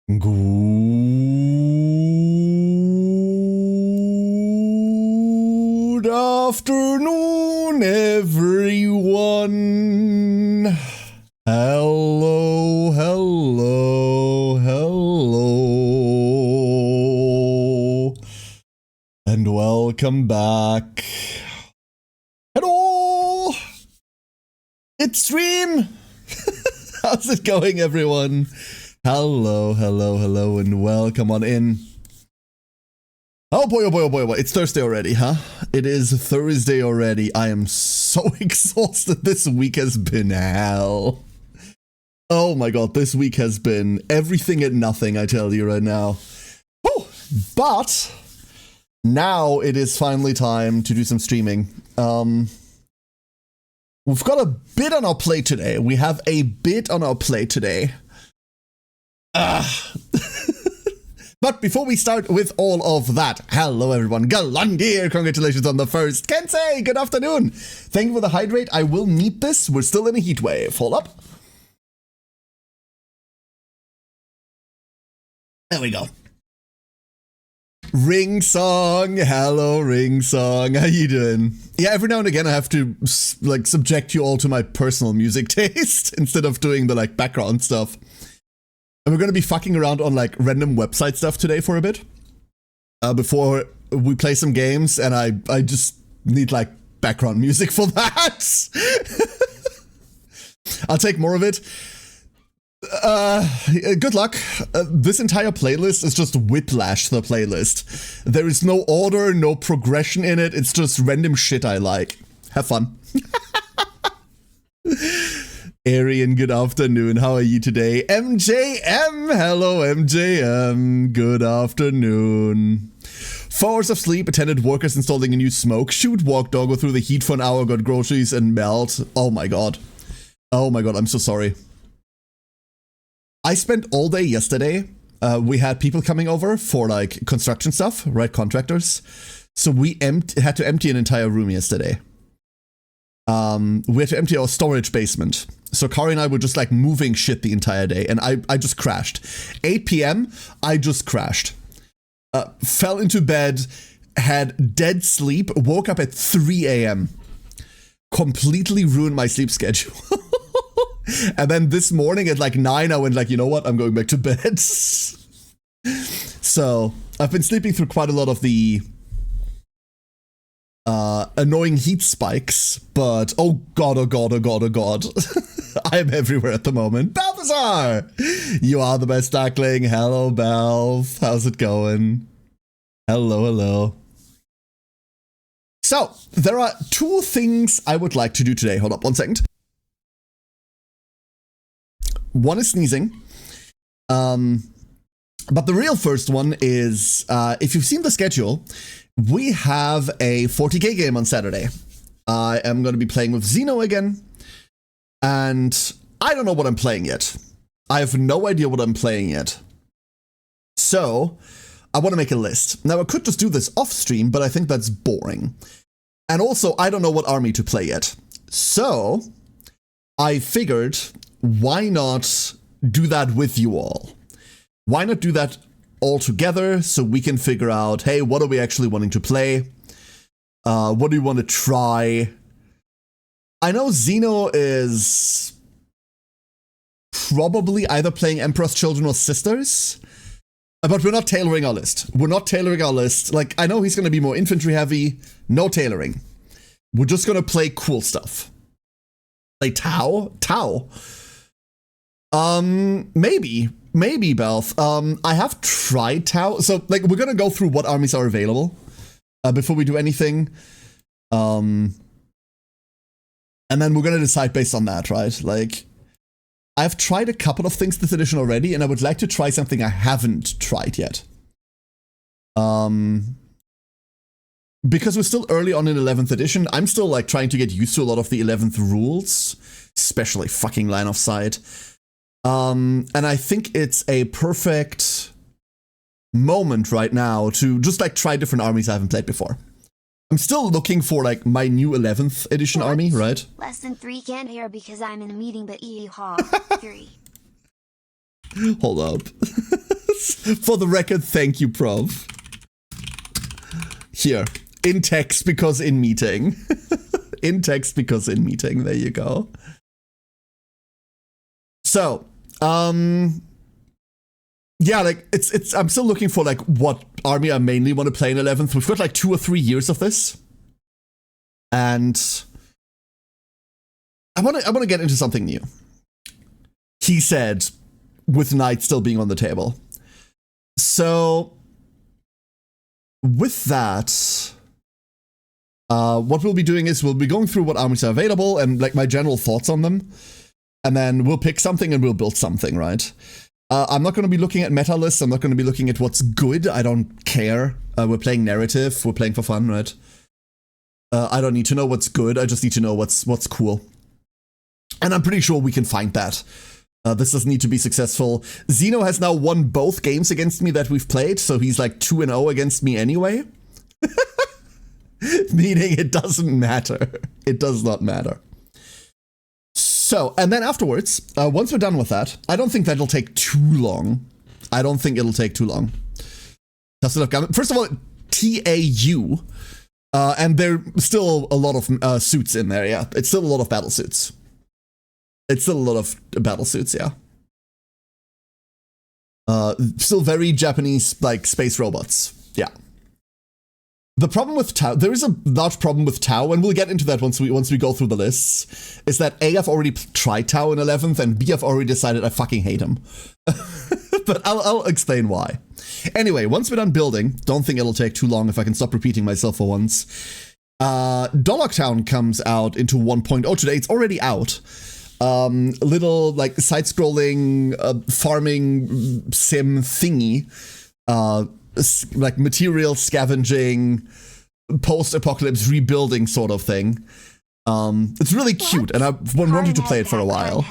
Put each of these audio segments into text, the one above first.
Good afternoon, everyone. Hello, hello, hello. And welcome back. Hello. It's Stream. How's it going, everyone? Hello, hello, hello, and welcome on in. Oh boy, oh boy, oh boy, oh boy. It's Thursday already, huh? It is Thursday already. I am so exhausted. This week has been hell. Oh my god, this week has been everything and nothing, I tell you right now. Whew. But now it is finally time to do some streaming. We've got a bit on our plate today. We have a bit on our plate today. But before we start with all of that, hello everyone, Galandir, congratulations on the first. Kensei, good afternoon. Thank you for the hydrate. I will need this. We're still in a heat wave. Hold up. There we go. Ring Song, hello Ring Song, how you doing? Yeah, every now and again I have to like subject you all to my personal music taste instead of doing the like background stuff. And we're gonna be fucking around on like random website stuff today for a bit. Before we play some games, and I just need like background music for that. I'll take more of it. Good luck. This entire playlist is just whiplash the playlist. There is no order, no progression in it. It's just random shit I like. Have fun. Arian, good afternoon. How are you today? MJM, hello MJM. Good afternoon. 4 hours of sleep, attended workers installing a new smoke, shoot, walk doggo through the heat for an hour, got groceries and melt. Oh my god. Oh my god, I'm so sorry. I spent all day yesterday. We had people coming over for like construction stuff, right? Contractors. So we had to empty an entire room yesterday. We had to empty our storage basement. So Kari and I were just like moving shit the entire day, and I just crashed. 8 p.m. I just crashed. Fell into bed, had dead sleep, woke up at 3 a.m. Completely ruined my sleep schedule. And then this morning at like 9, I went like, you know what? I'm going back to bed. So I've been sleeping through quite a lot of the annoying heat spikes, but oh god, oh god, oh god, oh god. I am everywhere at the moment. Balthazar! You are the best duckling. Hello, Balth. How's it going? Hello, hello. So, there are 2 things I would like to do today. Hold up 1 second. One is sneezing. But the real first one is, if you've seen the schedule, we have a 40k game on Saturday. I am going to be playing with Xeno again. And I don't know what I'm playing yet. I have no idea what I'm playing yet. So, I want to make a list. Now, I could just do this off stream, but I think that's boring. And also, I don't know what army to play yet. So, I figured, why not do that with you all? Why not do that all together so we can figure out, hey, what are we actually wanting to play? What do we want to try? I know Xeno is probably either playing Emperor's Children or Sisters, but we're not tailoring our list. We're not tailoring our list. Like, I know he's going to be more infantry heavy. No tailoring. We're just going to play cool stuff. Play Tau? Tau? Maybe, Belth. I have tried Tau. So, like, we're gonna go through what armies are available before we do anything. And then we're gonna decide based on that, right? Like, I've tried a couple of things this edition already, and I would like to try something I haven't tried yet. Because we're still early on in 11th edition, I'm still, like, trying to get used to a lot of the 11th rules, especially fucking line of sight. And I think it's a perfect moment right now to just like try different armies I haven't played before. I'm still looking for like my new 11th edition army, right? Less than 3 can't hear because I'm in a meeting, but ha 3. Hold up. For the record, thank you, Prof. Here, in text because in meeting. In text because in meeting, there you go. So, yeah, like, I'm still looking for, like, what army I mainly want to play in 11th. We've got, like, 2 or 3 years of this. And I want to get into something new. He said, with Knight still being on the table. So, with that, what we'll be doing is we'll be going through what armies are available and, like, my general thoughts on them. And then we'll pick something and we'll build something, right? I'm not going to be looking at meta lists. I'm not going to be looking at what's good. I don't care. We're playing narrative. We're playing for fun, right? I don't need to know what's good. I just need to know what's cool. And I'm pretty sure we can find that. This doesn't need to be successful. Zeno has now won both games against me that we've played, so he's like 2-0 against me anyway. Meaning it doesn't matter. It does not matter. So, and then afterwards, once we're done with that, I don't think that'll take too long. I don't think it'll take too long. First of all, TAU, and there's still a lot of suits in there, yeah. It's still a lot of battle suits. Yeah. Still very Japanese, like, space robots, yeah. The problem with Tau, there is a large problem with Tau, and we'll get into that once we go through the lists, is that A, I've already tried Tau in 11th, and B, I've already decided I fucking hate him. But I'll explain why. Anyway, once we're done building, don't think it'll take too long if I can stop repeating myself for once. Doloc Town comes out into 1.0 today. It's already out. Little, like, side-scrolling farming sim thingy. Like material scavenging, post-apocalypse rebuilding sort of thing. It's really cute, and I've wanted to play it for a while.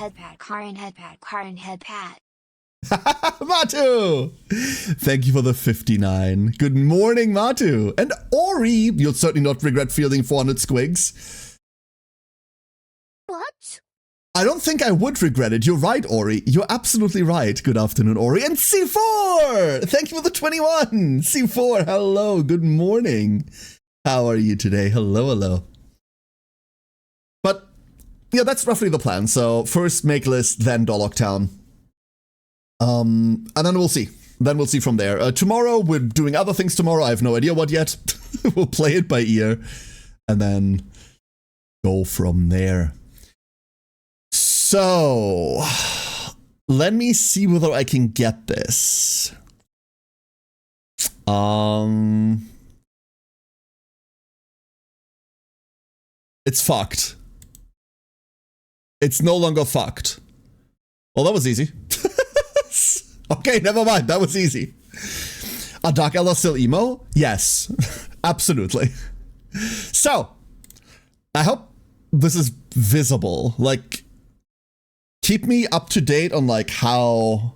Matu! Thank you for the 59. Good morning, Matu. And Ori, you'll certainly not regret fielding 400 squigs. What? I don't think I would regret it. You're right, Ori. You're absolutely right. Good afternoon, Ori. And C4! Thank you for the 21! C4, hello. Good morning. How are you today? Hello, hello. But, yeah, that's roughly the plan. So, first make list, then Doloc Town. And then we'll see. Then we'll see from there. Tomorrow, we're doing other things tomorrow. I have no idea what yet. We'll play it by ear. And then go from there. So, let me see whether I can get this. It's fucked. It's no longer fucked. Well, that was easy. Okay, never mind. That was easy. Are Dark Eldar still emo? Yes, absolutely. So, I hope this is visible. Like, keep me up to date on, like, how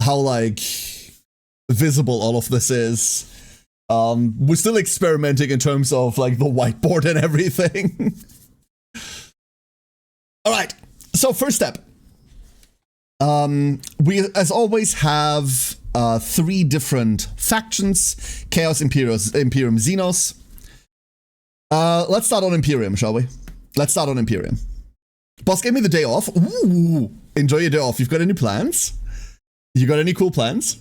like visible all of this is. We're still experimenting in terms of, like, the whiteboard and everything. All right. So first step. We, as always, have 3 different factions: Chaos, Imperium, Xenos. Let's start on Imperium, shall we? Let's start on Imperium. Boss gave me the day off. Ooh, enjoy your day off. You've got any plans? You got any cool plans?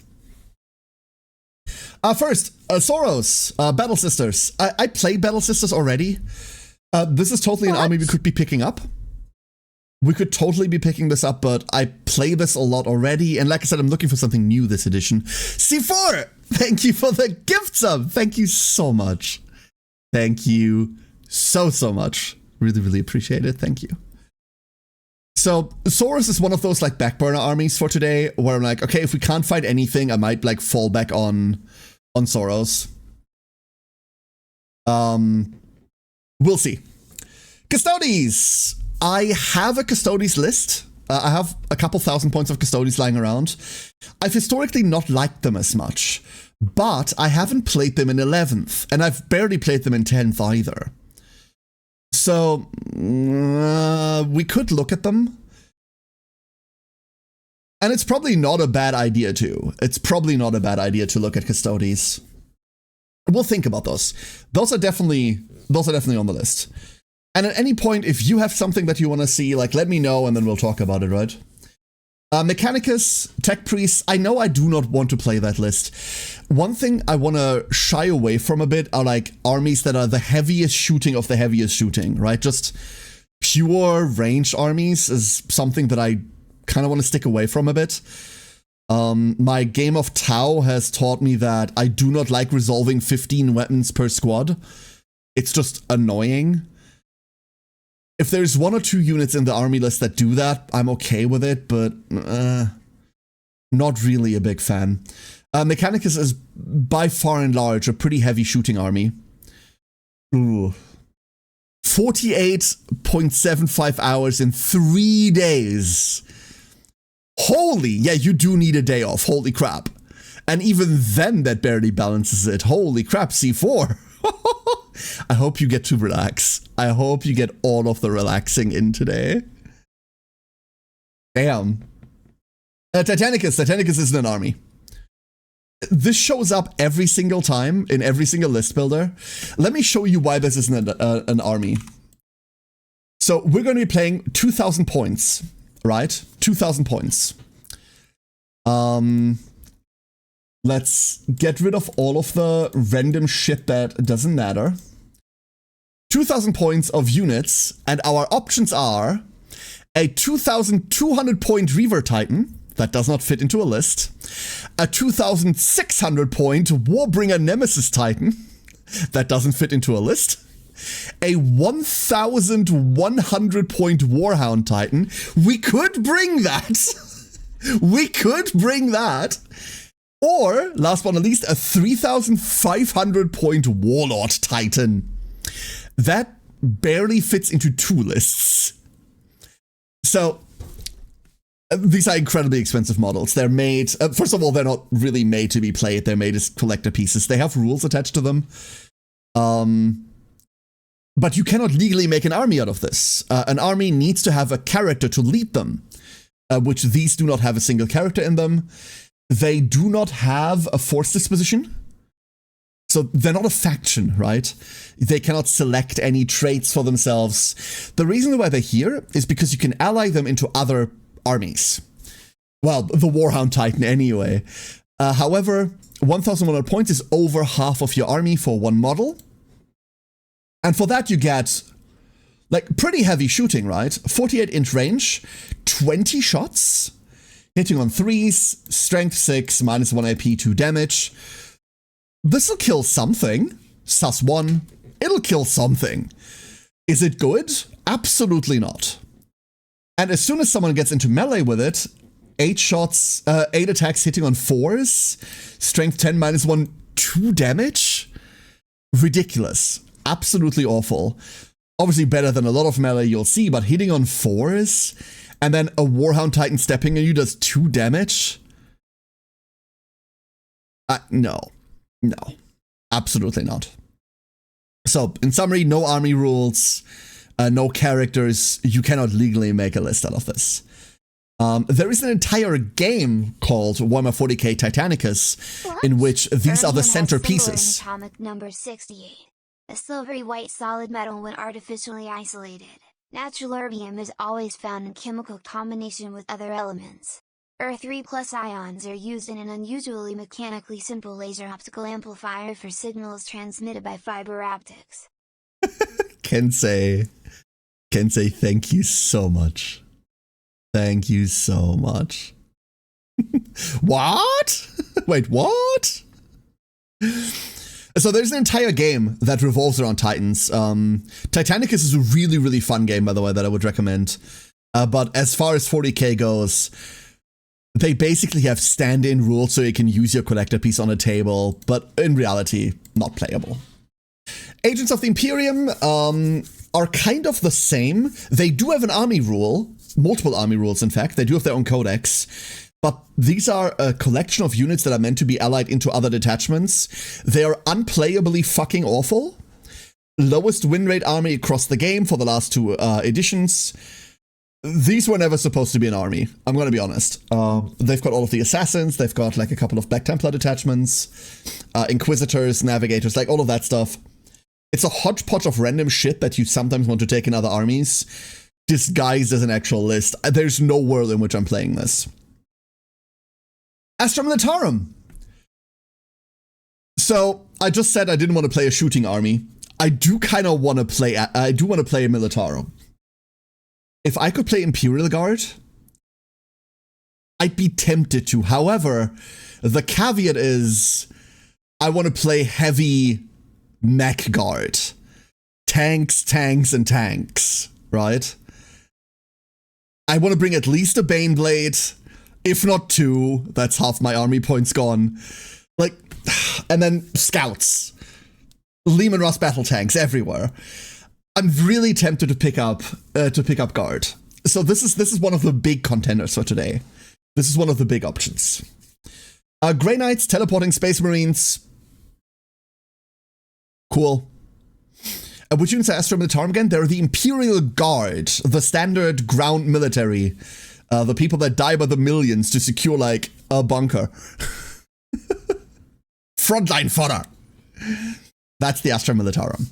First, Soros, Battle Sisters. I played Battle Sisters already. This is totally an army we could be picking up. We could totally be picking this up, but I play this a lot already. And like I said, I'm looking for something new this edition. C4, thank you for the gift sub. Thank you so much. Thank you so much. Really, really appreciate it. Thank you. So, Soros is one of those, like, back burner armies for today, where I'm like, okay, if we can't find anything, I might, like, fall back on Soros. We'll see. Custodes! I have a Custodes list. I have a couple thousand points of Custodes lying around. I've historically not liked them as much, but I haven't played them in 11th, and I've barely played them in 10th either. So, we could look at them. And it's probably not a bad idea too. It's probably not a bad idea to look at Custodes. We'll think about those. Those are definitely on the list. And at any point, if you have something that you want to see, like, let me know and then we'll talk about it, right? Mechanicus, Tech Priest, I know I do not want to play that list. One thing I want to shy away from a bit are like armies that are the heaviest shooting of the heaviest shooting, right? Just pure ranged armies is something that I kind of want to stick away from a bit. My game of Tau has taught me that I do not like resolving 15 weapons per squad. It's just annoying. If there's 1 or 2 units in the army list that do that, I'm okay with it, but not really a big fan. Mechanicus is by far and large a pretty heavy shooting army. Ooh. 48.75 hours in 3 days. Holy, yeah, you do need a day off. Holy crap. And even then, that barely balances it. Holy crap, C4. I hope you get to relax. I hope you get all of the relaxing in today. Damn. Titanicus. Titanicus isn't an army. This shows up every single time in every single list builder. Let me show you why this isn't an army. So we're going to be playing 2,000 points, right? 2,000 points. Let's get rid of all of the random shit that doesn't matter. 2,000 points of units, and our options are a 2,200 point Reaver Titan, that does not fit into a list, a 2,600 point Warbringer Nemesis Titan, that doesn't fit into a list, a 1,100 point Warhound Titan, we could bring that, we could bring that, or, last but not least, a 3,500 point Warlord Titan. That barely fits into 2 lists. So, these are incredibly expensive models. They're made, first of all, they're not really made to be played. They're made as collector pieces. They have rules attached to them. But you cannot legally make an army out of this. An army needs to have a character to lead them, which these do not have a single character in them. They do not have a force disposition. So they're not a faction, right? They cannot select any traits for themselves. The reason why they're here is because you can ally them into other armies. Well, the Warhound Titan anyway. However, 1,100 points is over half of your army for one model. And for that you get, like, pretty heavy shooting, right? 48-inch range, 20 shots, hitting on 3s, strength 6, -1 AP, 2 damage. This'll kill something. Sus 1. It'll kill something. Is it good? Absolutely not. And as soon as someone gets into melee with it, 8 shots, 8 attacks hitting on 4s, strength 10, -1, 2 damage? Ridiculous. Absolutely awful. Obviously better than a lot of melee you'll see, but hitting on 4s, and then a Warhound Titan stepping on you does 2 damage? No. No. Absolutely not. So, in summary, no army rules, no characters. You cannot legally make a list out of this. There is an entire game called Warhammer 40k Titanicus, in which these are the centerpieces. Atomic number 68. A silvery white solid metal when artificially isolated. Natural erbium is always found in chemical combination with other elements. Ur3+ ions are used in an unusually mechanically simple laser optical amplifier for signals transmitted by fiber optics. Kensei, thank you so much. Thank you so much. What? Wait, what? So there's an entire game that revolves around Titans. Titanicus is a really, really fun game, by the way, that I would recommend. But as far as 40k goes, they basically have stand-in rules so you can use your collector piece on a table, but in reality, not playable. Agents of the Imperium are kind of the same. They do have an army rule, multiple army rules in fact. They do have their own codex. But these are a collection of units that are meant to be allied into other detachments. They are unplayably fucking awful. Lowest win rate army across the game for the last 2 editions. These were never supposed to be an army. I'm going to be honest. They've got all of the assassins. They've got like a couple of Black Templar detachments, Inquisitors, Navigators, like all of that stuff. It's a hodgepodge of random shit that you sometimes want to take in other armies, disguised as an actual list. There's no world in which I'm playing this. Astra Militarum. So I just said I didn't want to play a shooting army. I do kind of want to play. I do want to play a Militarum. If I could play Imperial Guard, I'd be tempted to. However, the caveat is I want to play heavy mech guard. Tanks, tanks, and tanks, right? I want to bring at least a Baneblade, if not 2. That's half my army points gone. Like, and then scouts. Lehman Russ battle tanks everywhere. I'm really tempted to pick up guard. So this is one of the big contenders for today. This is one of the big options. Grey Knights, teleporting Space Marines. Cool. Would you say Astra Militarum again? They're the Imperial Guard, the standard ground military. The people that die by the millions to secure like a bunker. Frontline fodder. That's the Astra Militarum.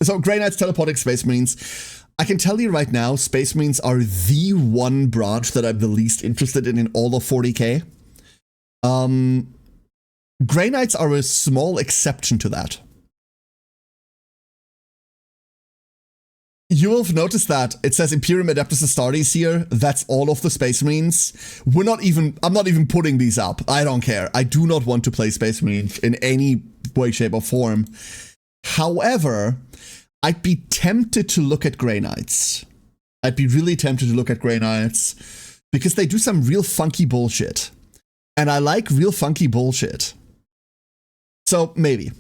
So, Grey Knights, teleporting Space Marines. I can tell you right now, Space Marines are the one branch that I'm the least interested in all of 40k. Grey Knights are a small exception to that. You will have noticed that it says Imperium Adeptus Astartes here. That's all of the Space Marines. I'm not even putting these up. I don't care. I do not want to play Space Marines in any way, shape, or form. However, I'd be tempted to look at Grey Knights. I'd be really tempted to look at Grey Knights because they do some real funky bullshit. And I like real funky bullshit. So, maybe.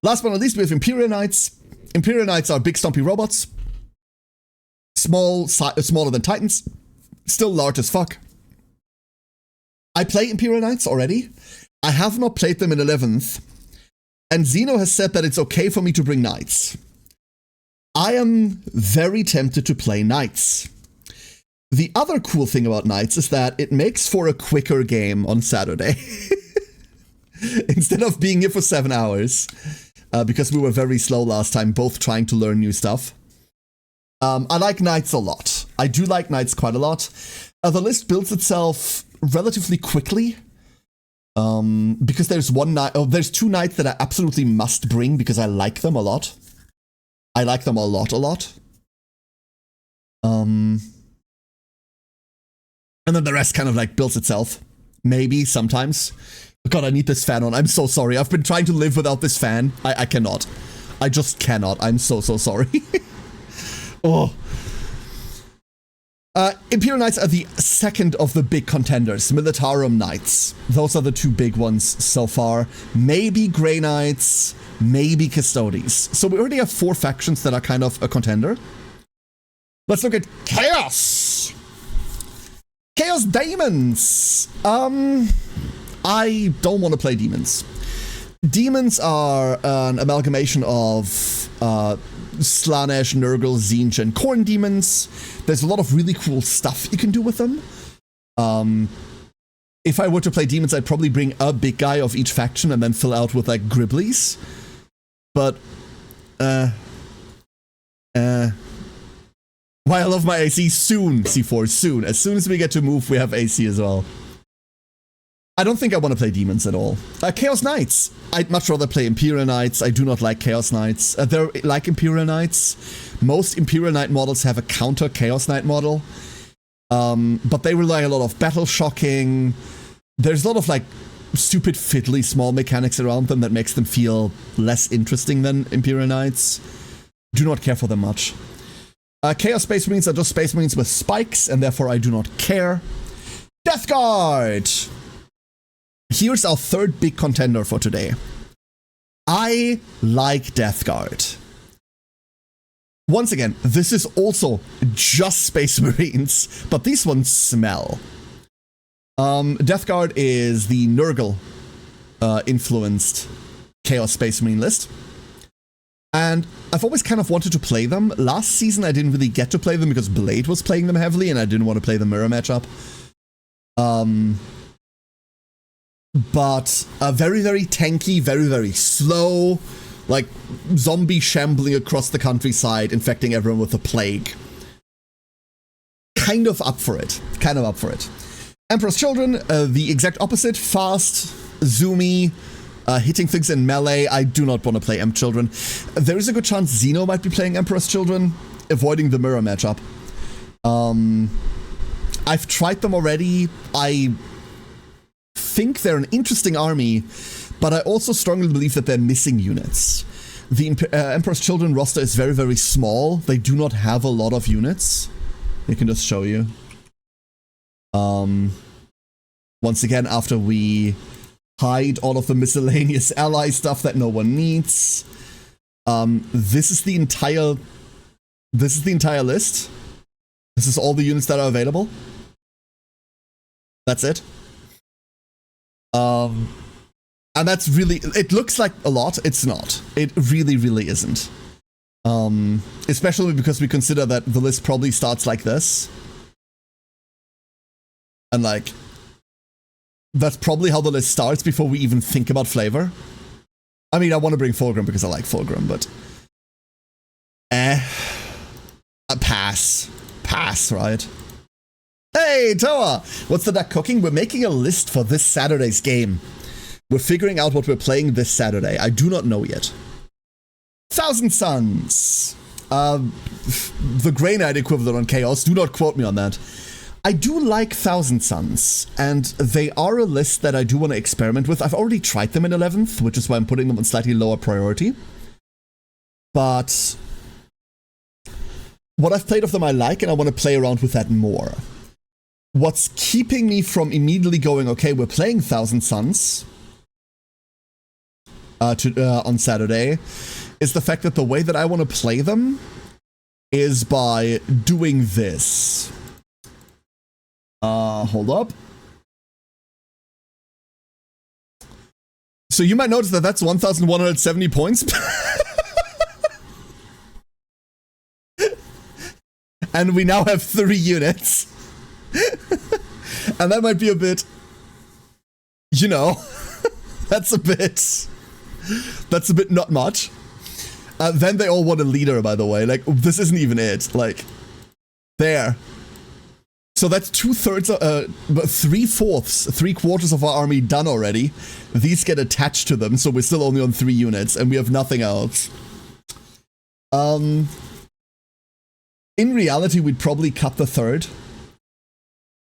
Last but not least, we have Imperial Knights. Imperial Knights are big stompy robots. Smaller than Titans. Still large as fuck. I play Imperial Knights already. I have not played them in 11th. And Xeno has said that it's okay for me to bring Knights. I am very tempted to play Knights. The other cool thing about Knights is that it makes for a quicker game on Saturday. Instead of being here for 7 hours, because we were very slow last time, both trying to learn new stuff. I like Knights a lot. I do like Knights quite a lot. The list builds itself relatively quickly. Because there's there's 2 Knights that I absolutely must bring because I like them a lot. I like them a lot. And then the rest kind of like builds itself. Maybe, sometimes. God, I need this fan on. I'm so sorry. I've been trying to live without this fan. I cannot. I just cannot. I'm so sorry. Oh. Imperial Knights are the second of the big contenders. Militarum Knights. Those are the 2 big ones so far. Maybe Grey Knights, maybe Custodes. So we already have 4 factions that are kind of a contender. Let's look at Chaos! Chaos Daemons! I don't want to play Demons. Demons are an amalgamation of Slanesh, Nurgle, Tzeentch, and Khorne demons. There's a lot of really cool stuff you can do with them. If I were to play demons, I'd probably bring a big guy of each faction and then fill out with like Griblies. But, while I love my AC, soon, C4, soon. As soon as we get to move, we have AC as well. I don't think I want to play demons at all. Chaos Knights. I'd much rather play Imperial Knights. I do not like Chaos Knights. They're like Imperial Knights. Most Imperial Knight models have a counter Chaos Knight model. But they rely a lot of battle shocking. There's a lot of like stupid fiddly small mechanics around them that makes them feel less interesting than Imperial Knights. Do not care for them much. Chaos Space Marines are just Space Marines with spikes, and therefore I do not care. Death Guard! Here's our third big contender for today. I like Death Guard. Once again, this is also just Space Marines, but these ones smell. Death Guard is the Nurgle influenced Chaos Space Marine list. And I've always kind of wanted to play them. Last season, I didn't really get to play them because Blade was playing them heavily, and I didn't want to play the mirror matchup. But very, very tanky, very, very slow, like zombie shambling across the countryside, infecting everyone with the plague. Kind of up for it. Kind of up for it. Emperor's Children, the exact opposite. Fast, zoomy, hitting things in melee. I do not want to play Emp Children. There is a good chance Xeno might be playing Emperor's Children, avoiding the mirror matchup. I've tried them already. I think they're an interesting army, but I also strongly believe that they're missing units. The Emperor's Children roster is very, very small. They do not have a lot of units. I can just show you. Once again, after we hide all of the miscellaneous ally stuff that no one needs, this is the entire list. This is all the units that are available. That's it. And that's really, it looks like a lot. It's not. It really, really isn't. Especially because we consider that the list probably starts like this. And like, that's probably how the list starts before we even think about flavor. I mean, I want to bring Fulgrim because I like Fulgrim, but a pass. Pass, right? Hey, Toa! What's the duck cooking? We're making a list for this Saturday's game. We're figuring out what we're playing this Saturday. I do not know yet. Thousand Suns. The Grey Knight equivalent on Chaos. Do not quote me on that. I do like Thousand Suns, and they are a list that I do want to experiment with. I've already tried them in 11th, which is why I'm putting them on slightly lower priority. But what I've played of them I like, and I want to play around with that more. What's keeping me from immediately going, okay, we're playing Thousand Suns on Saturday, is the fact that the way that I want to play them is by doing this. Hold up. So you might notice that that's 1,170 points. And we now have 3 units. And that might be a bit, you know, that's a bit not much. Then they all want a leader, by the way. Like, this isn't even it. Like, there. So that's 2/3, 3/4, 3/4 of our army done already. These get attached to them, so we're still only on 3 units, and we have nothing else. In reality, we'd probably cut the third.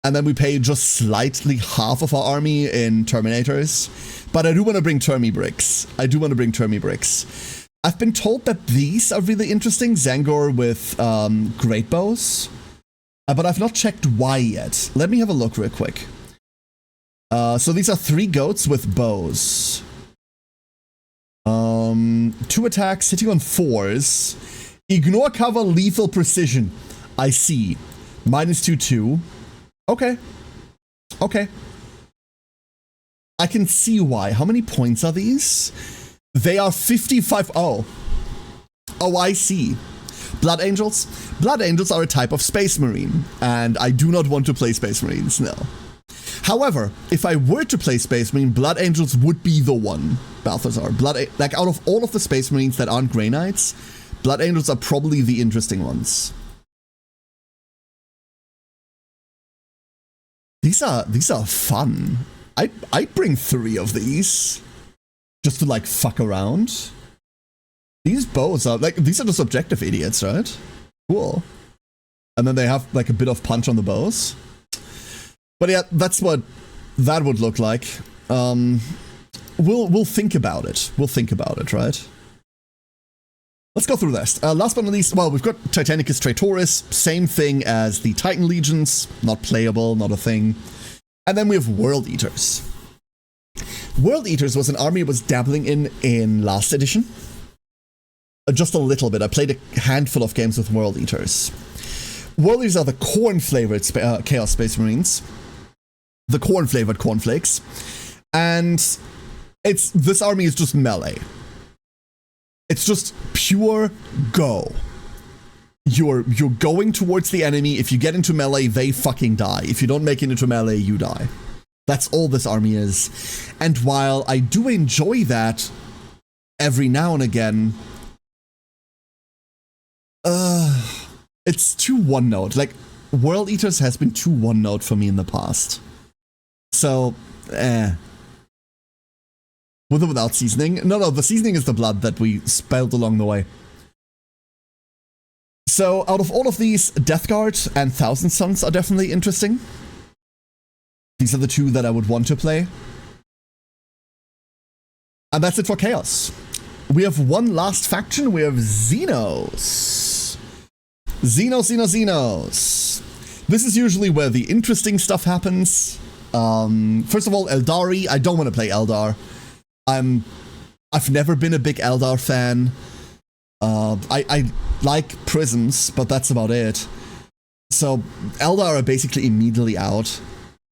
And then we pay just slightly half of our army in Terminators. But I do want to bring Termi bricks. I've been told that these are really interesting. Zangor with great bows. But I've not checked why yet. Let me have a look real quick. So these are 3 goats with bows. 2 attacks, hitting on 4s. Ignore cover, lethal precision. I see. -2/2. Okay. Okay. I can see why. How many points are these? They are 55. Oh. Oh, I see. Blood Angels? Blood Angels are a type of Space Marine, and I do not want to play Space Marines, no. However, if I were to play Space Marine, Blood Angels would be the one, Balthazar. Like, out of all of the Space Marines that aren't Grey Knights, Blood Angels are probably the interesting ones. These are fun. I'd bring 3 of these just to like fuck around. These bows are like, these are just objective idiots, right? Cool. And then they have like a bit of punch on the bows. But yeah, that's what that would look like. We'll think about it. We'll think about it, right? Let's go through this. Last but not least, well, we've got Titanicus Traitoris, same thing as the Titan Legions, not playable, not a thing. And then we have World Eaters. World Eaters was an army I was dabbling in last edition. Just a little bit. I played a handful of games with World Eaters. World Eaters are the corn-flavored Chaos Space Marines. The corn-flavored cornflakes. And this army is just melee. It's just pure go. You're going towards the enemy. If you get into melee, they fucking die. If you don't make it into melee, you die. That's all this army is. And while I do enjoy that every now and again, it's too one-note. Like, World Eaters has been too one-note for me in the past. So, With or without seasoning? No, the seasoning is the blood that we spelled along the way. So, out of all of these, Death Guard and Thousand Sons are definitely interesting. These are the two that I would want to play. And that's it for Chaos. We have one last faction. We have Xenos. Xenos. This is usually where the interesting stuff happens. First of all, Eldari. I don't want to play Eldar. I've never been a big Eldar fan. I like Prisms, but that's about it. So Eldar are basically immediately out.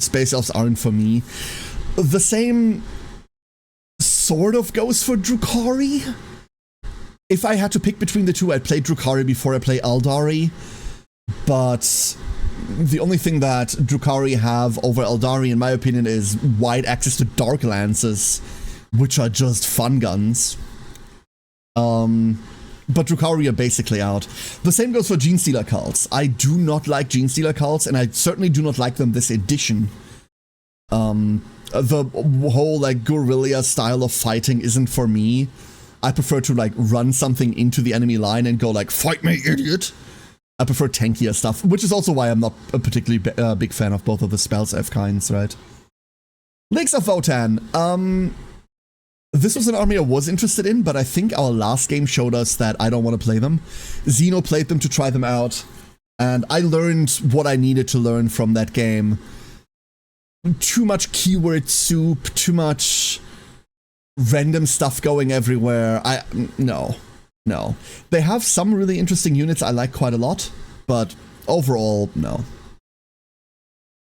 Space Elves aren't for me. The same sort of goes for Drukhari. If I had to pick between the two, I'd play Drukhari before I play Eldari. But the only thing that Drukhari have over Eldari, in my opinion, is wide access to Dark Lances, which are just fun guns. But Drukhari are basically out. The same goes for Genestealer cults. I do not like Genestealer cults, and I certainly do not like them this edition. The whole, like, guerrilla style of fighting isn't for me. I prefer to, like, run something into the enemy line and go, like, fight me, idiot! I prefer tankier stuff, which is also why I'm not a particularly big fan of both of the spells F kinds, right? Lakes of Votan. This was an army I was interested in, but I think our last game showed us that I don't want to play them. Xeno played them to try them out, and I learned what I needed to learn from that game. Too much keyword soup, too much random stuff going everywhere. No. They have some really interesting units I like quite a lot, but overall, no.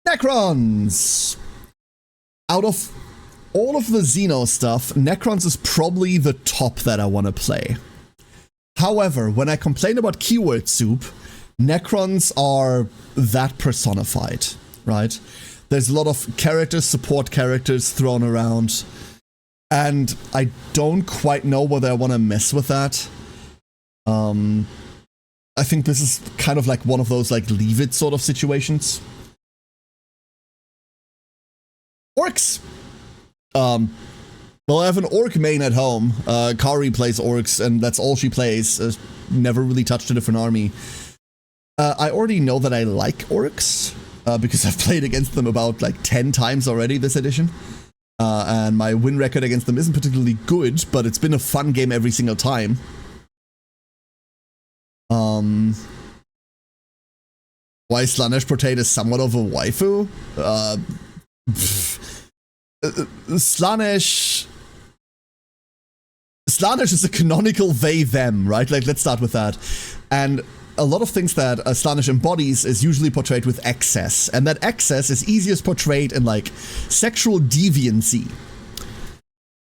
Necrons! Out of all of the Xeno stuff, Necrons is probably the top that I want to play. However, when I complain about keyword soup, Necrons are that personified, right? There's a lot of characters, support characters thrown around, and I don't quite know whether I want to mess with that. I think this is kind of like one of those, like, leave it sort of situations. Orcs! Well, I have an orc main at home. Kari plays orcs, and that's all she plays. Never really touched a different army. I already know that I like orcs, because I've played against them about, like, 10 times already this edition. And my win record against them isn't particularly good, but it's been a fun game every single time. Why Slanesh Portate is somewhat of a waifu? Slanesh is a canonical they-them, right? Like, let's start with that. And a lot of things that Slanesh embodies is usually portrayed with excess, and that excess is easiest portrayed in, like, sexual deviancy.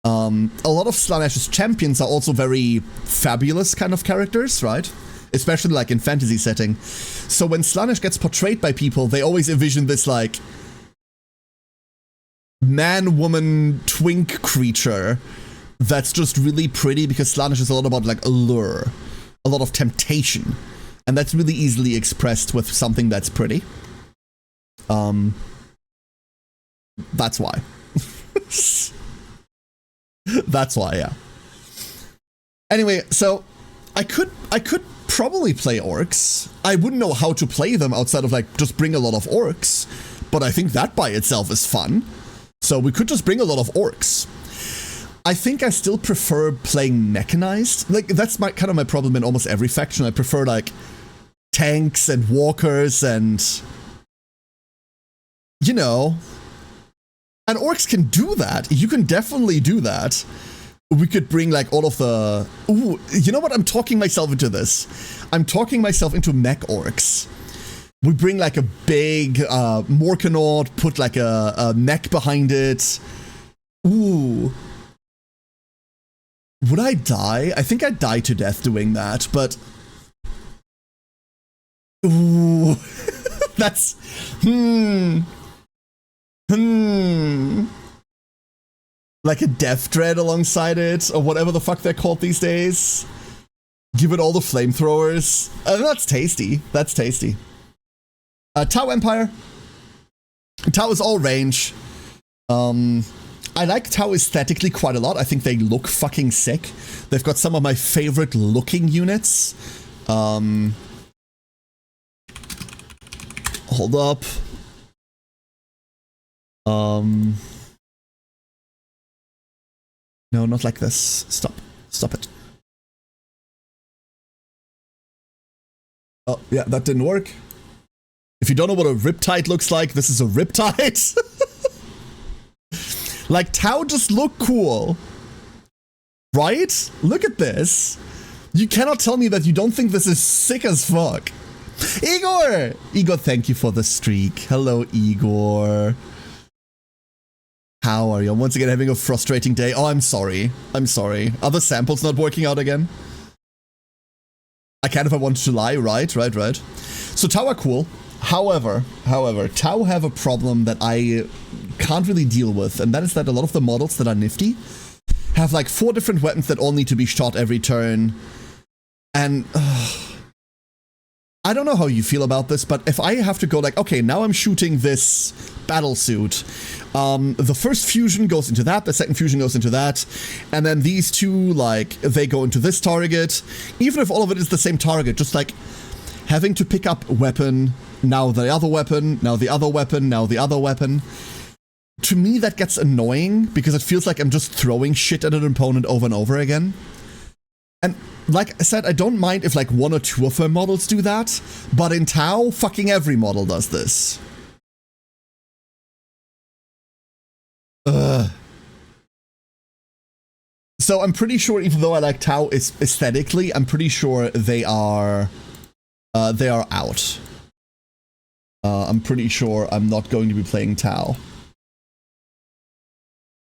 A lot of Slanesh's champions are also very fabulous kind of characters, right? Especially, like, in fantasy setting. So when Slanesh gets portrayed by people, they always envision this, like, man-woman twink creature that's just really pretty, because Slanesh is a lot about, like, allure, a lot of temptation, and that's really easily expressed with something that's pretty. That's why. That's why, yeah. Anyway, so I could probably play orcs. I wouldn't know how to play them outside of, like, just bring a lot of orcs, but I think that by itself is fun. So we could just bring a lot of orcs. I think I still prefer playing mechanized. Like, that's kind of my problem in almost every faction. I prefer, like, tanks and walkers and, you know. And orcs can do that. You can definitely do that. We could bring, like, all of the... Ooh, you know what? I'm talking myself into this. I'm talking myself into mech orcs. We bring, like, a big Morkanaut, put, like, a mech behind it. Ooh. Would I die? I think I'd die to death doing that, but... Ooh. That's... Like a death dread alongside it, or whatever the fuck they're called these days. Give it all the flamethrowers. That's tasty. That's tasty. Tau Empire. Tau is all range. I like Tau aesthetically quite a lot. I think they look fucking sick. They've got some of my favorite looking units. Hold up. No, not like this. Stop. Stop it. Oh, yeah, that didn't work. If you don't know what a Riptide looks like, this is a Riptide. Like, Tau just look cool. Right? Look at this. You cannot tell me that you don't think this is sick as fuck. Igor! Igor, thank you for the streak. Hello, Igor. How are you? I'm once again having a frustrating day. Oh, I'm sorry. I'm sorry. Are the samples not working out again? I can if I wanted to lie. Right. So Tau are cool. However, Tau have a problem that I can't really deal with, and that is that a lot of the models that are nifty have like 4 different weapons that all need to be shot every turn. And I don't know how you feel about this, but if I have to go like, okay, now I'm shooting this battle suit, the first fusion goes into that, the second fusion goes into that, and then these two, like, they go into this target. Even if all of it is the same target, just like having to pick up weapon, now the other weapon, now the other weapon, now the other weapon. To me, that gets annoying because it feels like I'm just throwing shit at an opponent over and over again. And like I said, I don't mind if like 1 or 2 of her models do that, but in Tau, fucking every model does this. So I'm pretty sure, even though I like Tau aesthetically, I'm pretty sure they are out. I'm pretty sure I'm not going to be playing Tau.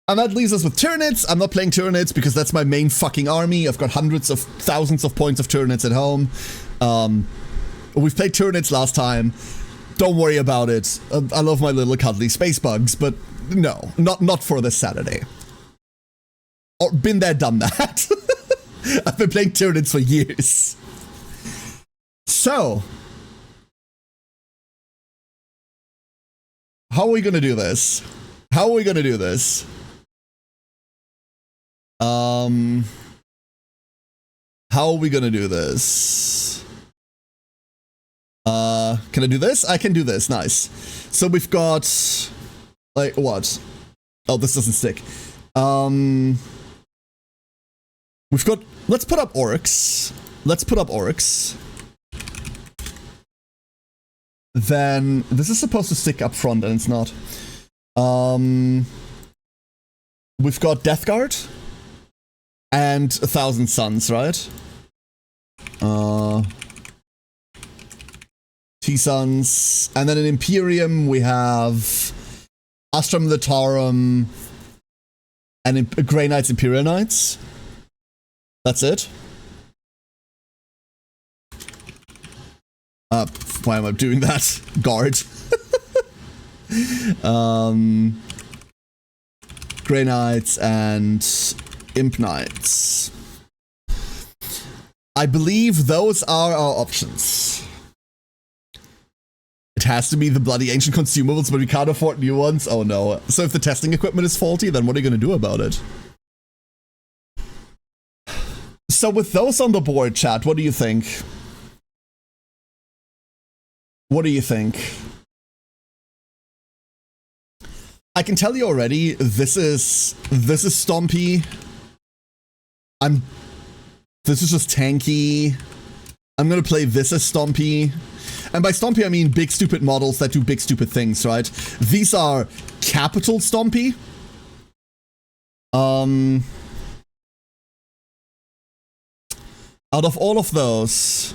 And that leaves us with Tyranids. I'm not playing Tyranids because that's my main fucking army. I've got hundreds of thousands of points of Tyranids at home. We've played Tyranids last time. Don't worry about it. I love my little cuddly space bugs, but no, not for this Saturday. Or been there, done that. I've been playing Tyranids for years. So, how are we gonna do this? How are we gonna do this? How are we gonna do this? Can I do this? I can do this. Nice. So we've got, like, what? Oh, this doesn't stick. We've got, let's put up orcs. Let's put up orcs. Then this is supposed to stick up front and it's not. We've got Death Guard and 1,000 Suns, right? T-Suns. And then in Imperium we have Astrum Litarum and Grey Knights, Imperial Knights. That's it. Why am I doing that? Guard. Grey Knights and Imp Knights. I believe those are our options. It has to be the bloody ancient consumables, but we can't afford new ones. Oh no. So if the testing equipment is faulty, then what are you going to do about it? So with those on the board, chat, what do you think? What do you think? I can tell you already, this is stompy. This is just tanky. I'm gonna play this as stompy. And by stompy, I mean big stupid models that do big stupid things, right? These are capital stompy. Out of all of those,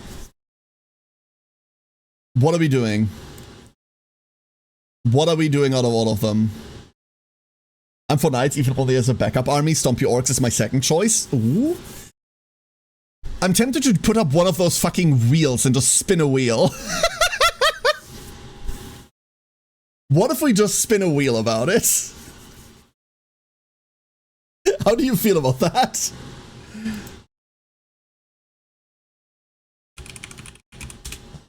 what are we doing? What are we doing out of all of them? I'm for knights, even though there's a backup army. Stompy orcs is my second choice. Ooh. I'm tempted to put up one of those fucking wheels and just spin a wheel. What if we just spin a wheel about it? How do you feel about that?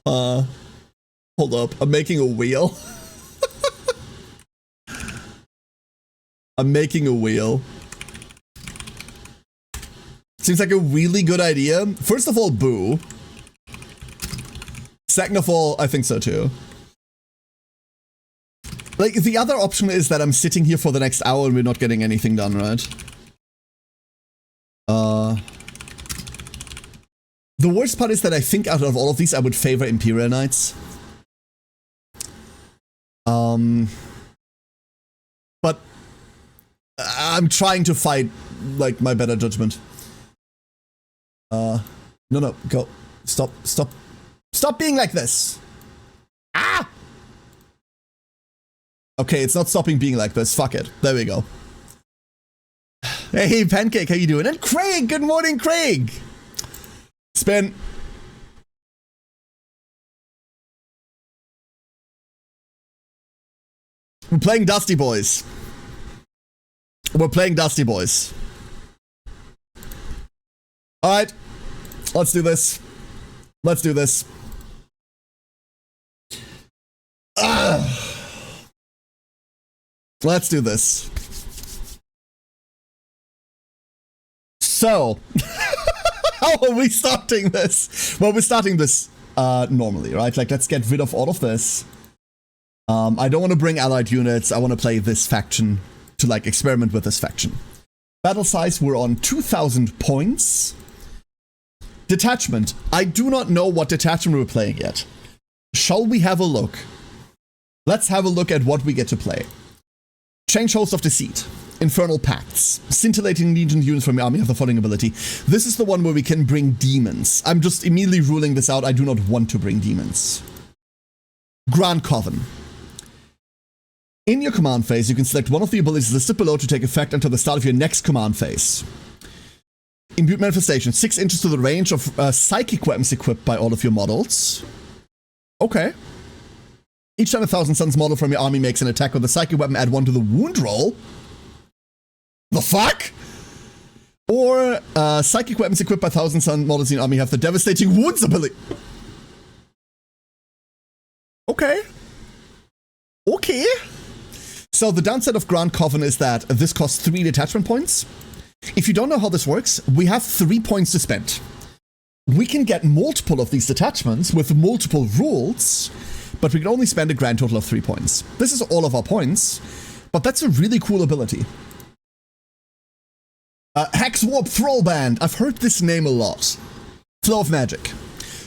Hold up. I'm making a wheel. I'm making a wheel. Seems like a really good idea. First of all, boo. Second of all, I think so too. Like, the other option is that I'm sitting here for the next hour and we're not getting anything done, right? The worst part is that I think out of all of these, I would favor Imperial Knights. But I'm trying to fight, like, my better judgment. No, go. Stop being like this. Ah! Okay, it's not stopping being like this. Fuck it. There we go. Hey, Pancake, how you doing? And Craig, good morning, Craig. Spin. We're playing Dusty Boys. We're playing Dusty Boys. Alright. Let's do this. Let's do this. Let's do this. So, how are we starting this? Well, we're starting this normally, right? Like, let's get rid of all of this. I don't want to bring allied units. I want to play this faction to, like, experiment with this faction. Battle size, we're on 2,000 points. Detachment. I do not know what detachment we're playing yet. Shall we have a look? Let's have a look at what we get to play. Change Host of Deceit. Infernal Pacts. Scintillating Legion units from your army have the following ability. This is the one where we can bring demons. I'm just immediately ruling this out. I do not want to bring demons. Grand Coven. In your command phase, you can select one of the abilities listed below to take effect until the start of your next command phase. Imbued Manifestation. 6 inches to the range of psychic weapons equipped by all of your models. Okay. Each time a Thousand Suns model from your army makes an attack with a psychic weapon, add 1 to the wound roll. The fuck? Or psychic weapons equipped by Thousand Sun models in your army have the devastating wounds ability. Okay. Okay. So the downside of Grand Coven is that this costs 3 detachment points. If you don't know how this works, we have 3 points to spend. We can get multiple of these detachments with multiple rules, but we can only spend a grand total of 3 points. This is all of our points, but that's a really cool ability. Hex Warp Thrall Band. I've heard this name a lot. Flow of Magic.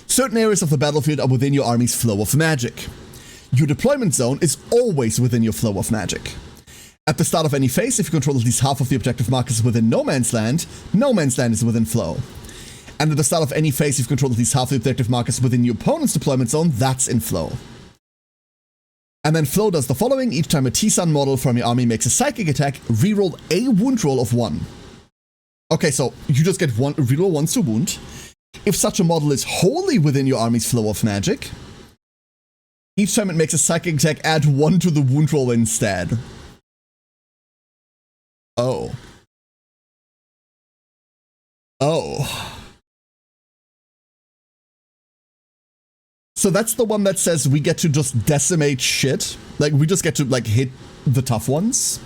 Certain areas of the battlefield are within your army's flow of magic. Your deployment zone is always within your flow of magic. At the start of any phase, if you control at least half of the objective markers within No Man's Land is within flow. And at the start of any phase, if you control at least half the objective markers within your opponent's deployment zone, that's in flow. And then flow does the following. Each time a T-Sun model from your army makes a psychic attack, reroll a wound roll of 1. Okay, so you just get reroll 1 to wound. If such a model is wholly within your army's flow of magic, each time it makes a psychic attack, add 1 to the wound roll instead. Oh. Oh. So that's the one that says we get to just decimate shit. Like, we just get to, like, hit the tough ones.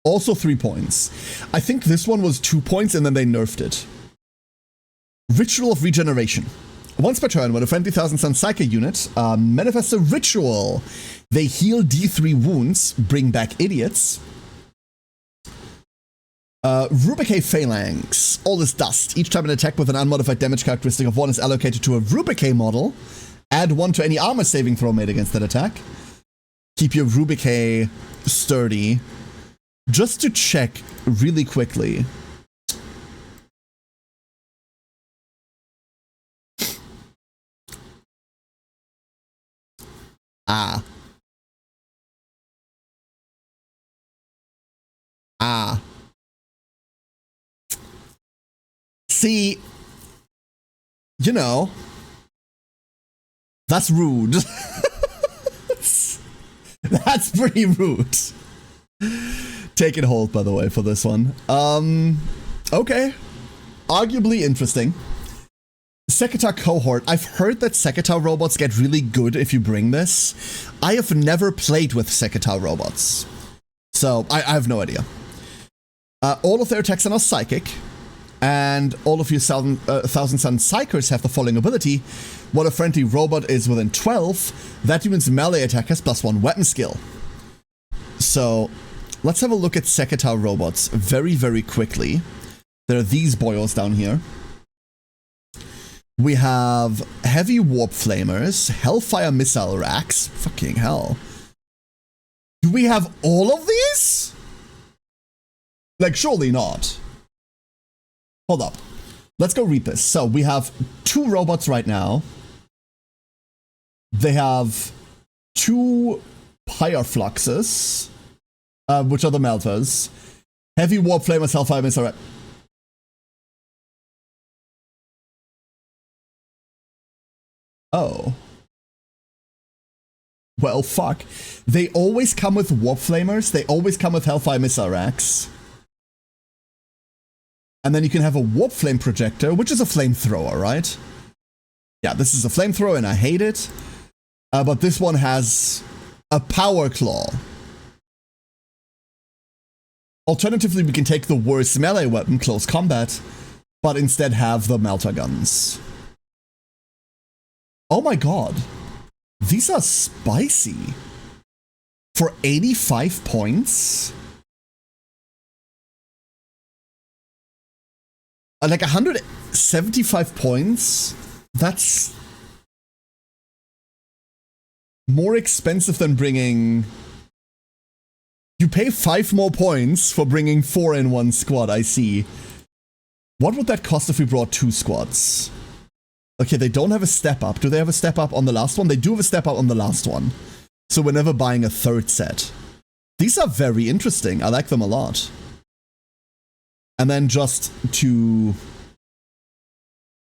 Also 3 points. I think this one was 2 points and then they nerfed it. Ritual of Regeneration. Once per turn, when a friendly Thousand Sun Psychic unit manifests a ritual, they heal D3 wounds, bring back idiots. Rubicae Phalanx. All is dust. Each time an attack with an unmodified damage characteristic of 1 is allocated to a Rubicae model, add 1 to any armor saving throw made against that attack. Keep your Rubicae sturdy. Just to check really quickly. Ah. See, you know, that's rude. That's pretty rude. Take it hold, by the way, for this one. Okay. Arguably interesting. Sekitar cohort. I've heard that Sekitar robots get really good if you bring this. I have never played with Sekitar robots, so I have no idea. All of their attacks are now psychic, and all of your Thousand Sun Psychers have the following ability. When a friendly robot is within 12, that unit's melee attack has +1 weapon skill. So, let's have a look at Sekitar robots very, very quickly. There are these boyos down here. We have heavy warp flamers, hellfire missile racks. Fucking hell. Do we have all of these? Like, surely not. Hold up. Let's go read this. So, we have 2 robots right now. They have 2 pyre fluxes, which are the melters. Heavy warp flamers, hellfire missile rack. Oh. Well, fuck. They always come with warp flamers. They always come with hellfire missile racks. And then you can have a warp flame projector, which is a flamethrower, right? Yeah, this is a flamethrower and I hate it. But this one has a power claw. Alternatively, we can take the worst melee weapon, close combat, but instead have the melter guns. Oh my god. These are spicy. For 85 points? Like 175 points? That's more expensive than bringing... You pay 5 more points for bringing 4 in one squad, I see. What would that cost if we brought 2 squads? Okay, they don't have a step up. Do they have a step up on the last one? They do have a step up on the last one. So we're never buying a 3rd set. These are very interesting. I like them a lot. And then just to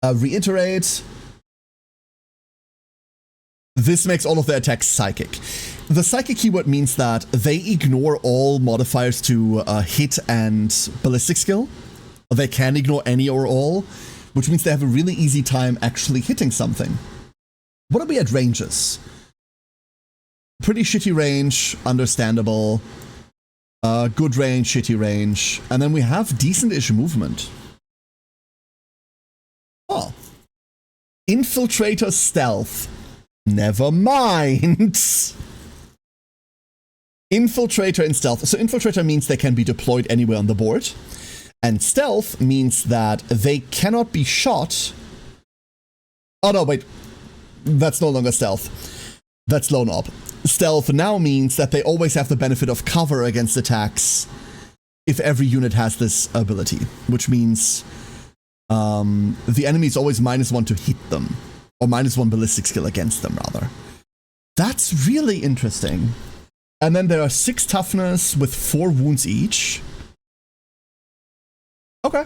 reiterate, this makes all of their attacks psychic. The psychic keyword means that they ignore all modifiers to hit and ballistic skill. They can ignore any or all, which means they have a really easy time actually hitting something. What are we at ranges? Pretty shitty range, understandable. Good range, shitty range. And then we have decent-ish movement. Oh. Infiltrator stealth. Never mind. Infiltrator and stealth. So infiltrator means they can be deployed anywhere on the board. And stealth means that they cannot be shot. Oh no, wait. That's no longer stealth. That's lone op. Stealth now means that they always have the benefit of cover against attacks if every unit has this ability, which means the enemy is always -1 to hit them, or -1 ballistic skill against them, rather. That's really interesting. And then there are 6 toughness with 4 wounds each. Okay.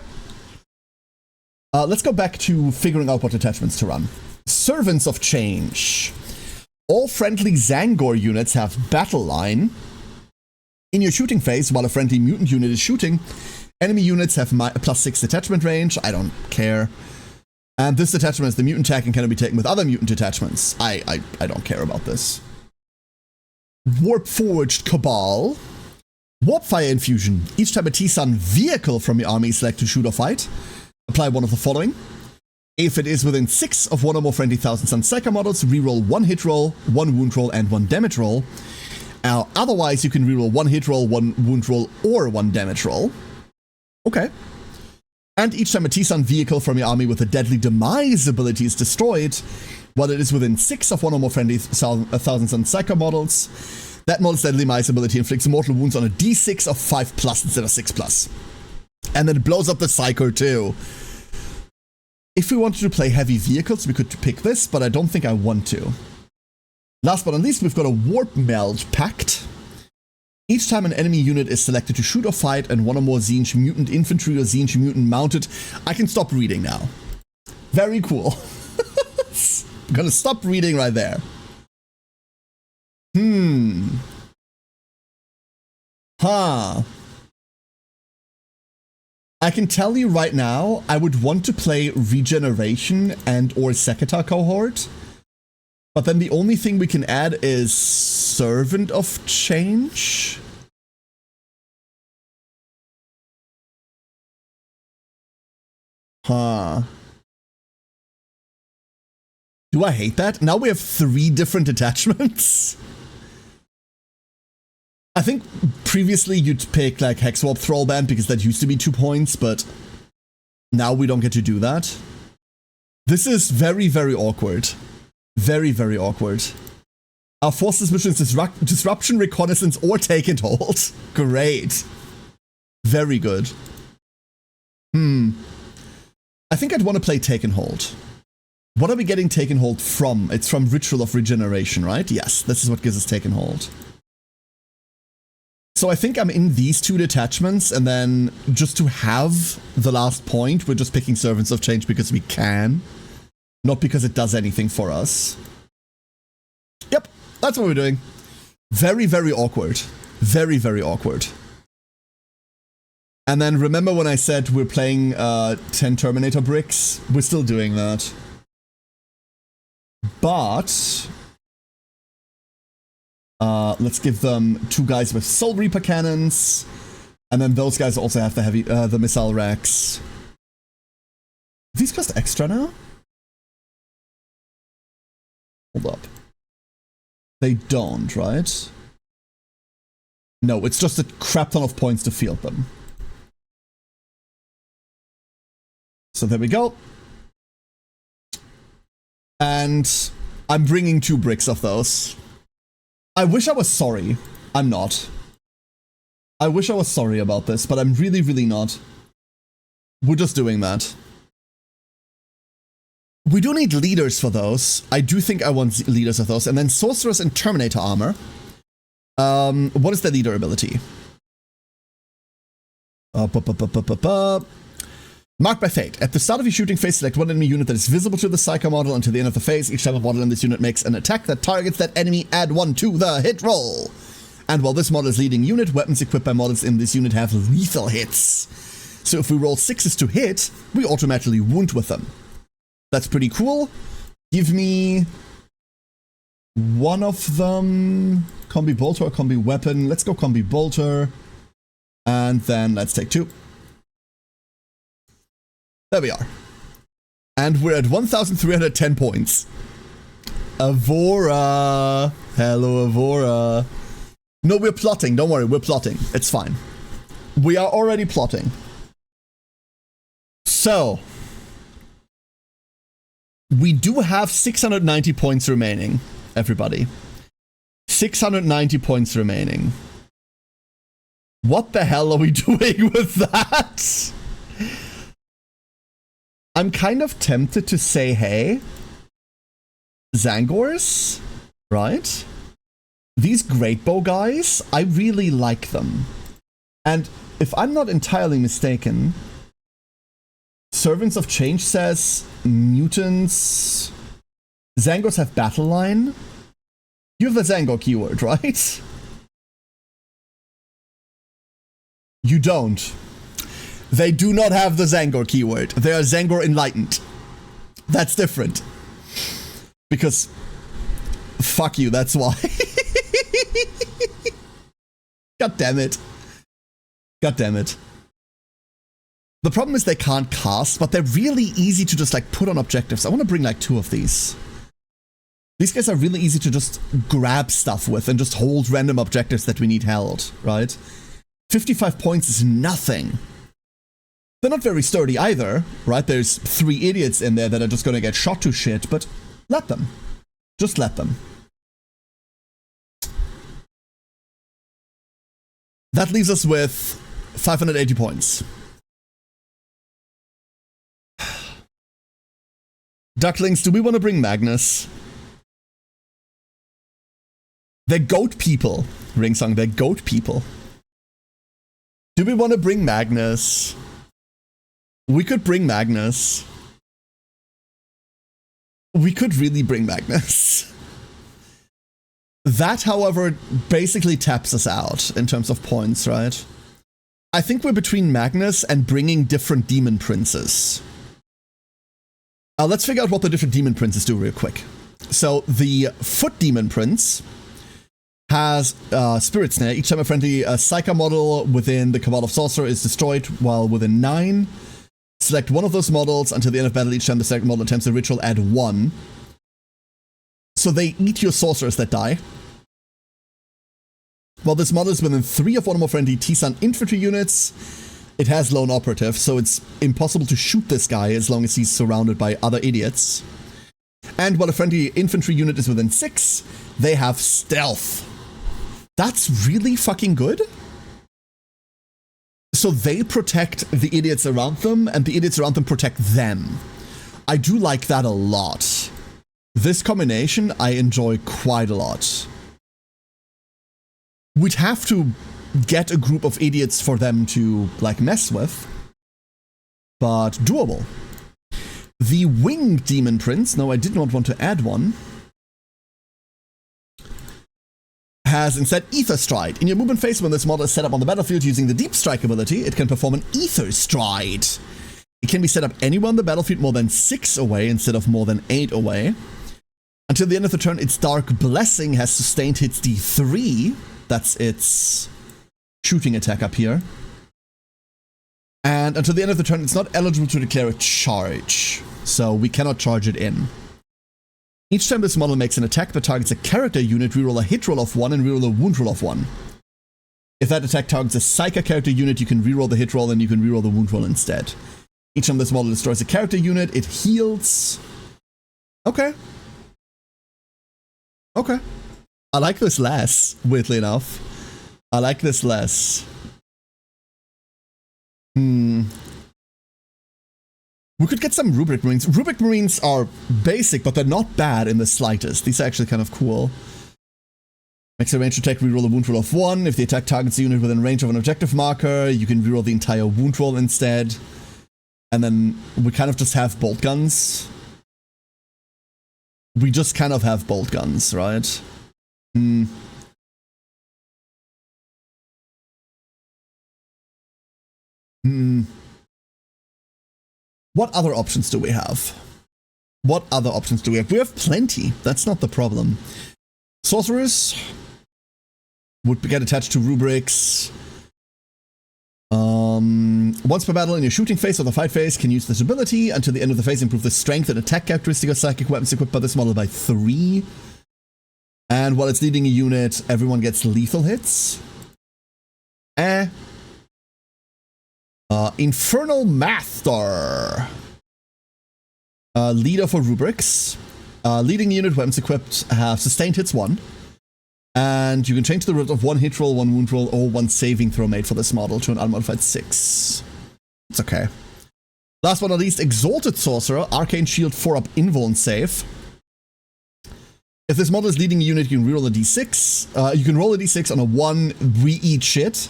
Let's go back to figuring out what attachments to run. Servants of Change. All friendly Zangor units have battle line. In your shooting phase, while a friendly mutant unit is shooting, enemy units have +6 detachment range. I don't care. And this detachment is the mutant tag and can be taken with other mutant detachments. I don't care about this. Warp Forged Cabal. Warp Fire Infusion. Each time a T-Sun vehicle from your army is selected to shoot or fight, apply one of the following. If it is within 6 of 1 or more friendly Thousand Sun Psyker models, reroll 1 hit roll, 1 wound roll, and 1 damage roll. Otherwise, you can reroll 1 hit roll, 1 wound roll, or 1 damage roll. Okay. And each time a T-Sun vehicle from your army with a Deadly Demise ability is destroyed, while it is within 6 of 1 or more friendly Thousand Sun Psyker models, that model's Deadly Demise ability inflicts mortal wounds on a d6 of 5+ instead of 6+. And then it blows up the Psyker too. If we wanted to play heavy vehicles, we could pick this, but I don't think I want to. Last but not least, we've got a Warp Meld Pact. Each time an enemy unit is selected to shoot or fight and one or more Tzeentch mutant infantry or Tzeentch mutant mounted, I can stop reading now. Very cool. I'm gonna stop reading right there. Huh. I can tell you right now, I would want to play Regeneration and or Sekitar cohort. But then the only thing we can add is Servant of Change. Huh. Do I hate that? Now we have 3 different attachments. I think previously you'd pick like Hexwarp Thrallband because that used to be 2 points, but now we don't get to do that. This is very, very awkward. Very, very awkward. Our forces missions disruption, reconnaissance, or take and hold. Great. Very good. I think I'd want to play take and hold. What are we getting take and hold from? It's from Ritual of Regeneration, right? Yes, this is what gives us take and hold. So I think I'm in these 2 detachments, and then just to have the last point, we're just picking Servants of Change because we can. Not because it does anything for us. Yep, that's what we're doing. Very, very awkward. Very, very awkward. And then remember when I said we're playing 10 Terminator bricks? We're still doing that. But let's give them 2 guys with Soul Reaper cannons. And then those guys also have the missile racks. These cost extra now? Hold up. They don't, right? No, it's just a crap ton of points to field them. So there we go. And I'm bringing 2 bricks of those. I wish I was sorry. I'm not. I wish I was sorry about this, but I'm really, really not. We're just doing that. We do need leaders for those. I do think I want leaders of those. And then Sorceress and Terminator armor. What is their leader ability? Marked by Fate. At the start of your shooting phase, select one enemy unit that is visible to the Psycho model until the end of the phase. Each time a model in this unit makes an attack that targets that enemy, add 1 to the hit roll. And while this model is leading unit, weapons equipped by models in this unit have lethal hits. So if we roll 6s to hit, we automatically wound with them. That's pretty cool. Give me one of them. Combi Bolter or Combi Weapon. Let's go Combi Bolter. And then let's take 2. There we are. And we're at 1,310 points. Avora. Hello, Avora. No, we're plotting. Don't worry, we're plotting. It's fine. We are already plotting. So, we do have 690 points remaining, everybody. 690 points remaining. What the hell are we doing with that? I'm kind of tempted to say, hey, Zangors, right? These Great Bow guys, I really like them. And if I'm not entirely mistaken, Servants of Change says mutants. Zangors have battle line. You have the Zangor keyword, right? You don't. They do not have the Zangor keyword. They are Zangor Enlightened. That's different. Because fuck you, that's why. God damn it. God damn it. The problem is they can't cast, but they're really easy to just like put on objectives. I want to bring like 2 of these. These guys are really easy to just grab stuff with and just hold random objectives that we need held, right? 55 points is nothing. They're not very sturdy either, right? There's 3 idiots in there that are just gonna get shot to shit, but let them. Just let them. That leaves us with 580 points. Ducklings, do we want to bring Magnus? They're goat people. Ringsong, they're goat people. Do we want to bring Magnus? We could bring Magnus. We could really bring Magnus. That, however, basically taps us out in terms of points, right? I think we're between Magnus and bringing different demon princes. Let's figure out what the different demon princes do real quick. So the Foot Demon Prince has Spirit Snare. Each time a friendly Psycha model within the Cabal of Sorcerer is destroyed while within 9, select one of those models until the end of battle. Each time the second model attempts a ritual, add 1. So they eat your sorcerers that die. While this model is within 3 of one or more friendly T-Sun infantry units, it has lone operative, so it's impossible to shoot this guy as long as he's surrounded by other idiots. And while a friendly infantry unit is within 6, they have stealth. That's really fucking good. So they protect the idiots around them, and the idiots around them protect them. I do like that a lot. This combination I enjoy quite a lot. We'd have to get a group of idiots for them to, like, mess with. But doable. The Wing Demon Prince, no, I did not want to add one, has instead Ether Stride. In your movement phase, when this model is set up on the battlefield using the Deep Strike ability, it can perform an Ether Stride. It can be set up anywhere on the battlefield more than 6 away instead of more than 8 away. Until the end of the turn, its Dark Blessing has sustained hits D3. That's its shooting attack up here. And until the end of the turn, it's not eligible to declare a charge, so we cannot charge it in. Each time this model makes an attack that targets a character unit, reroll a hit roll of 1 and reroll a wound roll of 1. If that attack targets a Psychic character unit, you can reroll the hit roll and you can reroll the wound roll instead. Each time this model destroys a character unit, it heals. Okay. Okay. I like this less, weirdly enough. I like this less. We could get some Rubric Marines. Rubric Marines are basic, but they're not bad in the slightest. These are actually kind of cool. Makes a ranged attack, reroll a wound roll of 1. If the attack targets a unit within range of an objective marker, you can reroll the entire wound roll instead. And then we kind of just have bolt guns. We just kind of have bolt guns, right? What other options do we have? What other options do we have? We have plenty. That's not the problem. Sorcerers would get attached to rubrics. Once per battle in your shooting phase or the fight phase, can use this ability. Until the end of the phase, improve the strength and attack characteristic of psychic weapons equipped by this model by 3. And while it's leading a unit, everyone gets lethal hits. Infernal Master. Leader for rubrics. Leading unit, weapons equipped have sustained hits 1. And you can change the result of 1 hit roll, 1 wound roll, or 1 saving throw made for this model to an unmodified 6. It's okay. Last but not least, Exalted Sorcerer. Arcane Shield 4-up invuln save. If this model is leading a unit, you can reroll a d6. You can roll a d6. On a 1, we eat shit.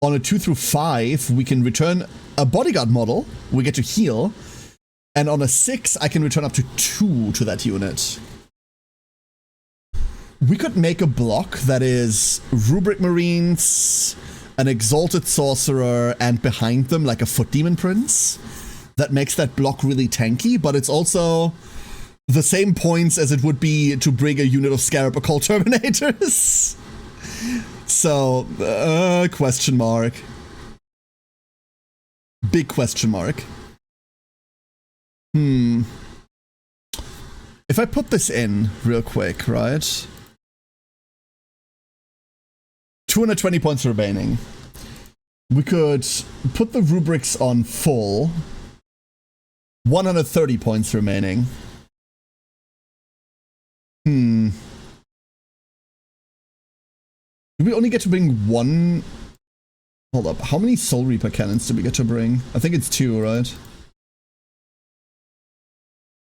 On a 2 through 5, we can return a bodyguard model. We get to heal. And on a 6, I can return up to 2 to that unit. We could make a block that is Rubric Marines, an Exalted Sorcerer, and behind them like a Foot Demon Prince. That makes that block really tanky, but it's also the same points as it would be to bring a unit of Scarab Occult Terminators. So, question mark. Big question mark. If I put this in real quick, right? 220 points remaining. We could put the rubrics on full. 130 points remaining. Do we only get to bring 1? Hold up. How many Soul Reaper cannons do we get to bring? I think it's 2, right?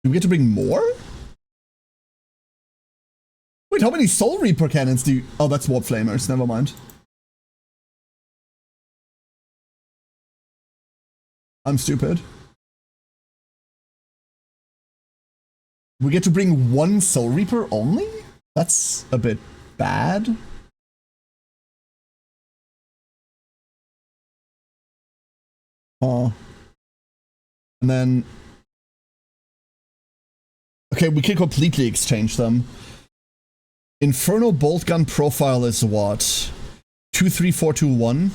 Do we get to bring more? Wait, how many Soul Reaper cannons do you... Oh, that's Warp Flamers. Never mind. I'm stupid. We get to bring one Soul Reaper only? That's a bit bad. Oh. And then... Okay, we can completely exchange them. Inferno Bolt Gun profile is what? 23421?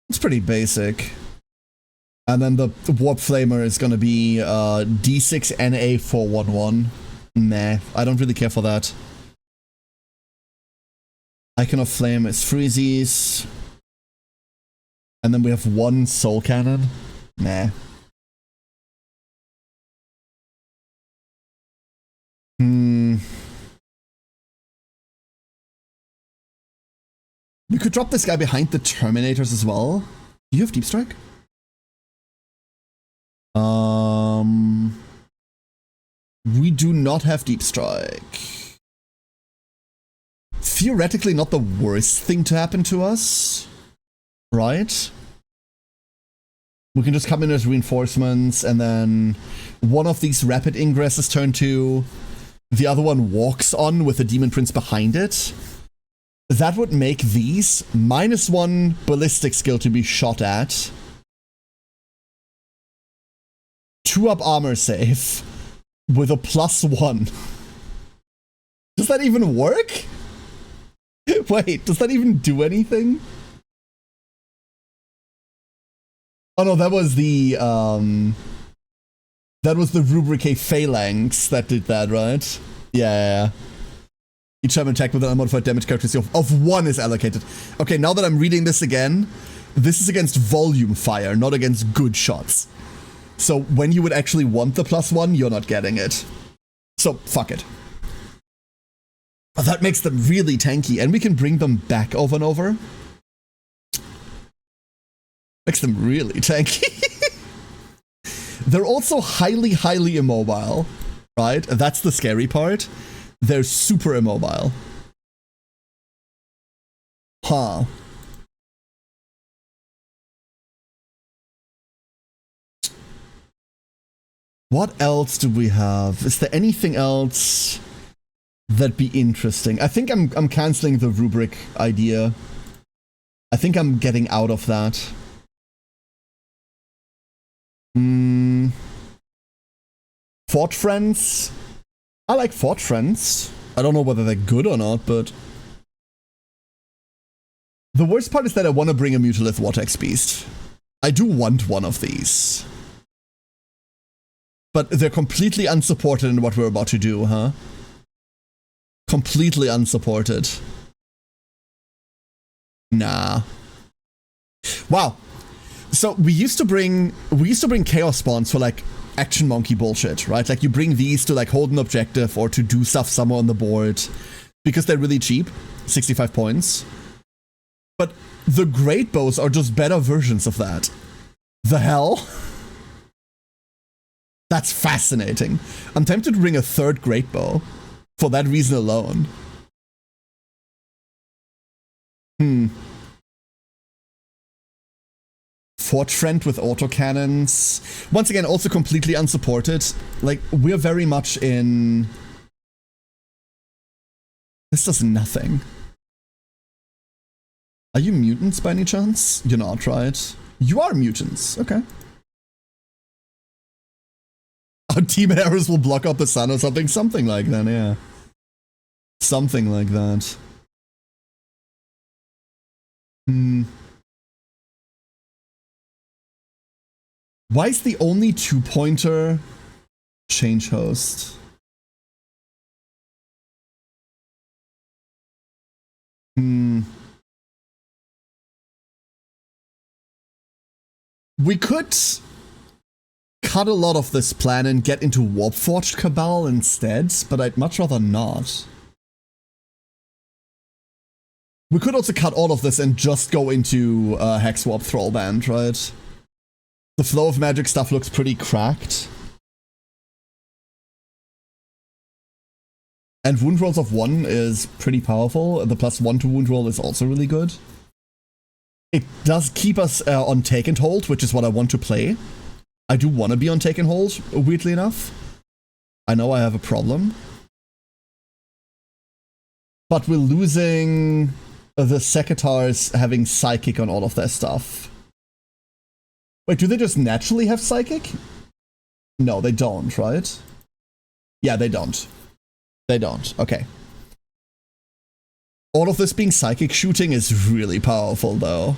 It's pretty basic. And then the Warp Flamer is gonna be D6 NA411. Nah, I don't really care for that. Icon of Flame is Freezies. And then we have one Soul Cannon. Nah. We could drop this guy behind the Terminators as well. Do you have Deep Strike? We do not have Deep Strike. Theoretically not the worst thing to happen to us. Right? We can just come in as reinforcements and then one of these rapid ingresses turn 2. The other one walks on with the Demon Prince behind it. That would make these -1 ballistic skill to be shot at. 2-up armor save with a +1. Does that even work? Wait, does that even do anything? Oh no, that was the Rubrique Phalanx that did that, right? Yeah. Each time attack with an unmodified damage characteristic of 1 is allocated. Okay, now that I'm reading this again, this is against volume fire, not against good shots. So when you would actually want the +1, you're not getting it. So, fuck it. But that makes them really tanky, and we can bring them back over and over. Makes them really tanky. They're also highly, highly immobile, right? That's the scary part. They're super immobile. Huh. What else do we have? Is there anything else that'd be interesting? I think I'm canceling the rubric idea. I think I'm getting out of that. Fort Friends. I like Fort Friends. I don't know whether they're good or not, but... The worst part is that I want to bring a Mutalith Vortex Beast. I do want one of these. But they're completely unsupported in what we're about to do, huh? Completely unsupported. Nah. Wow. So we used to bring Chaos Spawns for like Action Monkey bullshit, right? Like you bring these to like hold an objective or to do stuff somewhere on the board because they're really cheap, 65 points. But the Great Bows are just better versions of that. The hell? That's fascinating. I'm tempted to bring a third Great Bow for that reason alone. Fort Friend with autocannons. Once again, also completely unsupported. Like, we're very much in... This does nothing. Are you mutants by any chance? You're not, right? You are mutants. Okay. Our team arrows will block out the sun or something. Something like that, yeah. Something like that. Why is the only 2-pointer change host? We could cut a lot of this plan and get into Warpforged Cabal instead, but I'd much rather not. We could also cut all of this and just go into Hexwarp Thrallband, right? The flow of magic stuff looks pretty cracked. And wound rolls of 1 is pretty powerful. The +1 to wound roll is also really good. It does keep us on take and hold, which is what I want to play. I do want to be on take and hold, weirdly enough. I know I have a problem. But we're losing the Sekatars having Psychic on all of their stuff. Wait, do they just naturally have Psychic? No, they don't, right? Yeah, they don't. They don't. Okay. All of this being Psychic shooting is really powerful, though.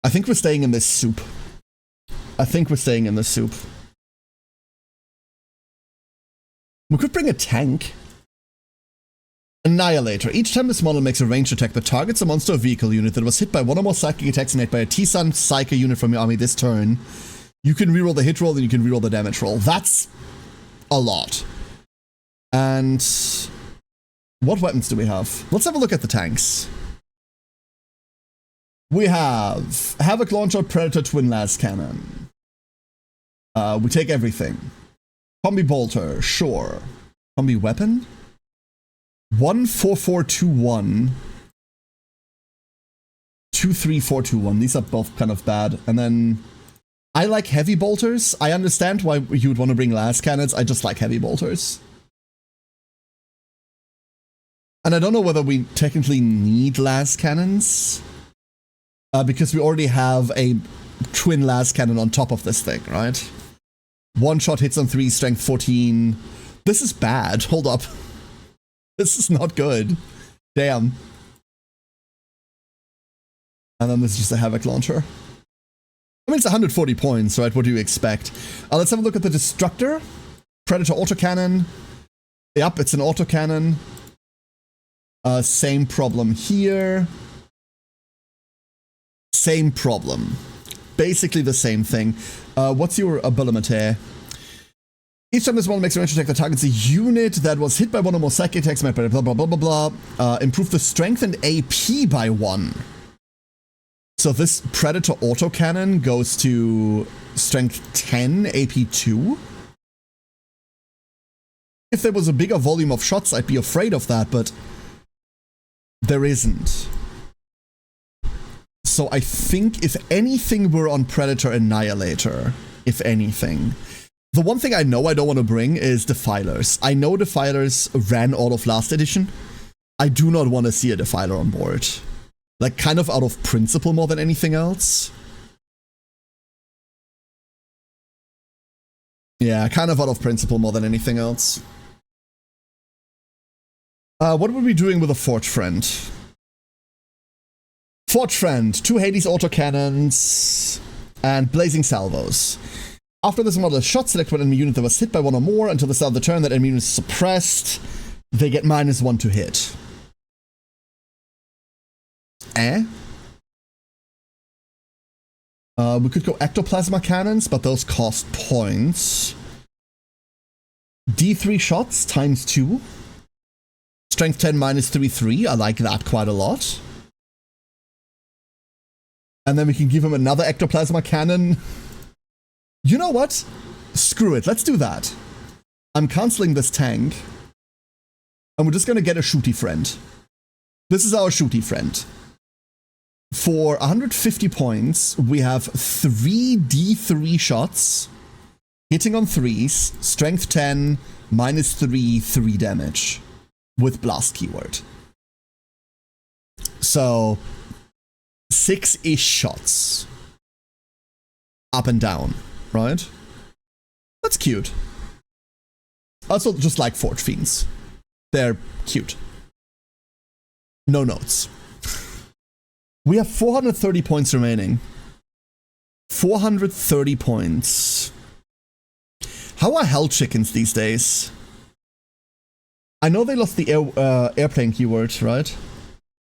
I think we're staying in this soup. I think we're staying in this soup. We could bring a tank. Annihilator. Each time this model makes a ranged attack that targets a monster or vehicle unit that was hit by one or more psychic attacks made by a T-Sun Psychic unit from your army this turn, you can reroll the hit roll and you can reroll the damage roll. That's a lot. And what weapons do we have? Let's have a look at the tanks. We have Havoc Launcher, Predator, Twin Las Cannon. We take everything. Combi Bolter, sure. Combi Weapon? 14421. 23421. These are both kind of bad. And then I like heavy bolters. I understand why you would want to bring las cannons. I just like heavy bolters. And I don't know whether we technically need las cannons. Because we already have a twin las cannon on top of this thing, right? One shot hits on 3, strength 14. This is bad. Hold up. This is not good. Damn. And then this is just a Havoc Launcher. I mean, it's 140 points, right? What do you expect? Let's have a look at the Destructor. Predator Autocannon. Yep, it's an autocannon. Same problem here. Same problem. Basically the same thing. What's your ability? Each time this model makes a ranged attack that targets a unit that was hit by one or more psychic attacks made by blah blah blah blah blah. Improve the strength and AP by 1. So this Predator autocannon goes to strength 10, AP 2. If there was a bigger volume of shots, I'd be afraid of that, but there isn't. So I think, if anything, we're on Predator Annihilator. If anything. The one thing I know I don't want to bring is Defilers. I know Defilers ran all of last edition. I do not want to see a Defiler on board. Like, kind of out of principle more than anything else. Yeah, kind of out of principle more than anything else. What were we doing with a Forge Friend? Forge Friend, 2 Hades autocannons, and Blazing Salvos. After this model is shot, select one enemy unit that was hit by one or more. Until the start of the turn, that enemy unit is suppressed. They get -1 to hit. We could go Ectoplasma Cannons, but those cost points. D3 shots times 2. Strength 10 -3/3. I like that quite a lot. And then we can give him another Ectoplasma Cannon. You know what? Screw it. Let's do that. I'm canceling this tank. And we're just going to get a Shooty Friend. This is our Shooty Friend. For 150 points, we have 3 D3 shots. Hitting on 3s. Strength 10, -3, 3 damage. With Blast keyword. So 6-ish shots. Up and down, right? That's cute. Also, just like Forge Fiends. They're cute. No notes. We have 430 points remaining. 430 points. How are Hell Chickens these days? I know they lost the airplane keyword, right?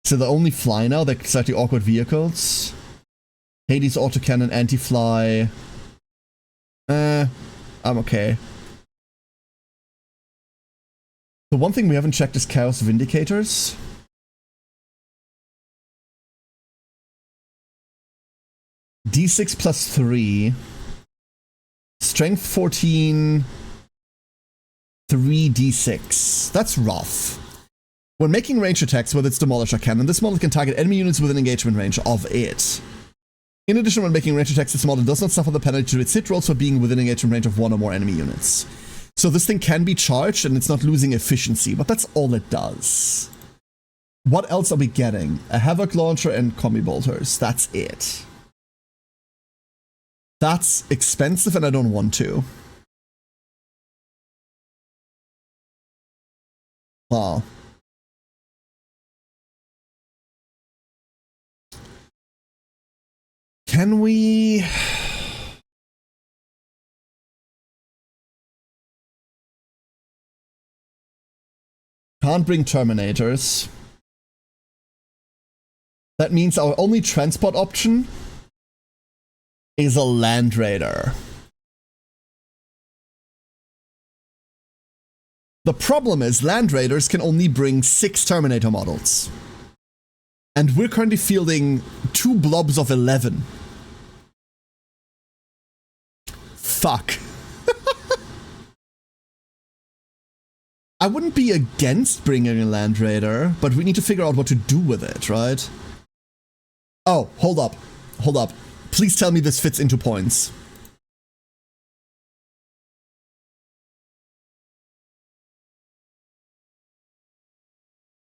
So they only fly now. They're slightly awkward vehicles. Hades autocannon, anti-fly. I'm okay. The one thing we haven't checked is Chaos Vindicators. D6 +3. Strength 14, 3d6. That's rough. When making range attacks with its Demolisher cannon, this model can target enemy units within engagement range of it. In addition, when making range attacks, this model does not suffer the penalty to its hit rolls for being within engagement range of one or more enemy units. So this thing can be charged and it's not losing efficiency, but that's all it does. What else are we getting? A Havoc Launcher and Combi Bolters. That's it. That's expensive and I don't want to. Wow. Can we... Can't bring Terminators. That means our only transport option is a Land Raider. The problem is Land Raiders can only bring 6 Terminator models. And we're currently fielding 2 blobs of 11. Fuck. I wouldn't be against bringing a Land Raider, but we need to figure out what to do with it, right? Oh, hold up. Hold up. Please tell me this fits into points.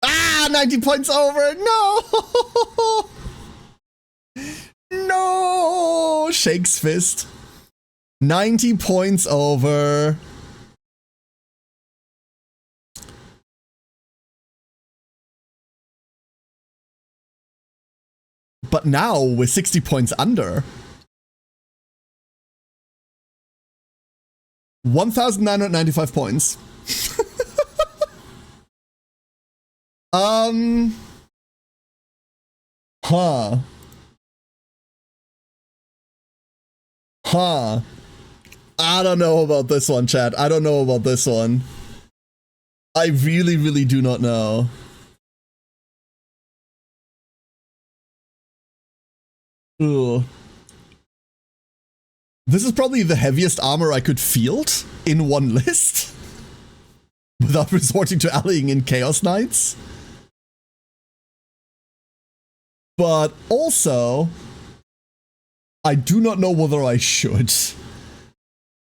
Ah, 90 points over. No. No. Shakes fist. 90 points over. But now, with 60 points under, 1,995 points. Huh. I don't know about this one, chat. I don't know about this one. I really, really do not know. Ugh. This is probably the heaviest armor I could field in one list without resorting to allying in Chaos Knights. But also, I do not know whether I should.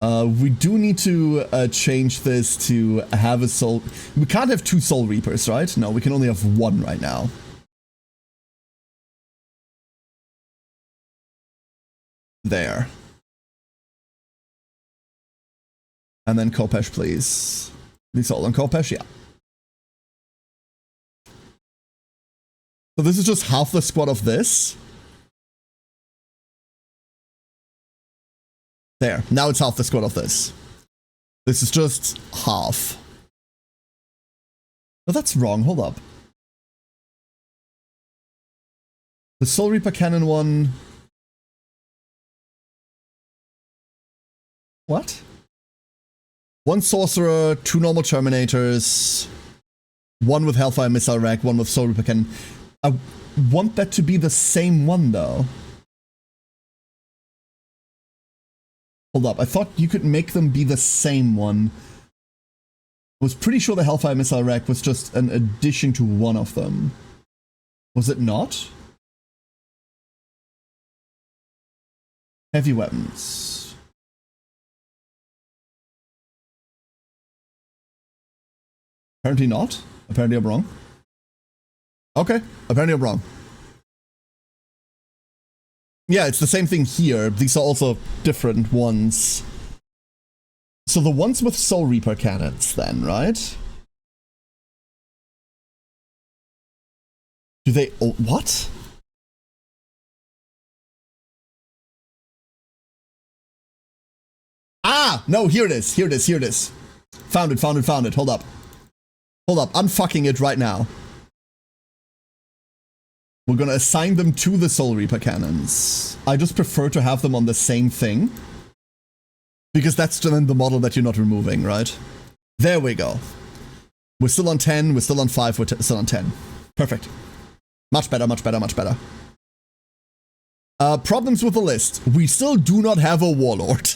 We do need to change this to have a soul... We can't have 2 Soul Reapers, right? No, we can only have 1 right now. There. And then Kopesh, please. Please hold on Kopesh, yeah. So this is just half the squad of this. There. Now it's half the squad of this. This is just half. Oh, that's wrong. Hold up. The Soul Reaper Cannon one... What? 1 Sorcerer, 2 normal Terminators, 1 with Hellfire Missile Rack, 1 with Soul Reaper Cannon. I want that to be the same one, though. Hold up, I thought you could make them be the same one. I was pretty sure the Hellfire Missile Rack was just an addition to one of them. Was it not? Heavy weapons. Apparently not. Apparently I'm wrong. Okay, apparently I'm wrong. Yeah, it's the same thing here. These are also different ones. So the ones with Soul Reaper cannons then, right? Do they... Oh, what? Ah! No, here it is. Here it is. Here it is. Found it, found it, found it. Hold up. Hold up, unfucking it right now. We're gonna assign them to the Soul Reaper cannons. I just prefer to have them on the same thing. Because that's then the model that you're not removing, right? There we go. We're still on 10, we're still on 5, we're still on 10. Perfect. Much better, much better, much better. Problems with the list. We still do not have a Warlord.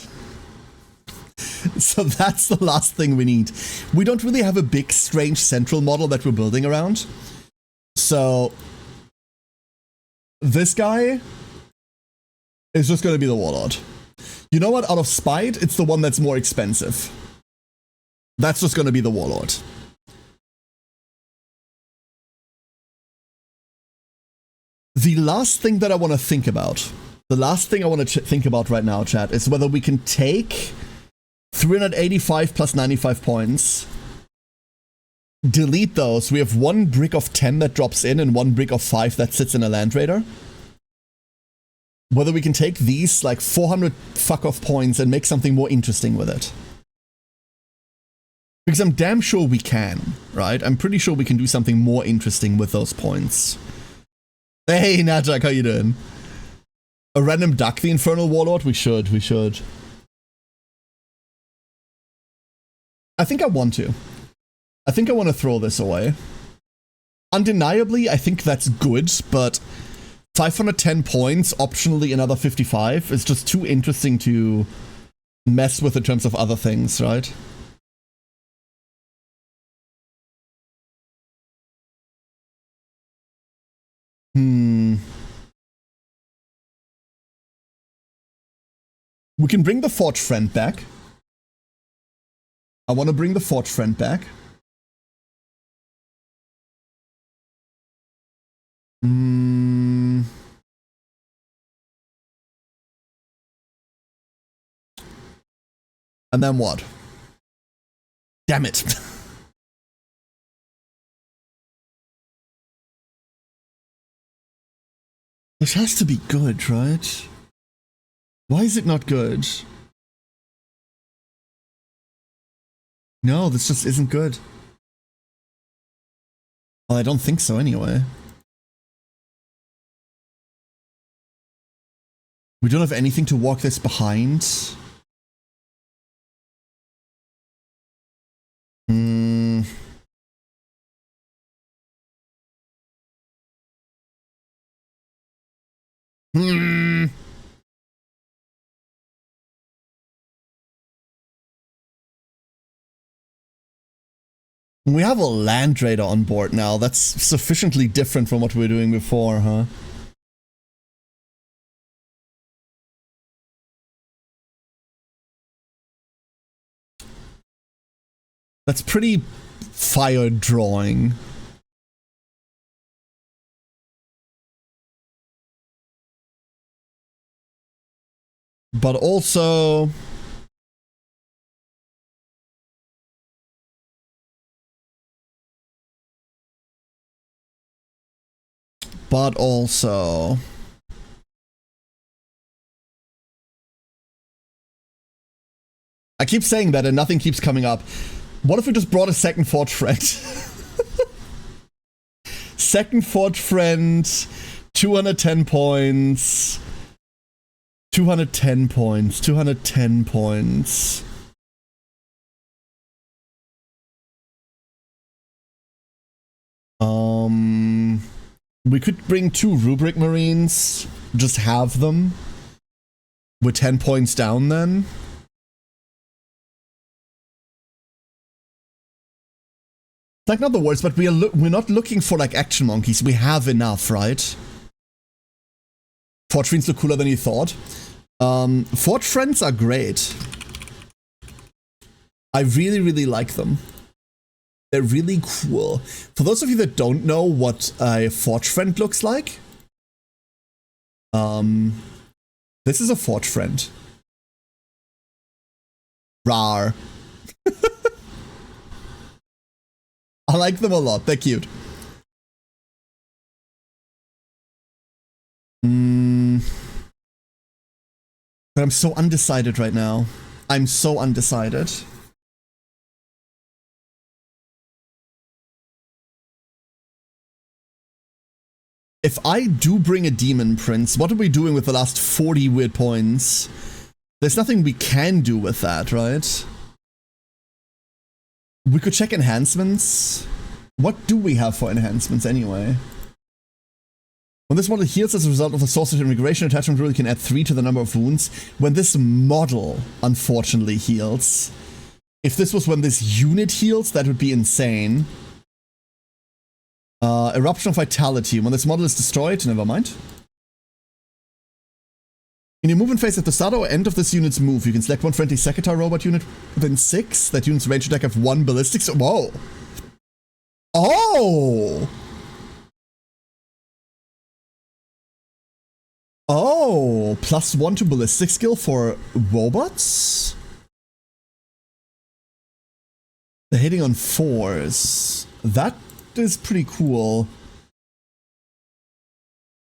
So that's the last thing we need. We don't really have a big, strange central model that we're building around. So this guy is just going to be the Warlord. You know what? Out of spite, it's the one that's more expensive. That's just going to be the Warlord. The last thing that I want to think about, right now, chat, is whether we can take 385 plus 95 points, delete those. We have 1 brick of 10 that drops in and 1 brick of 5 that sits in a Land Raider. Whether we can take these, like, 400 fuck-off points and make something more interesting with it. Because I'm damn sure we can, right? I'm pretty sure we can do something more interesting with those points. Hey, Najak, how you doing? A random duck, the Infernal Warlord? We should. I think I want to. I think I want to throw this away. Undeniably, I think that's good, but 510 points, optionally another 55, is just too interesting to mess with in terms of other things, right? We can bring the Forge Friend back. I want to bring the Forge Friend back. And then what? Damn it. This has to be good, right? Why is it not good? No, this just isn't good. Well, I don't think so anyway. We don't have anything to walk this behind. We have a Land Raider on board now. That's sufficiently different from what we were doing before, huh? That's pretty fire drawing. But also... I keep saying that and nothing keeps coming up. What if we just brought a second Forge Friend? Second Forge Friend, 210 points. 210 points, 210 points. We could bring 2 Rubric Marines, just have them. We're 10 points down then. Like, not the worst, but we're not looking for, like, action monkeys. We have enough, right? Forge Friends look cooler than you thought. Forge Friends are great. I really, really like them. They're really cool. For those of you that don't know what a Forge Friend looks like, this is a Forge Friend. Rawr. I like them a lot. They're cute. But I'm so undecided right now. I'm so undecided. If I do bring a Demon Prince, what are we doing with the last 40 weird points? There's nothing we can do with that, right? We could check enhancements. What do we have for enhancements anyway? When this model heals as a result of the Sorcerer's Invigoration attachment rule, you can add 3 to the number of wounds. When this model, unfortunately, heals. If this was when this unit heals, that would be insane. Eruption of Vitality. When this model is destroyed, never mind. In your movement phase at the start or end of this unit's move, you can select one friendly Sekitar robot unit within 6. That unit's range attack have 1 ballistics. Whoa! Oh! Oh! +1 to ballistic skill for robots? They're hitting on 4s. That is pretty cool.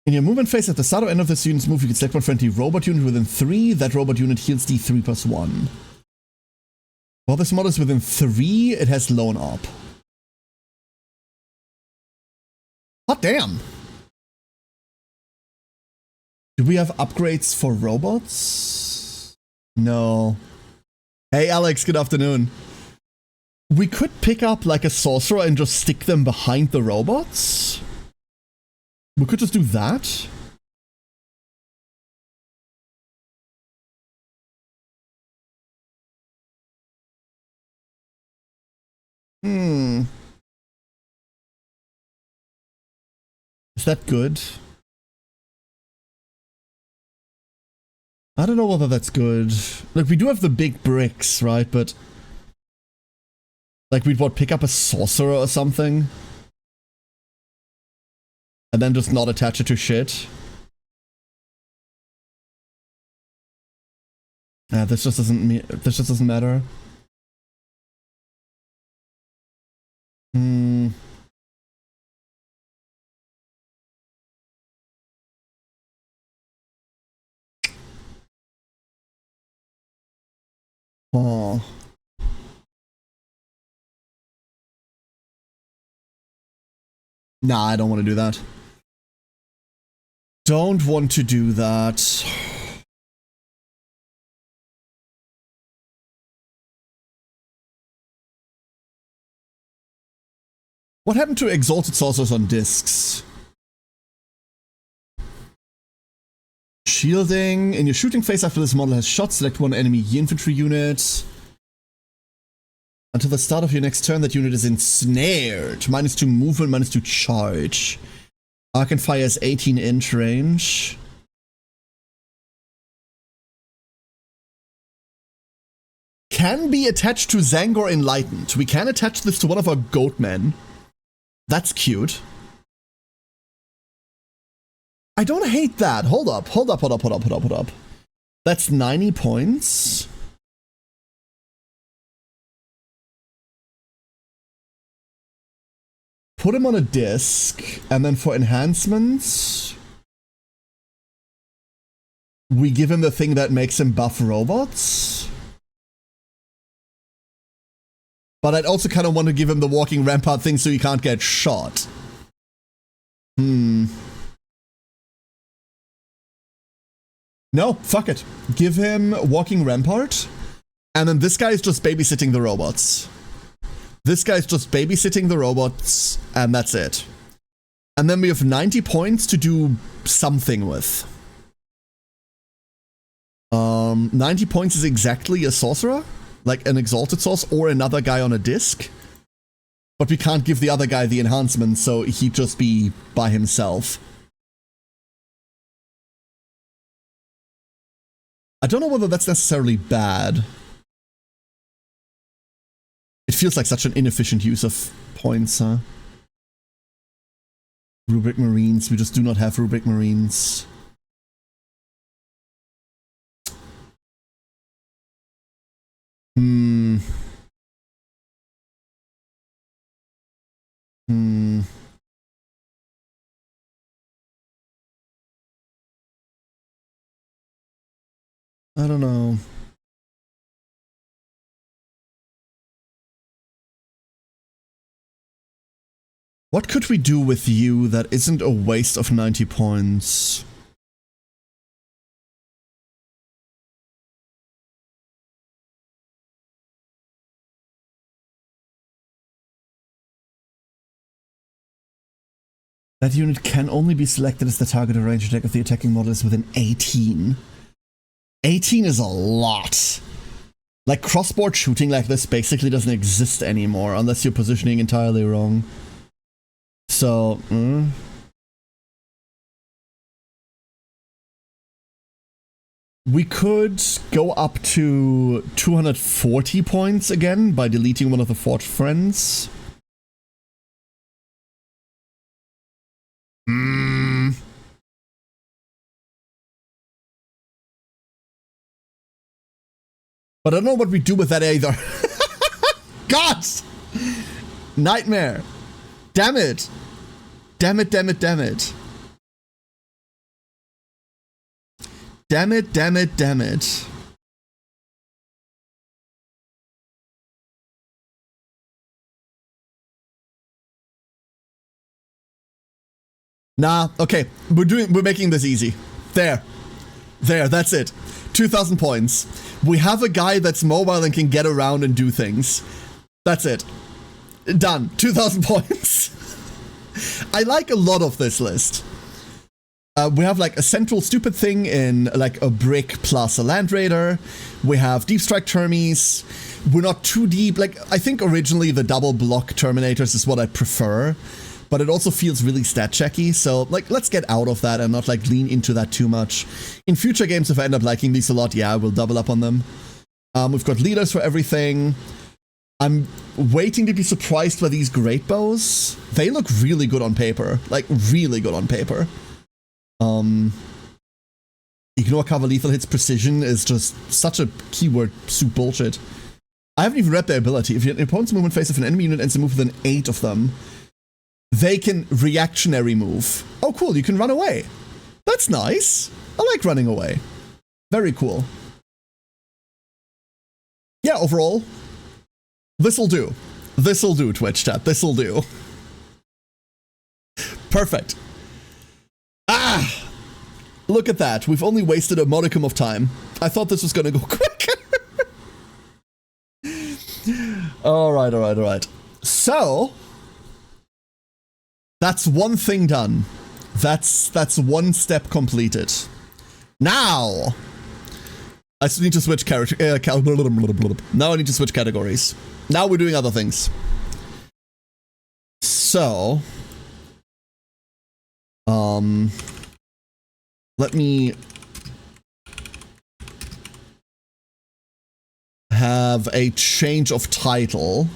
In your movement phase at the start or end of this unit's move, you can select one friendly robot unit within 3. That robot unit heals D3 +1. While this model is within 3, it has Lone Op. Hot damn! Do we have upgrades for robots? No. Hey Alex, good afternoon. We could pick up like a sorcerer and just stick them behind the robots. We could just do that. Is that good? I don't know whether that's good. Like, we do have the big bricks, right? But like, we'd pick up a sorcerer or something? And then just not attach it to shit? This just doesn't matter. Oh. Nah, I don't want to do that. Don't want to do that. What happened to Exalted Sorcerers on discs? Shielding. In your shooting phase after this model has shot, select one enemy infantry unit. Until the start of your next turn, that unit is ensnared. -2 movement, -2 charge. Arc and Fire is 18-inch range. Can be attached to Zangor Enlightened. We can attach this to one of our goatmen. That's cute. I don't hate that. Hold up. That's 90 points. Put him on a disc, and then for enhancements, we give him the thing that makes him buff robots. But I'd also kind of want to give him the walking rampart thing so he can't get shot. No, fuck it. Give him walking rampart, and then this guy is just babysitting the robots. This guy's just babysitting the robots, and that's it. And then we have 90 points to do something with. 90 points is exactly a sorcerer, like an exalted source or another guy on a disc. But we can't give the other guy the enhancement, so he'd just be by himself. I don't know whether that's necessarily bad. It feels like such an inefficient use of points, huh? Rubric Marines. We just do not have Rubric Marines. I don't know. What could we do with you that isn't a waste of 90 points? That unit can only be selected as the target of range attack if the attacking model is within 18. 18 is a lot. Like, crossbow shooting like this basically doesn't exist anymore unless you're positioning entirely wrong. So, we could go up to 240 points again by deleting one of the forged friends. But I don't know what we do with that either. God! Nightmare. Damn it. Damn it, damn it, damn it. Damn it, damn it, damn it. Nah, okay. We're making this easy. There, that's it. 2,000 points. We have a guy that's mobile and can get around and do things. That's it. Done. 2,000 points. I like a lot of this list. We have like a central stupid thing in like a brick plus a land raider. We have deep strike termies. We're not too deep. Like, I think originally the double block terminators is what I prefer, but it also feels really stat checky. So like, let's get out of that and not like lean into that too much. In future games, if I end up liking these a lot, yeah, we'll double up on them. We've got leaders for everything. I'm waiting to be surprised by these great bows. They look really good on paper, like really good on paper. Ignore cover lethal hits precision is just such a keyword soup bullshit. I haven't even read their ability. If your opponent's movement phase of an enemy unit ends a move within 8 of them, they can reactionary move. Oh cool, you can run away. That's nice. I like running away. Very cool. Yeah, overall, this'll do. This'll do, Twitch chat. This'll do. Perfect. Ah! Look at that. We've only wasted a modicum of time. I thought this was gonna go quicker. Alright. So, that's one thing done. That's one step completed. Now, I still need to switch now I need to switch categories. Now we're doing other things. So, let me have a change of title.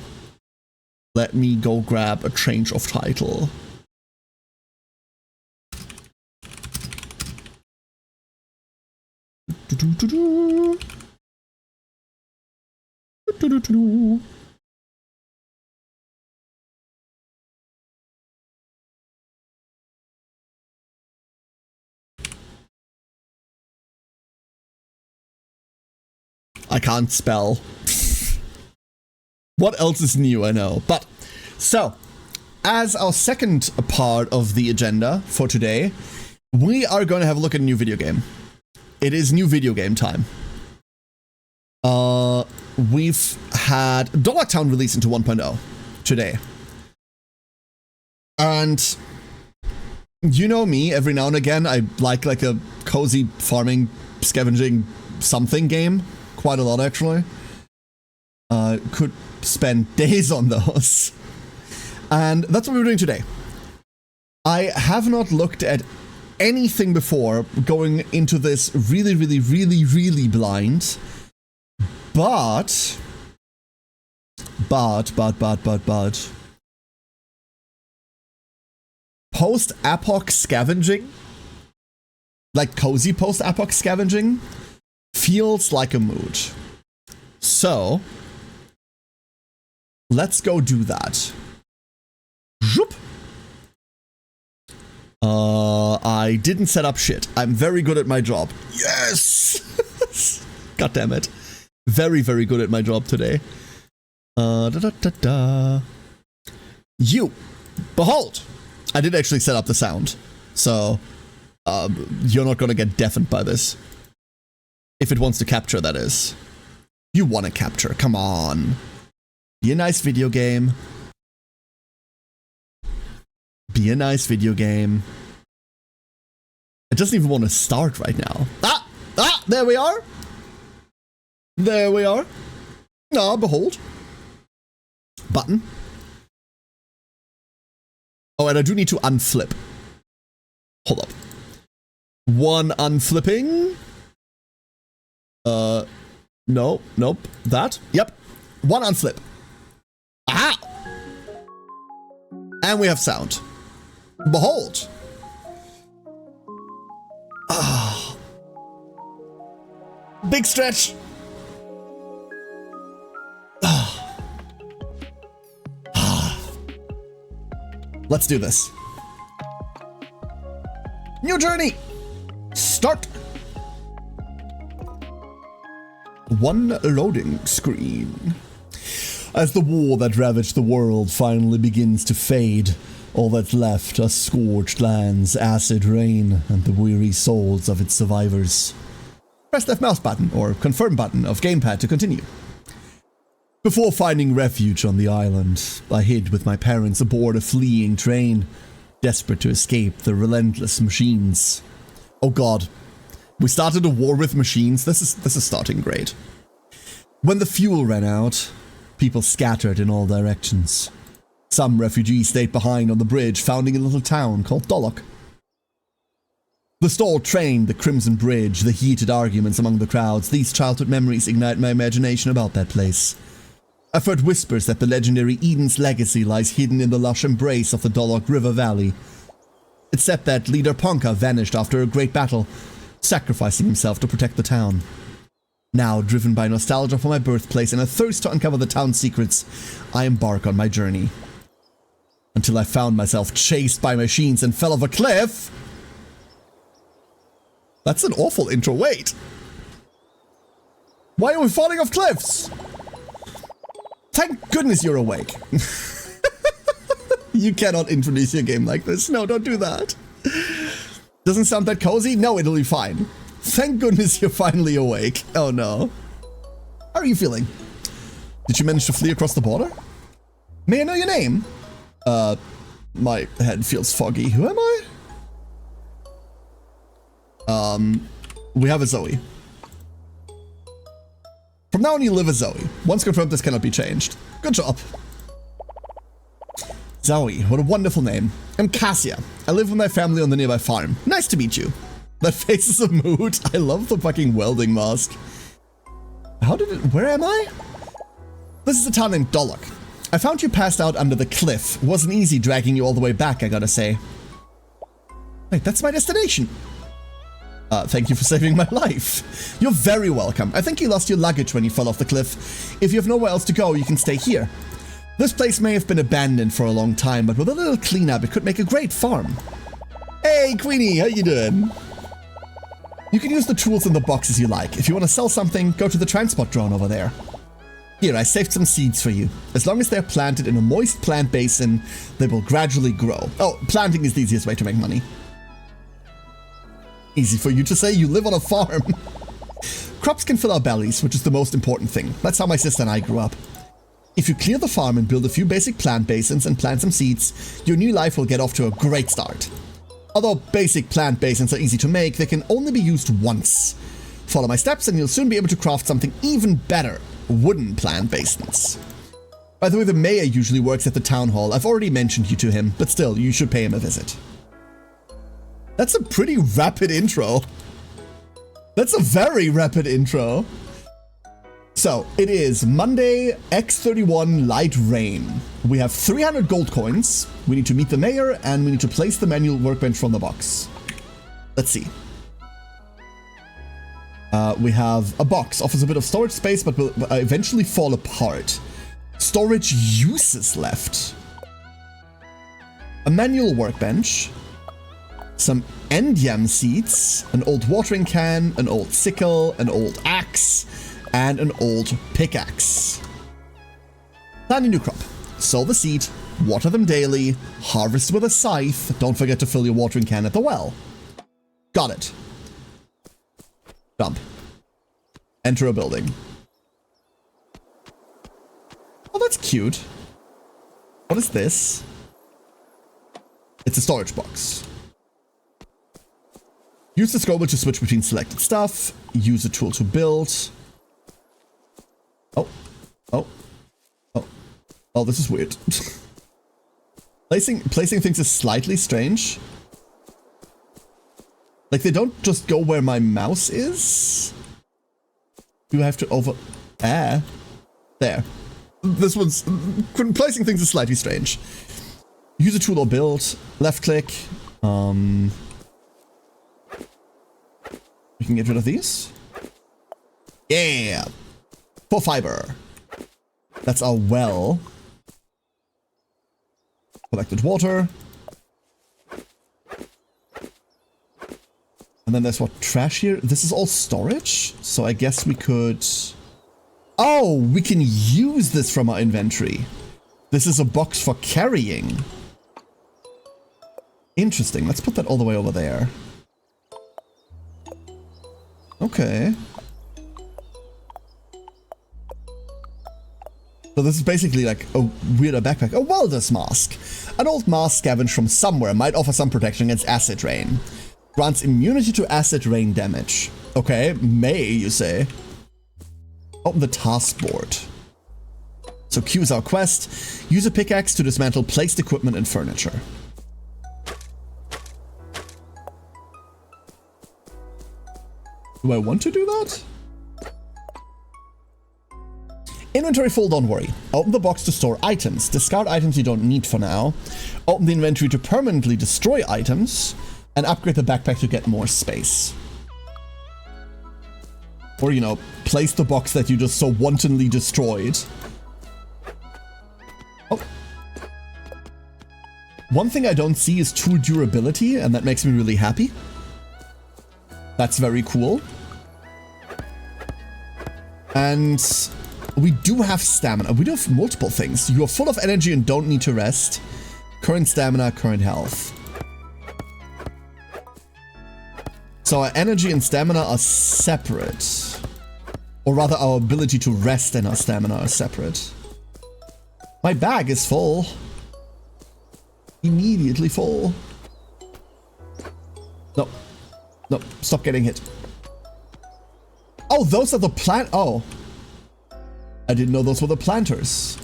Let me go grab a change of title. I can't spell. What else is new? I know. But, so, as our second part of the agenda for today, we are going to have a look at a new video game. It is new video game time. We've had Doloc Town released into 1.0 today. And you know me, every now and again, I like a cozy farming, scavenging something game. Quite a lot, actually. Could spend days on those. And that's what we're doing today. I have not looked at anything before going into this really blind. But post-apoc scavenging, like cozy post-apoc scavenging, feels like a mood. So, let's go do that. Zoop. I didn't set up shit. I'm very good at my job. Yes! God damn it. Very good at my job today. You. Behold! I did actually set up the sound. So, you're not gonna get deafened by this. If it wants to capture, that is. You want to capture, come on. Be a nice video game. Be a nice video game. It doesn't even want to start right now. There we are. There we are. Ah, behold. Button. Oh, and I do need to unflip. Hold up. One unflipping. No, nope. That. Yep. One unflip. Aha! And we have sound. Behold. Ah. Big stretch. Ah. Ah. Let's do this. New journey. Start. One loading screen. As the war that ravaged the world finally begins to fade, all that's left are scorched lands, acid rain, and the weary souls of its survivors. Press left mouse button or confirm button of gamepad to continue. Before finding refuge on the island, I hid with my parents aboard a fleeing train, desperate to escape the relentless machines. Oh god. We started a war with machines. This is starting great. When the fuel ran out, people scattered in all directions. Some refugees stayed behind on the bridge, founding a little town called Doloc. The stalled train, the Crimson Bridge, the heated arguments among the crowds, these childhood memories ignite my imagination about that place. I've heard whispers that the legendary Eden's legacy lies hidden in the lush embrace of the Doloc River Valley. It's said that leader Ponka vanished after a great battle, sacrificing himself to protect the town. Now, driven by nostalgia for my birthplace and a thirst to uncover the town's secrets, I embark on my journey. Until I found myself chased by machines and fell off a cliff. That's an awful intro. Wait. Why are we falling off cliffs? Thank goodness you're awake. You cannot introduce your game like this. No, don't do that. Doesn't sound that cozy? No, it'll be fine. Thank goodness you're finally awake. Oh no. How are you feeling? Did you manage to flee across the border? May I know your name? My head feels foggy. Who am I? We have a Zoe. From now on you live as Zoe. Once confirmed, this cannot be changed. Good job. Zoe, what a wonderful name. I'm Cassia. I live with my family on the nearby farm. Nice to meet you. That face is a mood. I love the fucking welding mask. Where am I? This is a town named Doloc. I found you passed out under the cliff. It wasn't easy dragging you all the way back, I gotta say. Wait, that's my destination. Thank you for saving my life. You're very welcome. I think you lost your luggage when you fell off the cliff. If you have nowhere else to go, you can stay here. This place may have been abandoned for a long time, but with a little cleanup, it could make a great farm. Hey, Queenie, how you doing? You can use the tools in the boxes you like. If you want to sell something, go to the transport drone over there. Here, I saved some seeds for you. As long as they're planted in a moist plant basin, they will gradually grow. Oh, planting is the easiest way to make money. Easy for you to say, you live on a farm. Crops can fill our bellies, which is the most important thing. That's how my sister and I grew up. If you clear the farm and build a few basic plant basins and plant some seeds, your new life will get off to a great start. Although basic plant basins are easy to make, they can only be used once. Follow my steps and you'll soon be able to craft something even better. Wooden plant basins. By the way, the mayor usually works at the town hall. I've already mentioned you to him, but still, you should pay him a visit. That's a pretty rapid intro. That's a very rapid intro. So, it is Monday, X31 Light Rain. We have 300 gold coins. We need to meet the mayor, and we need to place the manual workbench from the box. Let's see. We have a box. Offers a bit of storage space, but will eventually fall apart. Storage uses left. A manual workbench. Some endiam seeds, an old watering can, an old sickle, an old axe, and an old pickaxe. Plant a new crop. Sow the seed, water them daily, harvest with a scythe. Don't forget to fill your watering can at the well. Got it. Jump. Enter a building. Oh, that's cute. What is this? It's a storage box. Use the scroll wheel to switch between selected stuff. Use a tool to build. Oh. Oh. Oh. Oh, this is weird. Placing things is slightly strange. Like, they don't just go where my mouse is. You have to over... Ah. There. This one's... Placing things is slightly strange. Use a tool or build. Left click. We can get rid of these. Yeah. For fiber. That's our well. Collected water. And then there's what, trash here? This is all storage? So I guess we could... Oh, we can use this from our inventory. This is a box for carrying. Interesting. Let's put that all the way over there. Okay. So this is basically like a weirder backpack. A welder's mask. An old mask scavenged from somewhere might offer some protection against acid rain. Grants immunity to acid rain damage. Okay, may, you say. Open the task board. So Q's our quest. Use a pickaxe to dismantle placed equipment and furniture. Do I want to do that? Inventory full, don't worry. Open the box to store items. Discard items you don't need for now. Open the inventory to permanently destroy items. And upgrade the backpack to get more space. Or, you know, place the box that you just so wantonly destroyed. Oh. One thing I don't see is true durability, and that makes me really happy. That's very cool. And we do have stamina. We do have multiple things. You are full of energy and don't need to rest. Current stamina, current health. So our energy and stamina are separate. Or rather, our ability to rest and our stamina are separate. My bag is full. Immediately full. No. No, stop getting hit. Oh, those are the plant... Oh. I didn't know those were the planters.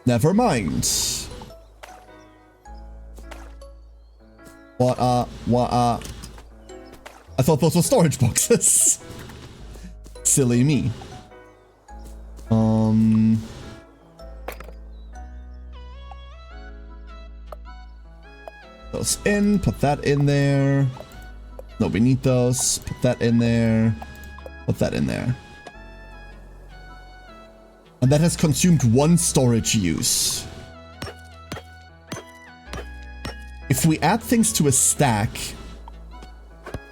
Never mind. I thought those were storage boxes. Silly me. Those in, put that in there. No, we need those. Put that in there. Put that in there. And that has consumed one storage use. If we add things to a stack,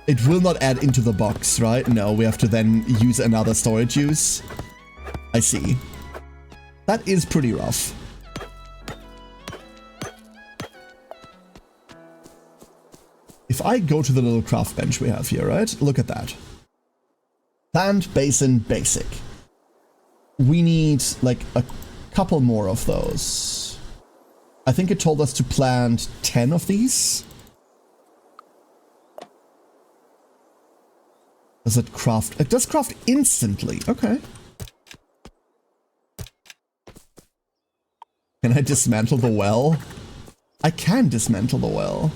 it will not add into the box, right? No, we have to then use another storage use. I see. That is pretty rough. If I go to the little craft bench we have here, right? Look at that. Plant basin basic. We need like a couple more of those. I think it told us to plant 10 of these. Does it craft? It does craft instantly. Okay. Can I dismantle the well? I can dismantle the well.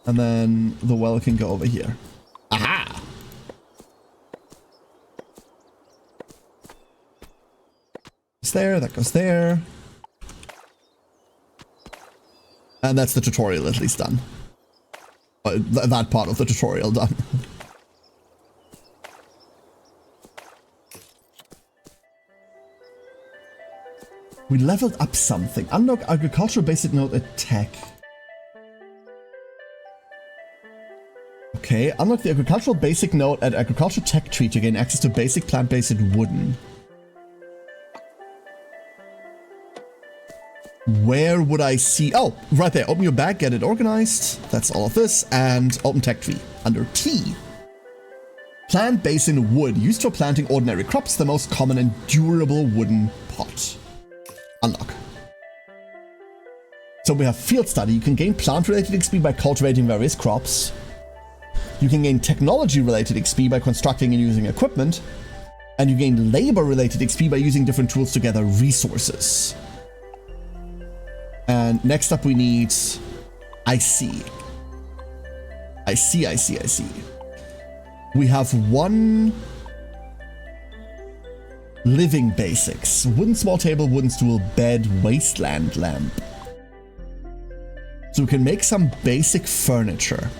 And then the well can go over here. Aha! It's there, that goes there. And that's the tutorial at least done. That part of the tutorial done. We leveled up something. Unlock agricultural basic note attack. Okay, unlock the agricultural basic note at agricultural tech tree to gain access to basic plant-based wooden. Where would I see? Oh, right there. Open your bag, get it organized. That's all of this. And open tech tree under T. Plant basin wood, used for planting ordinary crops, the most common and durable wooden pot. Unlock. So we have field study. You can gain plant-related XP by cultivating various crops. You can gain technology-related XP by constructing and using equipment. And you gain labor-related XP by using different tools to gather resources. And next up we need... I see. We have one... living basics. Wooden small table, wooden stool, bed, wasteland lamp. So we can make some basic furniture.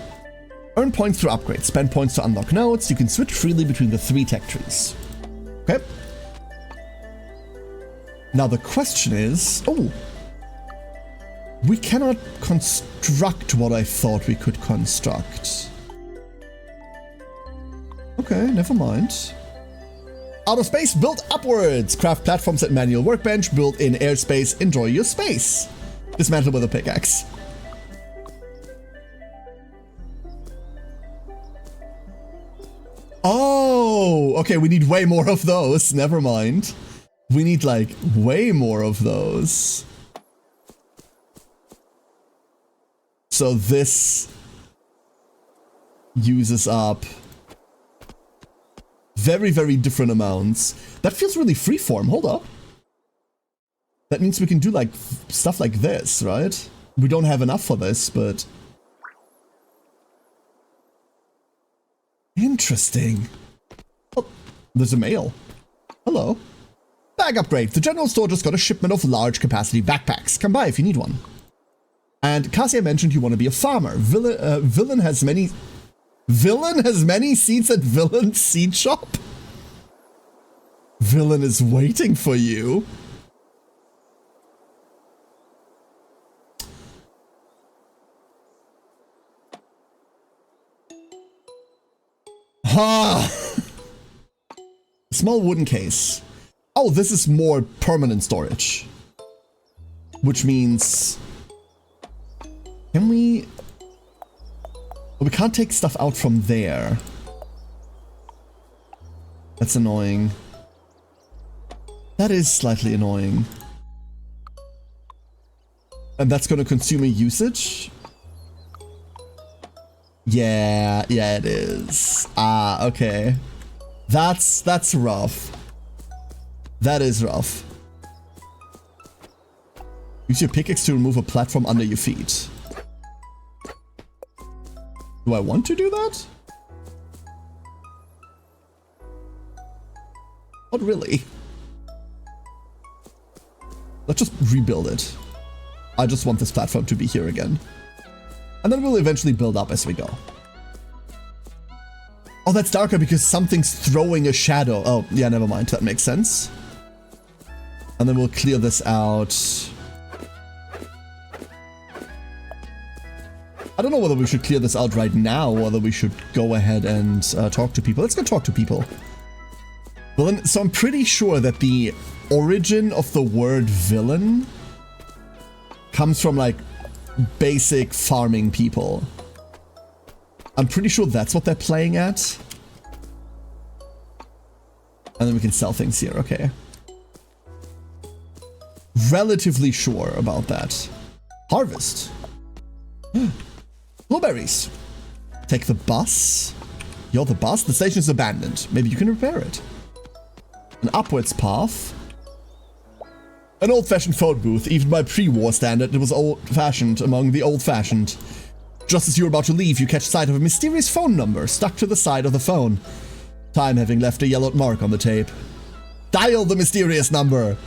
Earn points through upgrades. Spend points to unlock nodes. You can switch freely between the 3 tech trees. Okay. Now the question is... Oh! We cannot construct what I thought we could construct. Okay, never mind. Out of space, build upwards. Craft platforms at manual workbench. Build in airspace. Enjoy your space. Dismantle with a pickaxe. Oh, okay, we need way more of those. Never mind. We need, like, way more of those. So this uses up very, very different amounts. That feels really freeform. Hold up. That means we can do, like, stuff like this, right? We don't have enough for this, but... Interesting. Oh, there's a mail. Hello. Bag upgrade. The general store just got a shipment of large capacity backpacks. Come by if you need one. And Cassia mentioned you want to be a farmer. Villain has many seats at Villain's seed shop? Villain is waiting for you. Ha! Small wooden case. Oh, this is more permanent storage. Which means... Can we... Oh, we can't take stuff out from there. That's annoying. That is slightly annoying. And that's going to consume a usage? Yeah, it is. Ah, okay. That's rough. That is rough. Use your pickaxe to remove a platform under your feet. Do I want to do that? Not really. Let's just rebuild it. I just want this platform to be here again. And then we'll eventually build up as we go. Oh, that's darker because something's throwing a shadow. Oh, yeah, never mind. That makes sense. And then we'll clear this out. I don't know whether we should clear this out right now or whether we should go ahead and talk to people. Let's go talk to people. Well, then, so I'm pretty sure that the origin of the word villain comes from, like, basic farming people. I'm pretty sure that's what they're playing at. And then we can sell things here, okay. Relatively sure about that. Harvest. Blueberries. Take the bus. Yo, the bus? The station is abandoned. Maybe you can repair it. An upwards path. An old-fashioned phone booth. Even by pre-war standard, it was old-fashioned among the old-fashioned. Just as you were about to leave, you catch sight of a mysterious phone number stuck to the side of the phone. Time having left a yellowed mark on the tape. Dial the mysterious number.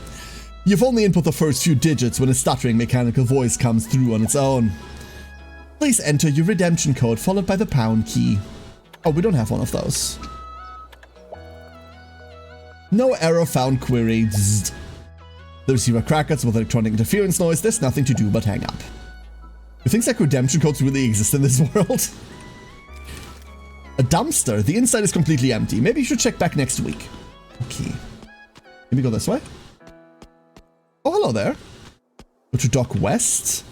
You've only input the first few digits when a stuttering mechanical voice comes through on its own. Please enter your redemption code followed by the pound key. Oh, we don't have one of those. No error found query. Zzz. The receiver crackles with electronic interference noise. There's nothing to do but hang up. Do things like redemption codes really exist in this world? A dumpster. The inside is completely empty. Maybe you should check back next week. Okay. Let me go this way. Oh, hello there. Go to Dock West.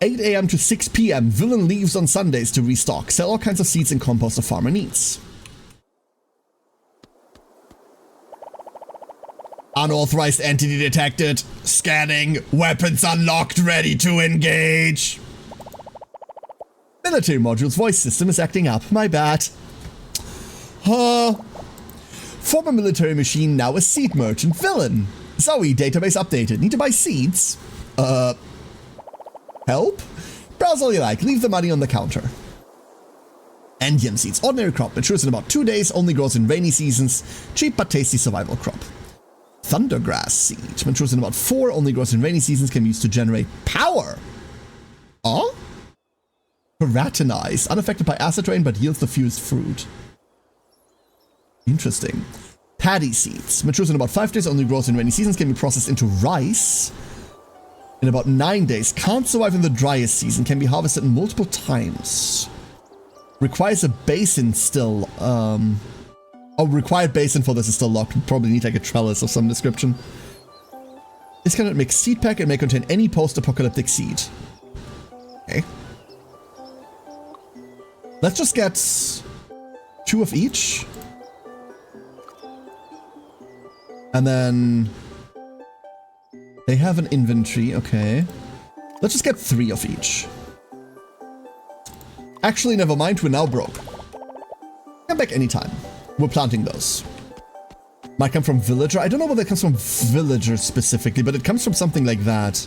8 a.m. to 6 p.m. Villain leaves on Sundays to restock. Sell all kinds of seeds and compost the farmer needs. Unauthorized entity detected. Scanning. Weapons unlocked. Ready to engage. Military module's voice system is acting up. My bad. Former military machine, now a seed merchant. Villain. Zoe, database updated. Need to buy seeds? Help? Browse all you like. Leave the money on the counter. Endium seeds. Ordinary crop. Matures in about 2 days. Only grows in rainy seasons. Cheap but tasty survival crop. Thundergrass seed. Matures in about 4. Only grows in rainy seasons. Can be used to generate power. Oh? Keratinized. Unaffected by acid rain but yields the fused fruit. Interesting. Paddy seeds. Matures in about 5 days. Only grows in rainy seasons. Can be processed into rice. In about 9 days. Can't survive in the driest season. Can be harvested multiple times. Requires a basin still. Required basin for this is still locked. We probably need like a trellis of some description. This cannot make seed pack and may contain any post-apocalyptic seed. Okay. Let's just get 2 of each. And then they have an inventory. Okay. Let's just get 3 of each. Actually, never mind. We're now broke. Come back anytime. We're planting those. Might come from villager. I don't know whether it comes from villager specifically, but it comes from something like that.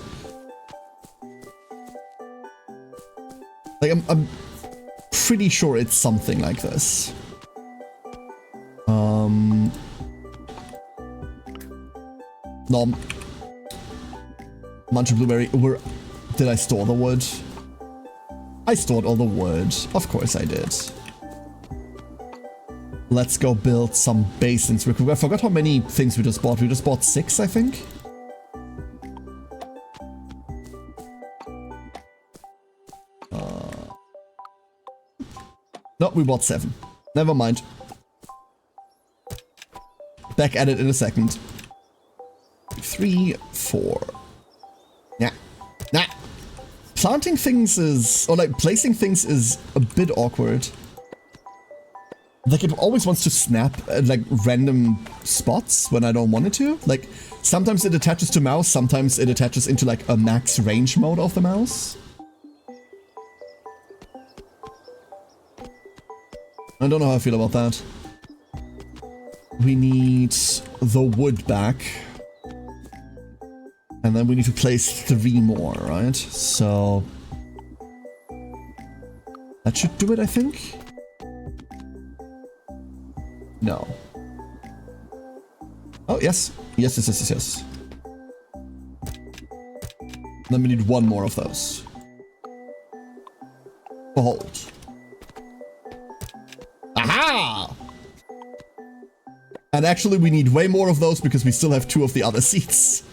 Like, I'm pretty sure it's something like this. Nom. Munch of blueberry. Did I store the wood? I stored all the wood. Of course I did. Let's go build some basins. I forgot how many things we just bought. We just bought 6, I think. No, we bought 7. Never mind. Back at it in a second. 3, 4. Nah. Planting things is, or like placing things is a bit awkward. Like it always wants to snap at like random spots when I don't want it to. Like sometimes it attaches to mouse, sometimes it attaches into like a max range mode of the mouse. I don't know how I feel about that. We need the wood back. And then we need to place 3 more, right? So that should do it, I think. No. Oh, yes. Yes. Then we need 1 more of those. Behold. Aha! And actually, we need way more of those because we still have 2 of the other seats.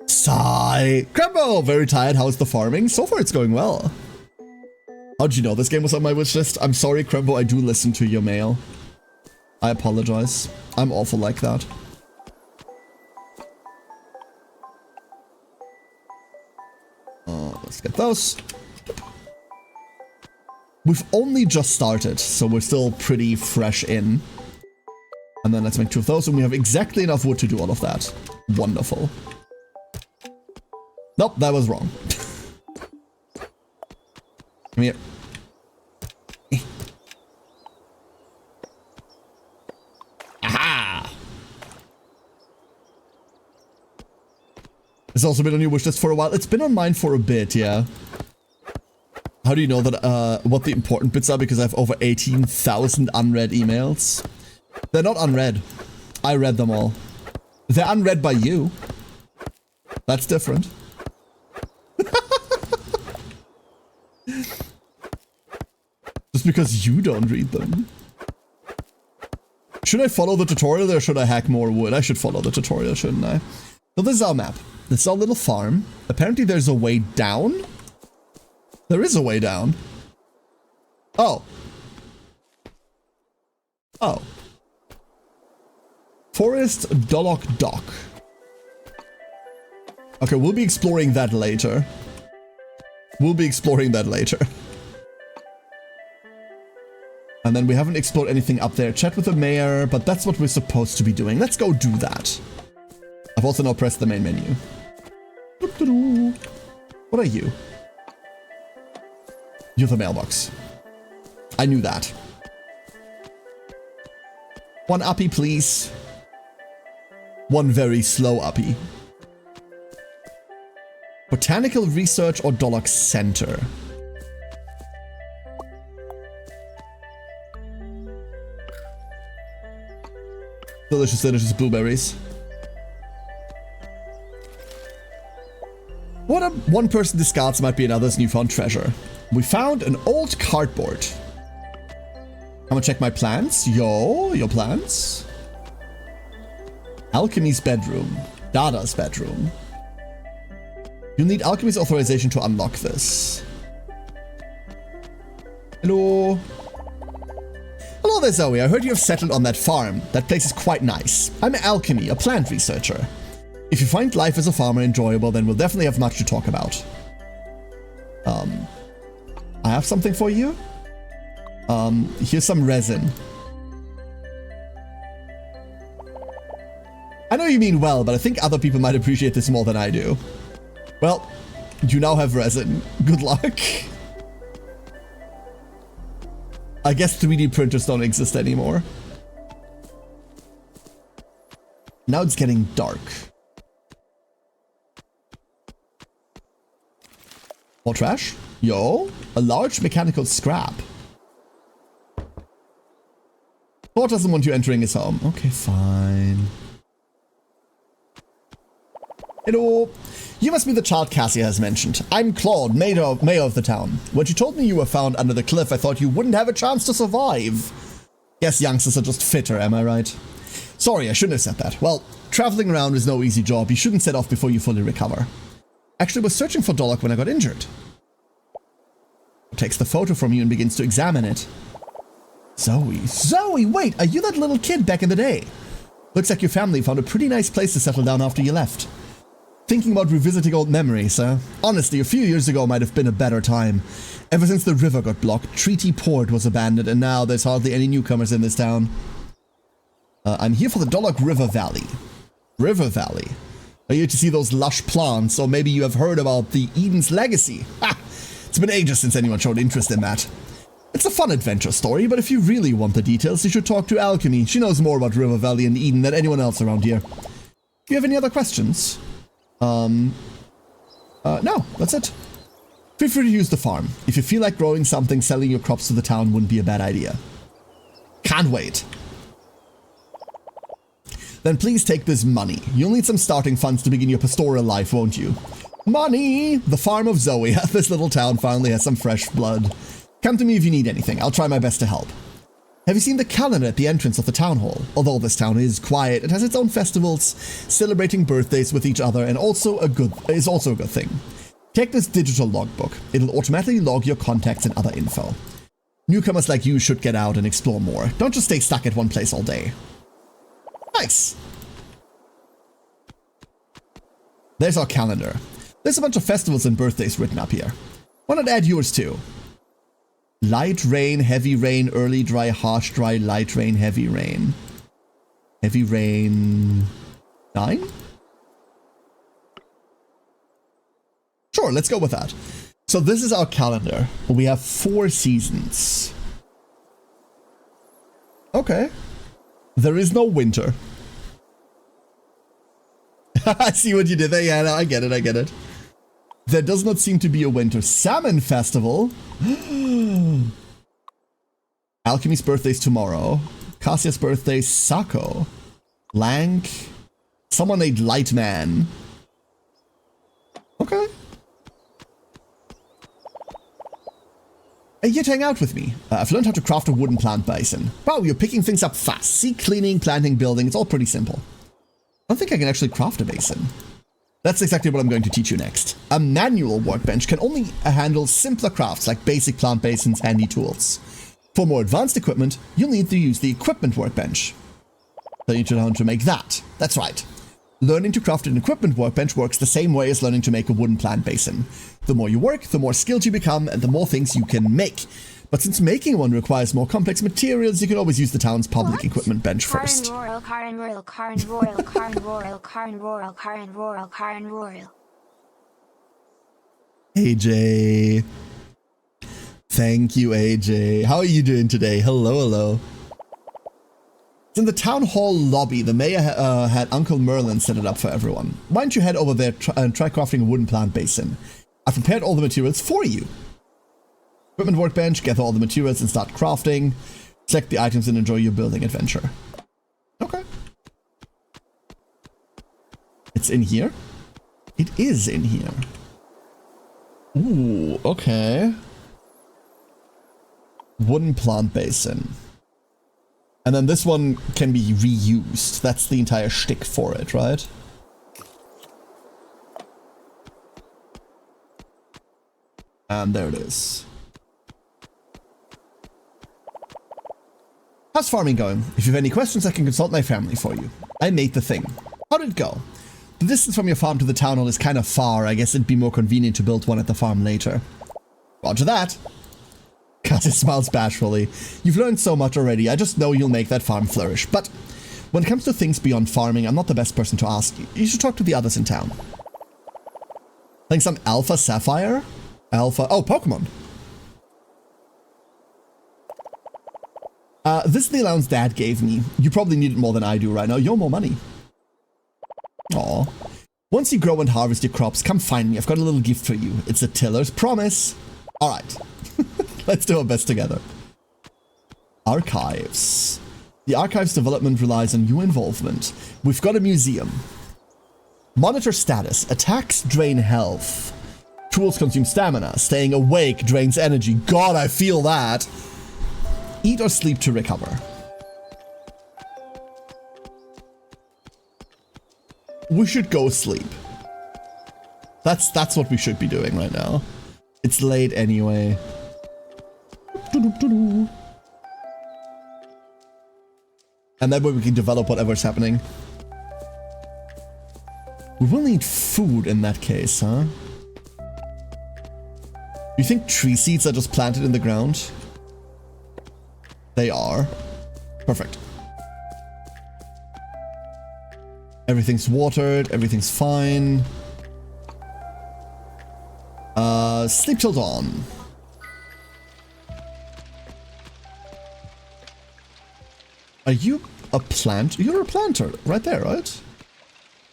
Sigh. Crabbo, very tired. How's the farming? So far, it's going well. How'd you know this game was on my wish list? I'm sorry, Crembo, I do listen to your mail. I apologize. I'm awful like that. Let's get those. We've only just started, so we're still pretty fresh in. And then let's make 2 of those, and we have exactly enough wood to do all of that. Wonderful. Nope, that was wrong. Come here. Aha! It's also been on your wish list for a while. It's been on mine for a bit, yeah. How do you know that, what the important bits are? Because I have over 18,000 unread emails. They're not unread. I read them all. They're unread by you. That's different. Just because you don't read them. Should I follow the tutorial or should I hack more wood? I should follow the tutorial, shouldn't I? So this is our map. This is our little farm. Apparently there's a way down. There is a way down. Oh. Oh. Forest Doloc Dock. Okay, we'll be exploring that later. We'll be exploring that later. And then we haven't explored anything up there. Chat with the mayor, but that's what we're supposed to be doing. Let's go do that. I've also now pressed the main menu. What are you? You're the mailbox. I knew that. One uppie, please. One very slow uppie. Botanical Research or Doloc Center? Delicious, delicious blueberries. What a one person discards might be another's newfound treasure. We found an old cardboard. I'm gonna check my plants. Yo, your plants. Alchemy's bedroom. Dada's bedroom. You'll need Alchemy's authorization to unlock this. Hello. Hello there, Zoe. I heard you have settled on that farm. That place is quite nice. I'm Alchemy, a plant researcher. If you find life as a farmer enjoyable, then we'll definitely have much to talk about. I have something for you. Here's some resin. I know you mean well, but I think other people might appreciate this more than I do. Well, you now have resin. Good luck. I guess 3D printers don't exist anymore. Now it's getting dark. More trash? Yo, a large mechanical scrap. Thor doesn't want you entering his home. Okay, fine. Hello. You must be the child Cassia has mentioned. I'm Claude, mayor of the town. When you told me you were found under the cliff, I thought you wouldn't have a chance to survive. Guess youngsters are just fitter, am I right? Sorry, I shouldn't have said that. Well, traveling around is no easy job. You shouldn't set off before you fully recover. Actually, I was searching for Doloc when I got injured. Takes the photo from you and begins to examine it. Zoe. Zoe, wait, are you that little kid back in the day? Looks like your family found a pretty nice place to settle down after you left. Thinking about revisiting old memories, huh? Honestly, a few years ago might have been a better time. Ever since the river got blocked, Treaty Port was abandoned, and now there's hardly any newcomers in this town. I'm here for the Doloc River Valley. River Valley. Are you here to see those lush plants, or maybe you have heard about the Eden's Legacy? Ha! It's been ages since anyone showed interest in that. It's a fun adventure story, but if you really want the details, you should talk to Alchemy. She knows more about River Valley and Eden than anyone else around here. Do you have any other questions? No, that's it. Feel free to use the farm. If you feel like growing something, selling your crops to the town wouldn't be a bad idea. Can't wait. Then please take this money. You'll need some starting funds to begin your pastoral life, won't you? Money! The farm of Zoe. This little town finally has some fresh blood. Come to me if you need anything. I'll try my best to help. Have you seen the calendar at the entrance of the town hall? Although this town is quiet, it has its own festivals, celebrating birthdays with each other, and also a good thing. Take this digital logbook. It'll automatically log your contacts and other info. Newcomers like you should get out and explore more. Don't just stay stuck at one place all day. Nice. There's our calendar. There's a bunch of festivals and birthdays written up here. Why not add yours too? Light rain, heavy rain, early dry, harsh dry, light rain, heavy rain. Heavy rain... 9? Sure, let's go with that. So this is our calendar. We have 4 seasons. Okay. There is no winter. I see what you did there. Yeah, no, I get it. There does not seem to be a winter salmon festival. Alchemy's birthday's tomorrow. Cassia's birthday, Sako. Lank. Someone named Lightman. Okay. You'd hang out with me. I've learned how to craft a wooden plant basin. Wow, you're picking things up fast. See, cleaning, planting, building, it's all pretty simple. I don't think I can actually craft a basin. That's exactly what I'm going to teach you next. A manual workbench can only handle simpler crafts like basic plant basins, handy tools. For more advanced equipment, you'll need to use the equipment workbench. So you need to learn how to make that. That's right. Learning to craft an equipment workbench works the same way as learning to make a wooden plant basin. The more you work, the more skilled you become, and the more things you can make. But since making one requires more complex materials, you can always use the town's public equipment bench first. AJ. Thank you, AJ. How are you doing today? Hello, hello. In the town hall lobby, the mayor had Uncle Merlin set it up for everyone. Why don't you head over there and try crafting a wooden plant basin? I've prepared all the materials for you. Equipment workbench, gather all the materials and start crafting. Select the items and enjoy your building adventure. Okay. It's in here? It is in here. Ooh, okay. Wooden plant basin. And then this one can be reused. That's the entire shtick for it, right? And there it is. How's farming going? If you have any questions, I can consult my family for you. I made the thing. How did it go? The distance from your farm to the town hall is kind of far. I guess it'd be more convenient to build one at the farm later. Roger that. Katis smiles bashfully. You've learned so much already. I just know you'll make that farm flourish. But when it comes to things beyond farming, I'm not the best person to ask you. You should talk to the others in town. Like some Alpha Sapphire? Alpha... Oh, Pokemon. This is the allowance Dad gave me. You probably need it more than I do right now. You're more money. Aw. Once you grow and harvest your crops, come find me. I've got a little gift for you. It's a tiller's promise. Alright. Let's do our best together. Archives. The archives development relies on your involvement. We've got a museum. Monitor status. Attacks drain health. Tools consume stamina. Staying awake drains energy. God, I feel that. Eat or sleep to recover. We should go sleep. That's what we should be doing right now. It's late anyway. And that way we can develop whatever's happening. We will need food in that case, huh? Do you think tree seeds are just planted in the ground? They are. Perfect. Everything's watered, everything's fine. Sleep till dawn. Are you a plant? You're a planter, right there, right?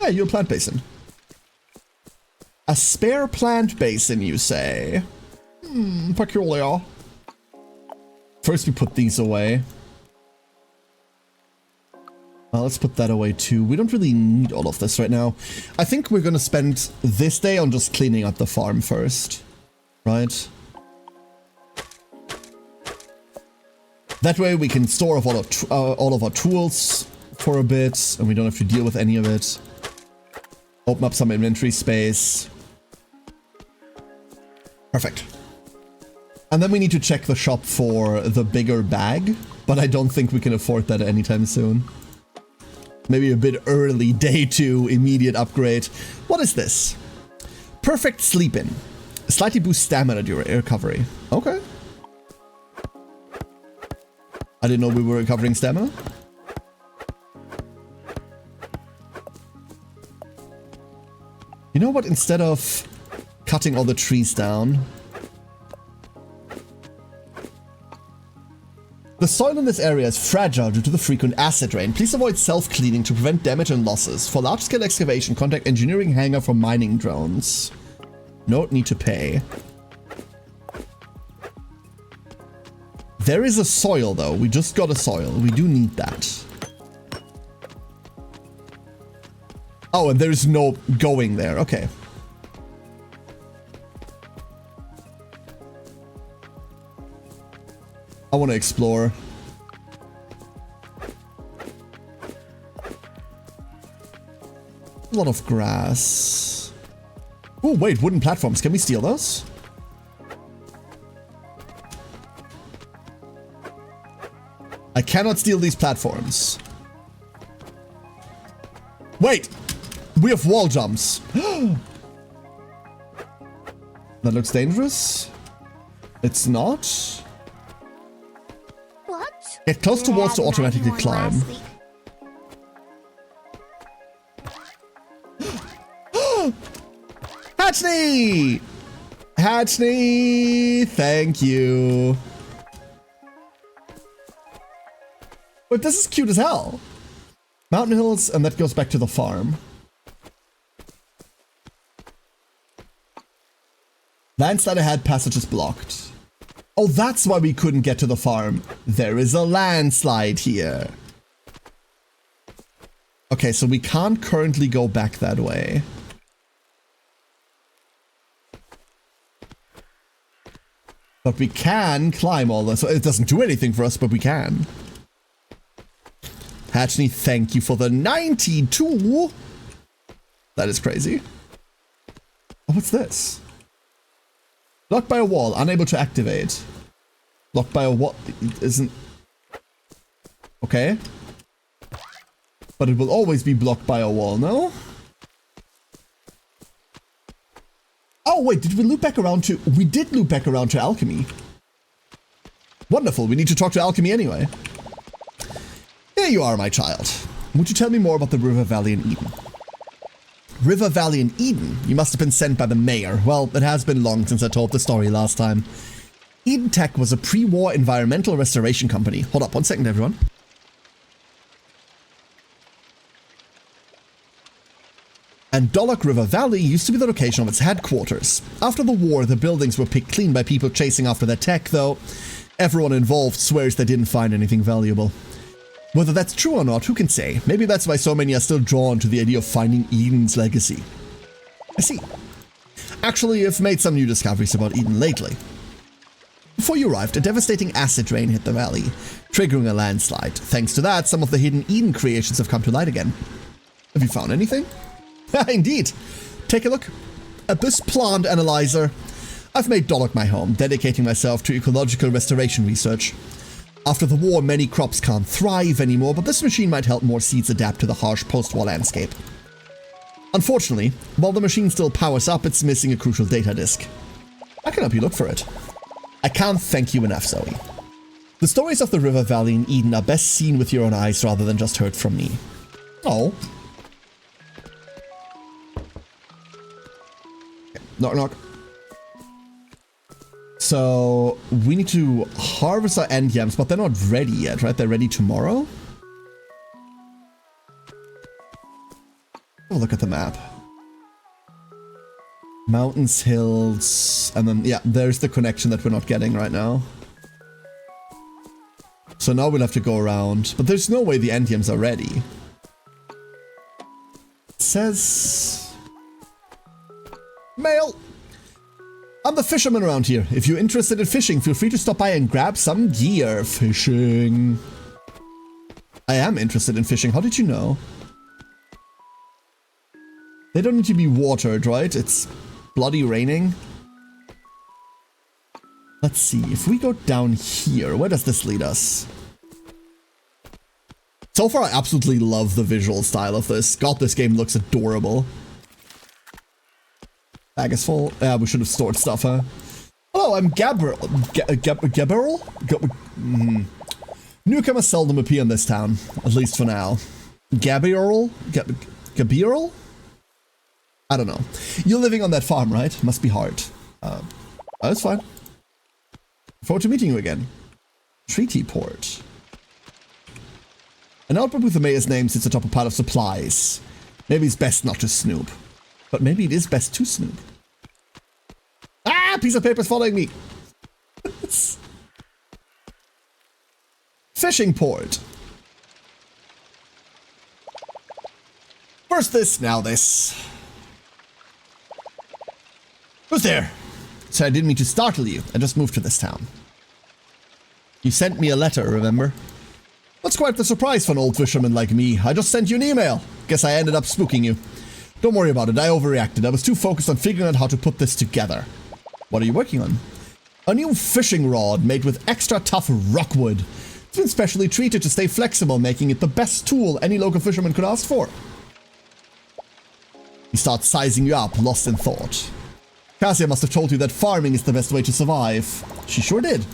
Yeah, you're a plant basin. A spare plant basin, you say? Peculiar. First we put these away. Let's put that away too. We don't really need all of this right now. I think we're gonna spend this day on just cleaning up the farm first. Right? That way we can store off all of our tools for a bit, and we don't have to deal with any of it. Open up some inventory space. Perfect. And then we need to check the shop for the bigger bag, but I don't think we can afford that anytime soon. Maybe a bit early, day 2, immediate upgrade. What is this? Perfect sleep-in. Slightly boost stamina during recovery. Okay. I didn't know we were recovering stamina. You know what? Instead of cutting all the trees down... The soil in this area is fragile due to the frequent acid rain. Please avoid self-cleaning to prevent damage and losses. For large-scale excavation, contact engineering hangar for mining drones. No need to pay. There is a soil, though. We just got a soil. We do need that. Oh, and there's no going there. Okay. I want to explore. A lot of grass. Oh, wait, wooden platforms. Can we steal those? I cannot steal these platforms. Wait! We have wall jumps. That looks dangerous. It's not. What? Get close to walls to automatically climb. Hatchney! Hatchney! Thank you. But this is cute as hell. Mountain hills, and that goes back to the farm. Landslide ahead, passage is blocked. Oh, that's why we couldn't get to the farm. There is a landslide here. Okay, so we can't currently go back that way. But we can climb all this. So it doesn't do anything for us, but we can. Hatchney, thank you for the 92. That is crazy. Oh, what's this? Blocked by a wall, unable to activate. Blocked by a wall isn't... Okay. But it will always be blocked by a wall, no? Oh, wait, did we loop back around to... We did loop back around to alchemy. Wonderful, we need to talk to alchemy anyway. Here you are, my child. Would you tell me more about the River Valley in Eden? River Valley in Eden? You must have been sent by the mayor. Well, it has been long since I told the story last time. Eden Tech was a pre-war environmental restoration company. Hold up 1 second, everyone. And Doloc River Valley used to be the location of its headquarters. After the war, the buildings were picked clean by people chasing after their tech, though everyone involved swears they didn't find anything valuable. Whether that's true or not, who can say? Maybe that's why so many are still drawn to the idea of finding Eden's legacy. I see. Actually, I've made some new discoveries about Eden lately. Before you arrived, a devastating acid rain hit the valley, triggering a landslide. Thanks to that, some of the hidden Eden creations have come to light again. Have you found anything? Indeed. Take a look. Abyss Plant Analyzer. I've made Doloc my home, dedicating myself to ecological restoration research. After the war, many crops can't thrive anymore, but this machine might help more seeds adapt to the harsh post-war landscape. Unfortunately, while the machine still powers up, it's missing a crucial data disk. I can help you look for it. I can't thank you enough, Zoe. The stories of the River Valley in Eden are best seen with your own eyes rather than just heard from me. Oh. Okay. Knock, knock. So, we need to harvest our end yams, but they're not ready yet, right? They're ready tomorrow? Oh, look at the map. Mountains, hills, and then, yeah, there's the connection that we're not getting right now. So now we'll have to go around, but there's no way the end yams are ready. It says... Mail! I'm the fisherman around here. If you're interested in fishing, feel free to stop by and grab some gear. Fishing. I am interested in fishing. How did you know? They don't need to be watered, right? It's bloody raining. Let's see. If we go down here, where does this lead us? So far, I absolutely love the visual style of this. God, this game looks adorable. Bag is full. Yeah, we should have stored stuff, huh? Hello, I'm Gabriel. Gabriel? Newcomers seldom appear in this town, at least for now. Gabriel? Gabriel? I don't know. You're living on that farm, right? Must be hard. That's fine. Forward to meeting you again. Treaty Port. An output with the mayor's name sits atop a pile of supplies. Maybe it's best not to snoop. But maybe it is best to snoop. Ah! Piece of paper's following me! Fishing port. First this, now this. Who's there? So I didn't mean to startle you. I just moved to this town. You sent me a letter, remember? That's quite the surprise for an old fisherman like me. I just sent you an email. Guess I ended up spooking you. Don't worry about it, I overreacted. I was too focused on figuring out how to put this together. What are you working on? A new fishing rod made with extra tough rockwood. It's been specially treated to stay flexible, making it the best tool any local fisherman could ask for. He starts sizing you up, lost in thought. Cassia must have told you that farming is the best way to survive. She sure did.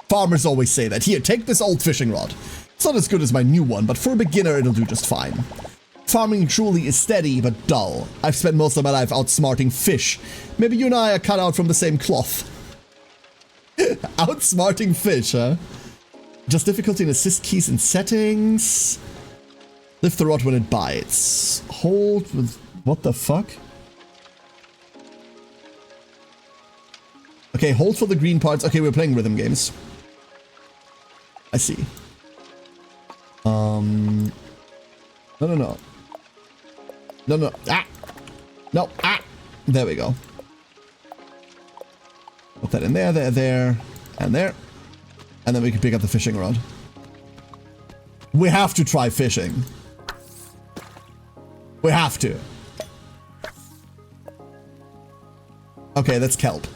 Farmers always say that. Here, take this old fishing rod. It's not as good as my new one, but for a beginner it'll do just fine. Farming truly is steady, but dull. I've spent most of my life outsmarting fish. Maybe you and I are cut out from the same cloth. Outsmarting fish, huh? Just difficulty in assist keys and settings. Lift the rod when it bites. Hold with... What the fuck? Okay, hold for the green parts. Okay, we're playing rhythm games. I see. No. No. Ah! No. Ah! There we go. Put that in there, there, and there. And then we can pick up the fishing rod. We have to try fishing. We have to. Okay, that's kelp.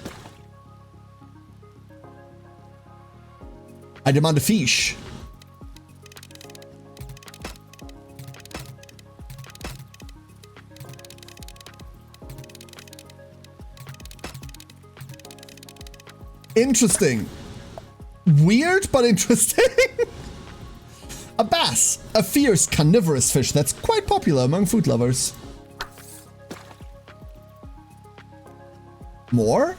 I demand a fish. Interesting. Weird, but interesting. A bass, a fierce carnivorous fish that's quite popular among food lovers. More?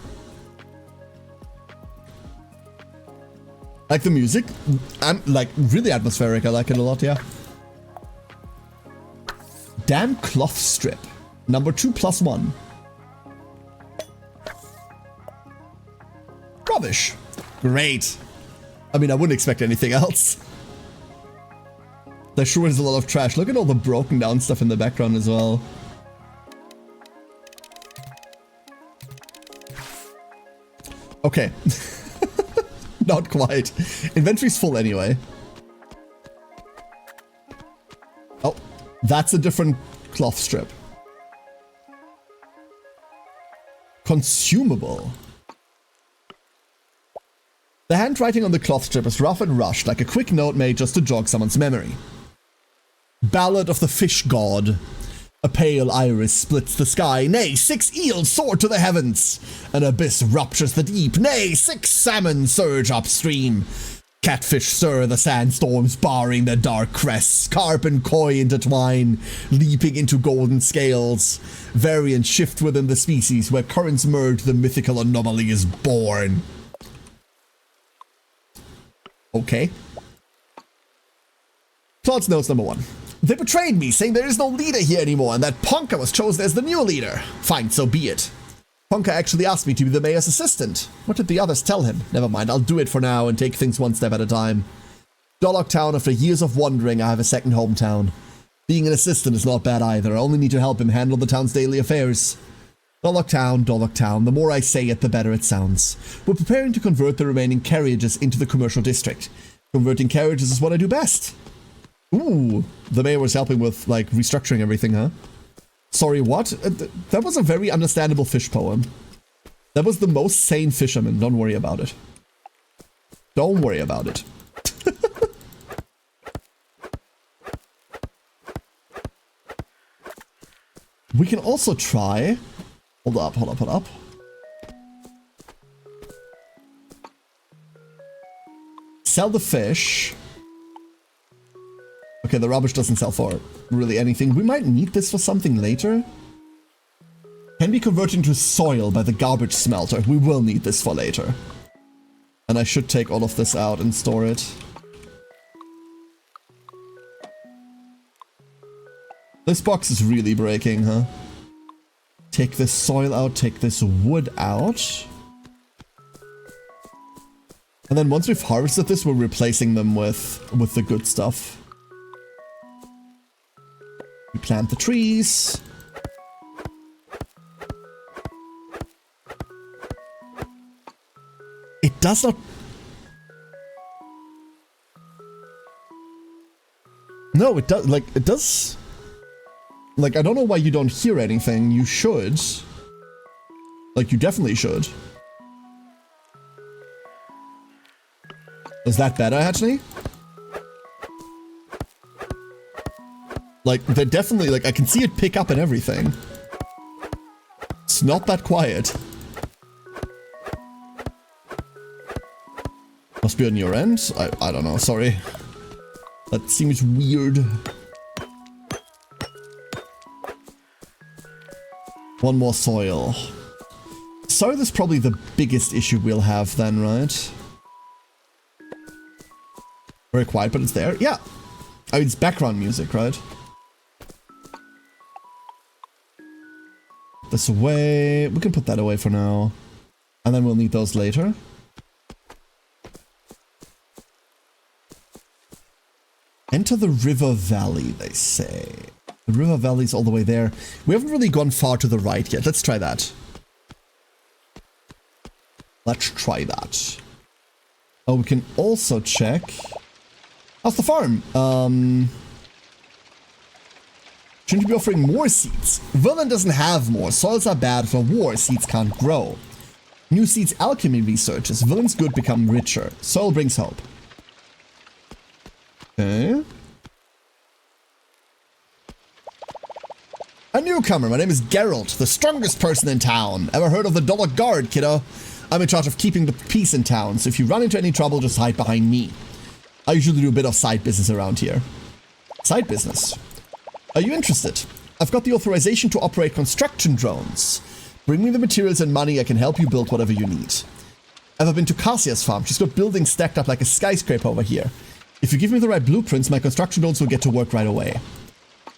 Like the music? I'm like really atmospheric. I like it a lot, yeah. Damn cloth strip. Number 2 plus 1. Rubbish. Great. I mean, I wouldn't expect anything else. There sure is a lot of trash. Look at all the broken down stuff in the background as well. Okay. Not quite. Inventory's full anyway. Oh, that's a different cloth strip. Consumable. The handwriting on the cloth strip is rough and rushed, like a quick note made just to jog someone's memory. Ballad of the Fish God. A pale iris splits the sky. Nay, 6 eels soar to the heavens. An abyss ruptures the deep. Nay, 6 salmon surge upstream. Catfish stir the sandstorms, barring their dark crests. Carp and koi intertwine, leaping into golden scales. Variants shift within the species, where currents merge, the mythical anomaly is born. Okay. Claude's notes number 1. They betrayed me, saying there is no leader here anymore, and that Ponka was chosen as the new leader. Fine, so be it. Ponka actually asked me to be the mayor's assistant. What did the others tell him? Never mind, I'll do it for now and take things one step at a time. Doloc Town, after years of wandering, I have a second hometown. Being an assistant is not bad either. I only need to help him handle the town's daily affairs. Doloc Town. The more I say it, the better it sounds. We're preparing to convert the remaining carriages into the commercial district. Converting carriages is what I do best. Ooh, the mayor was helping with, like, restructuring everything, huh? Sorry, what? That was a very understandable fish poem. That was the most sane fisherman. Don't worry about it. Don't worry about it. We can also try... Hold up. Sell the fish. Okay, the rubbish doesn't sell for really anything. We might need this for something later. Can be converted into soil by the garbage smelter. We will need this for later. And I should take all of this out and store it. This box is really breaking, huh? Take this soil out, take this wood out. And then once we've harvested this, we're replacing them with the good stuff. We plant the trees. It does not... No, it does, like, it does... Like, I don't know why you don't hear anything. You should. Like, you definitely should. Is that better, actually? Like, they're definitely, like, I can see it pick up and everything. It's not that quiet. Must be on your end? I don't know, sorry. That seems weird. One more soil. Soil is probably the biggest issue we'll have then, right? Very quiet, but it's there. Yeah. I mean, it's background music, right? This away. We can put that away for now. And then we'll need those later. Enter the river valley, they say. The river valley's all the way there. We haven't really gone far to the right yet. Let's try that. Let's try that. Oh, we can also check. How's the farm? Shouldn't you be offering more seeds? Verlin doesn't have more. Soils are bad for war. Seeds can't grow. New seeds alchemy researches. Verlin's good become richer. Soil brings hope. Okay. A newcomer. My name is Geralt, the strongest person in town. Ever heard of the Doloc Guard, kiddo? I'm in charge of keeping the peace in town, so if you run into any trouble, just hide behind me. I usually do a bit of side business around here. Side business? Are you interested? I've got the authorization to operate construction drones. Bring me the materials and money, I can help you build whatever you need. Ever been to Cassia's farm? She's got buildings stacked up like a skyscraper over here. If you give me the right blueprints, my construction drones will get to work right away.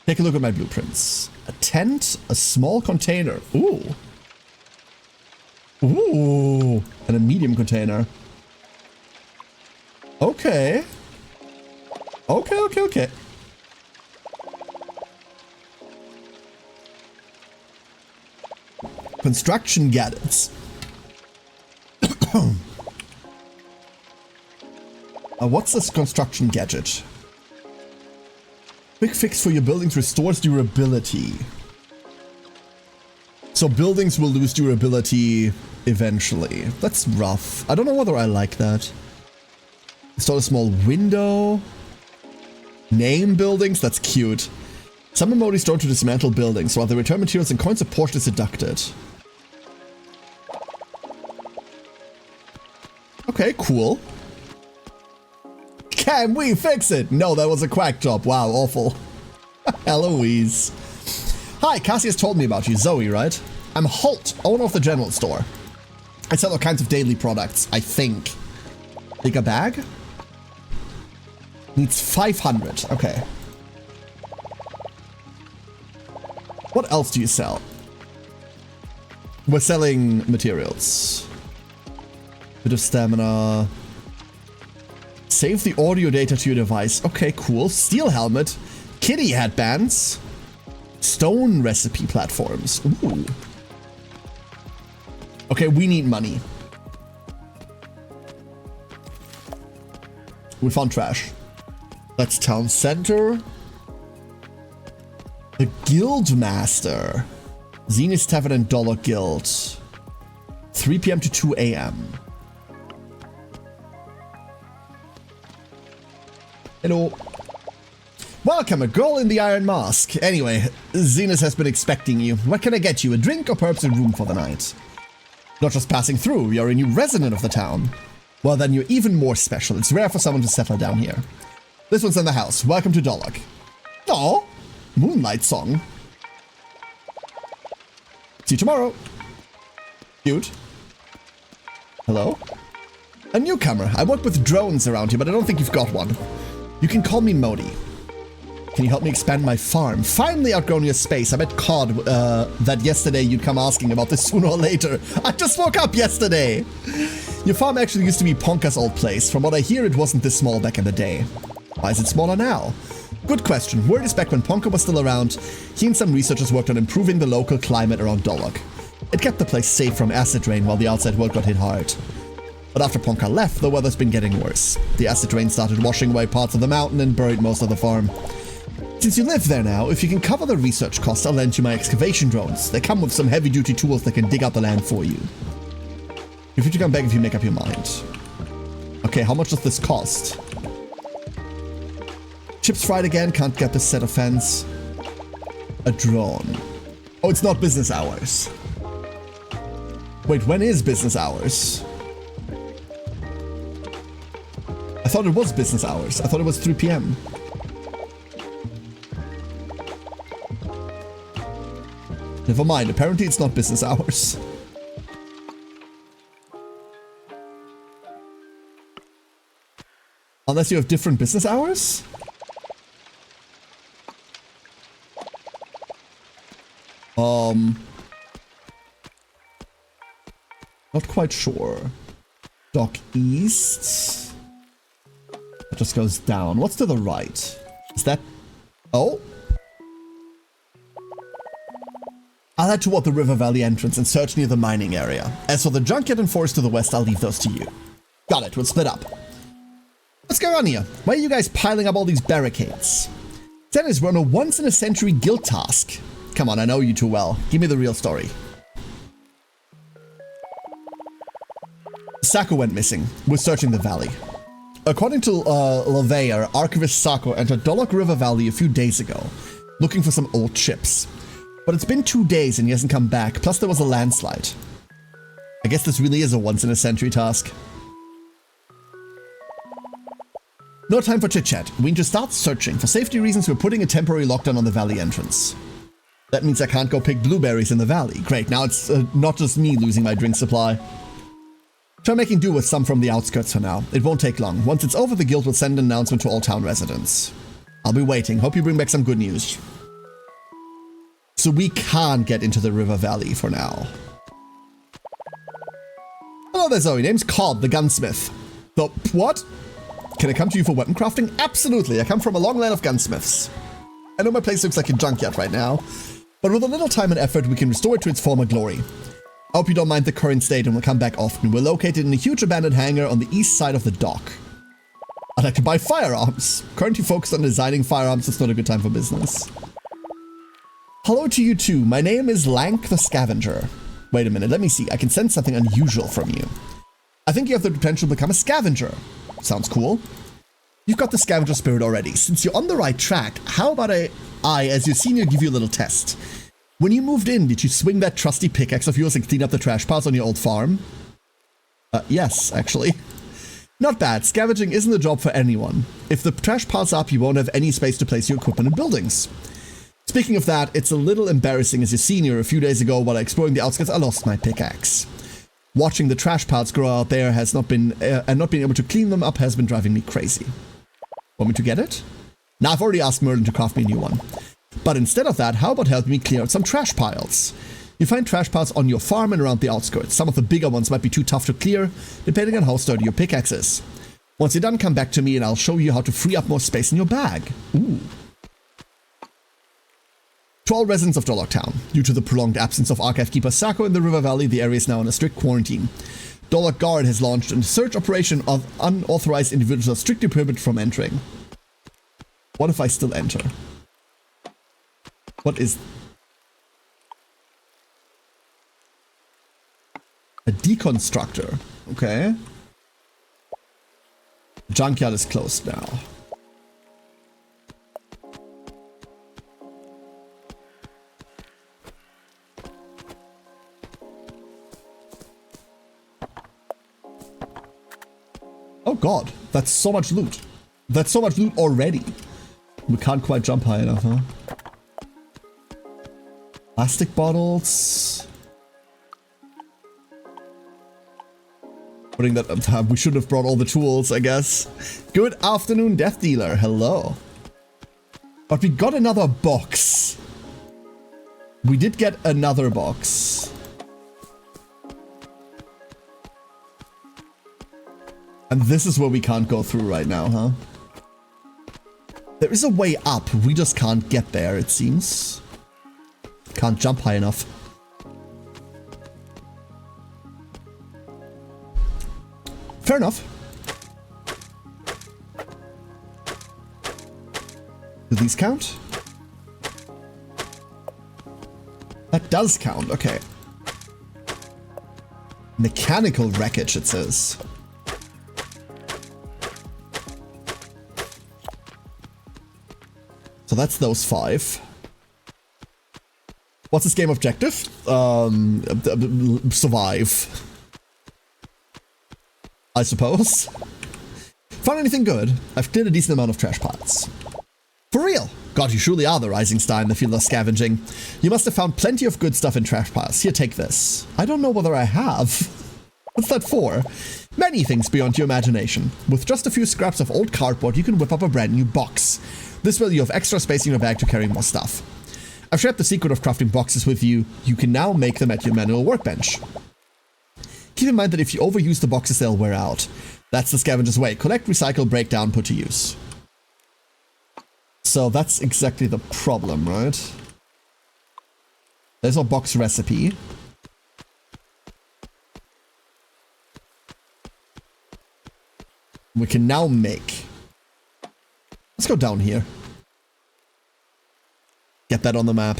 Take a look at my blueprints. A tent, a small container. Ooh. Ooh. And a medium container. Okay. Okay. Construction gadgets. What's this construction gadget? Quick fix for your buildings restores durability. So buildings will lose durability eventually. That's rough. I don't know whether I like that. Install a small window. Name buildings. That's cute. Summon mode is stored to dismantle buildings, while the return materials and coins a portion is deducted. Okay, cool. Can we fix it? No, that was a quack job. Wow, awful. Eloise. Hi, Cassius told me about you. Zoe, right? I'm Holt, owner of the general store. I sell all kinds of daily products, I think. Bigger bag? Needs 500. Okay. What else do you sell? We're selling materials. Bit of stamina. Save the audio data to your device. Okay, cool. Steel helmet. Kitty headbands. Stone recipe platforms. Ooh. Okay, we need money. We found trash. That's town center. The Guild Master. Zenith Tavern and Dollar Guild. 3 p.m. to 2 a.m. Hello. Welcome, a girl in the iron mask. Anyway, Zenith has been expecting you. What can I get you? A drink or perhaps a room for the night? Not just passing through, you're a new resident of the town. Well, then you're even more special. It's rare for someone to settle down here. This one's in the house. Welcome to Doloc. Aw, Moonlight Song. See you tomorrow. Cute. Hello? A newcomer. I work with drones around here, but I don't think you've got one. You can call me Modi. Can you help me expand my farm? Finally outgrown your space. I bet Cod that yesterday you'd come asking about this sooner or later. I just woke up yesterday. Your farm actually used to be Ponka's old place. From what I hear, it wasn't this small back in the day. Why is it smaller now? Good question. Word is back when Ponka was still around, he and some researchers worked on improving the local climate around Doloc. It kept the place safe from acid rain while the outside world got hit hard. But after Ponka left, the weather's been getting worse. The acid rain started washing away parts of the mountain and buried most of the farm. Since you live there now, if you can cover the research costs, I'll lend you my excavation drones. They come with some heavy-duty tools that can dig out the land for you. You're free to come back if you make up your mind. Okay, how much does this cost? Chips fried again, can't get this set of fence. A drone. Oh, it's not business hours. Wait, when is business hours? I thought it was business hours. I thought it was 3 p.m. Never mind, apparently it's not business hours. Unless you have different business hours? Not quite sure. Dock East. It just goes down. What's to the right? Is that... Oh? I'll head toward the River Valley entrance and search near the mining area. As for the junkyard and forest to the west, I'll leave those to you. Got it, we'll split up. What's going on here? Why are you guys piling up all these barricades? Dennis, we're on a once-in-a-century guild task. Come on, I know you too well. Give me the real story. Sako went missing. We're searching the valley. According to LaVeyer, Archivist Sako entered Doloc River Valley a few days ago, looking for some old ships. But it's been 2 days and he hasn't come back, plus there was a landslide. I guess this really is a once-in-a-century task. No time for chit-chat. We need to start searching. For safety reasons, we're putting a temporary lockdown on the valley entrance. That means I can't go pick blueberries in the valley. Great, now it's not just me losing my drink supply. Try making do with some from the outskirts for now. It won't take long. Once it's over, the guild will send an announcement to all town residents. I'll be waiting. Hope you bring back some good news. So we can't get into the river valley for now. Hello there, Zoe. Name's Cobb, the gunsmith. The what? Can I come to you for weapon crafting? Absolutely. I come from a long line of gunsmiths. I know my place looks like a junkyard right now, but with a little time and effort, we can restore it to its former glory. I hope you don't mind the current state and will come back often. We're located in a huge abandoned hangar on the east side of the dock. I'd like to buy firearms. Currently focused on designing firearms, it's not a good time for business. Hello to you too. My name is Lank the Scavenger. Wait a minute, let me see. I can sense something unusual from you. I think you have the potential to become a scavenger. Sounds cool. You've got the scavenger spirit already. Since you're on the right track, how about I, as your senior, give you a little test? When you moved in, did you swing that trusty pickaxe of yours and clean up the trash piles on your old farm? Yes, actually. Not bad. Scavenging isn't a job for anyone. If the trash piles up, you won't have any space to place your equipment and buildings. Speaking of that, it's a little embarrassing as your senior. A few days ago, while exploring the outskirts, I lost my pickaxe. Watching the trash piles grow out there has not been, and not being able to clean them up has been driving me crazy. Want me to get it? Now, I've already asked Merlin to craft me a new one. But instead of that, how about helping me clear out some trash piles? You find trash piles on your farm and around the outskirts. Some of the bigger ones might be too tough to clear, depending on how sturdy your pickaxe is. Once you're done, come back to me and I'll show you how to free up more space in your bag. Ooh. To all residents of Doloc Town, due to the prolonged absence of Archive Keeper Sako in the River Valley, the area is now in a strict quarantine. Doloc Guard has launched a search operation of unauthorized individuals are strictly prohibited from entering. What if I still enter? What is... a deconstructor. Okay. Junkyard is closed now. Oh god, that's so much loot. That's so much loot already. We can't quite jump high enough, huh? Plastic bottles. Putting that, we should have brought all the tools, I guess. Good afternoon, Death Dealer. Hello. But we got another box. We did get another box. And this is where we can't go through right now, huh? There is a way up. We just can't get there, it seems. Can't jump high enough. Fair enough. Do these count? That does count, okay. Mechanical wreckage, it says. So that's those 5. What's this game objective? Survive. I suppose. Found anything good? I've cleared a decent amount of trash piles. For real? God, you truly are the rising star in the field of scavenging. You must have found plenty of good stuff in trash piles. Here, take this. I don't know whether I have. What's that for? Many things beyond your imagination. With just a few scraps of old cardboard, you can whip up a brand new box. This way you have extra space in your bag to carry more stuff. I've shared the secret of crafting boxes with you. You can now make them at your manual workbench. Keep in mind that if you overuse the boxes, they'll wear out. That's the scavenger's way. Collect, recycle, break down, put to use. So that's exactly the problem, right? There's our box recipe. We can now make. Let's go down here. Get that on the map.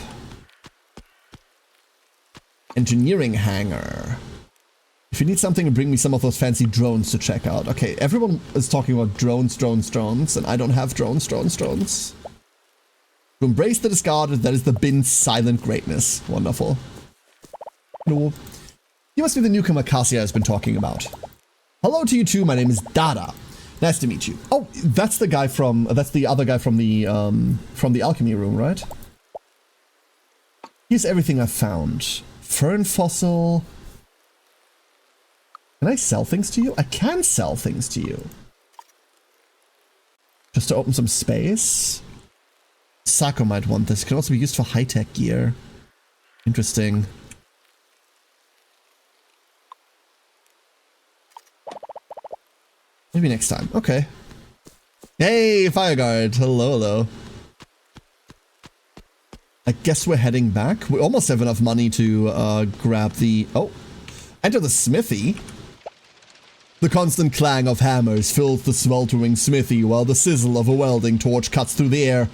Engineering hangar. If you need something, bring me some of those fancy drones to check out. Okay, everyone is talking about drones, and I don't have drones. To embrace the discarded, that is the bin's silent greatness. Wonderful. No. You must be the newcomer Cassia has been talking about. Hello to you too, my name is Dada. Nice to meet you. Oh, that's the guy from, that's the other guy from the alchemy room, right? Here's everything I've found. Fern fossil. Can I sell things to you? I can sell things to you. Just to open some space. Sako might want this. It can also be used for high-tech gear. Interesting. Maybe next time. Okay. Hey, Fireguard. Hello, hello. I guess we're heading back. We almost have enough money to grab the... Oh. Enter the smithy. The constant clang of hammers fills the sweltering smithy while the sizzle of a welding torch cuts through the air.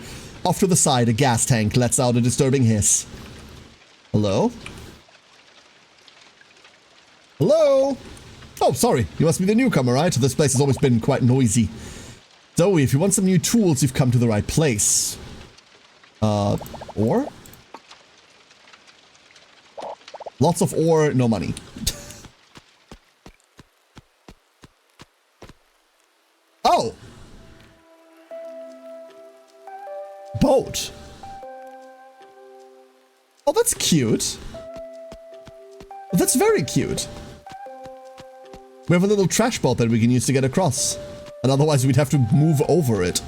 Off to the side, a gas tank lets out a disturbing hiss. Hello? Hello? Oh, sorry. You must be the newcomer, right? This place has always been quite noisy. Zoe, if you want some new tools, you've come to the right place. Ore? Lots of ore, no money. Oh! Boat. Oh, that's cute. That's very cute. We have a little trash boat that we can use to get across. And otherwise we'd have to move over it.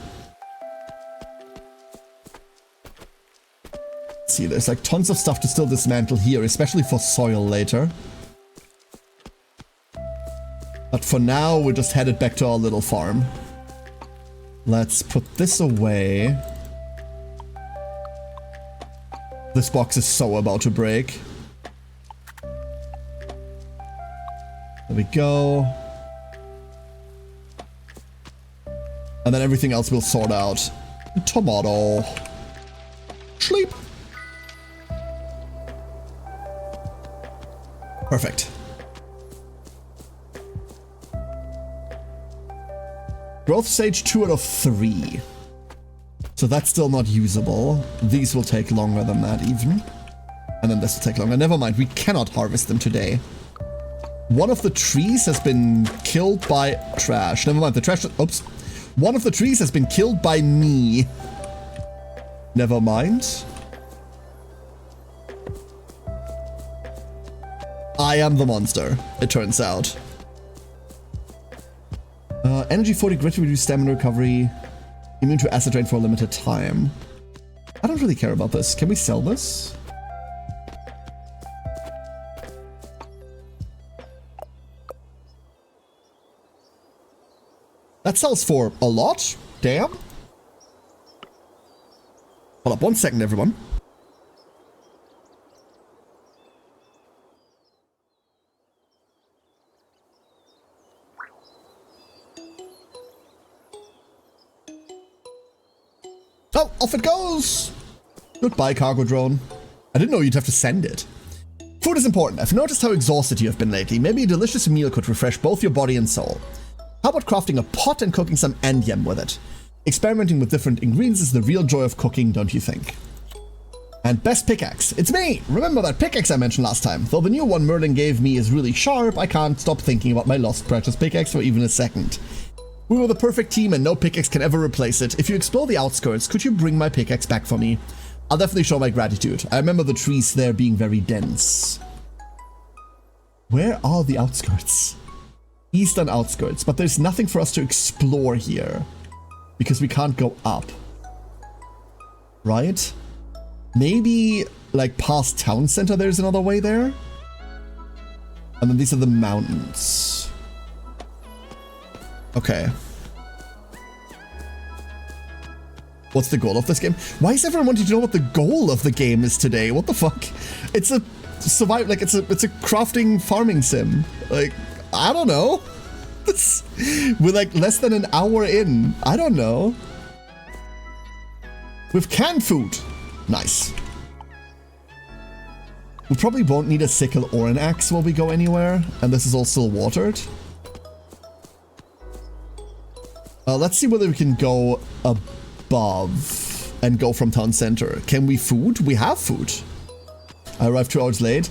Let's see, there's like tons of stuff to still dismantle here, especially for soil later. But for now, we're just headed back to our little farm. Let's put this away. This box is so about to break. There we go. And then everything else we'll sort out. Tomato. Sleep. Perfect. Growth stage 2 out of 3. So that's still not usable. These will take longer than that even. And then this will take longer. Never mind, we cannot harvest them today. One of the trees has been killed by trash. Never mind, the trash... Oops. One of the trees has been killed by me. Never mind. I am the monster, it turns out. Energy 40, grit to reduce stamina recovery. Immune to acid rain for a limited time. I don't really care about this. Can we sell this? That sells for a lot. Damn. Hold up 1 second, everyone. Oh, off it goes! Goodbye, cargo drone. I didn't know you'd have to send it. Food is important. I've noticed how exhausted you have been lately. Maybe a delicious meal could refresh both your body and soul. How about crafting a pot and cooking some endiam with it? Experimenting with different ingredients is the real joy of cooking, don't you think? And best pickaxe. It's me! Remember that pickaxe I mentioned last time? Though the new one Merlin gave me is really sharp, I can't stop thinking about my lost precious pickaxe for even a second. We were the perfect team and no pickaxe can ever replace it. If you explore the outskirts, could you bring my pickaxe back for me? I'll definitely show my gratitude. I remember the trees there being very dense. Where are the outskirts? Eastern outskirts, but there's nothing for us to explore here. Because we can't go up. Right? Maybe, like, past town center there's another way there? And then these are the mountains. Okay. What's the goal of this game? Why is everyone wanting to know what the goal of the game is today? What the fuck? It's a survive, like, it's a crafting farming sim. Like, I don't know. We're like less than an hour in. I don't know. With canned food. Nice. We probably won't need a sickle or an axe while we go anywhere. And this is all still watered. Let's see whether we can go above and go from town center. Can we food? We have food. I arrived 2 hours late.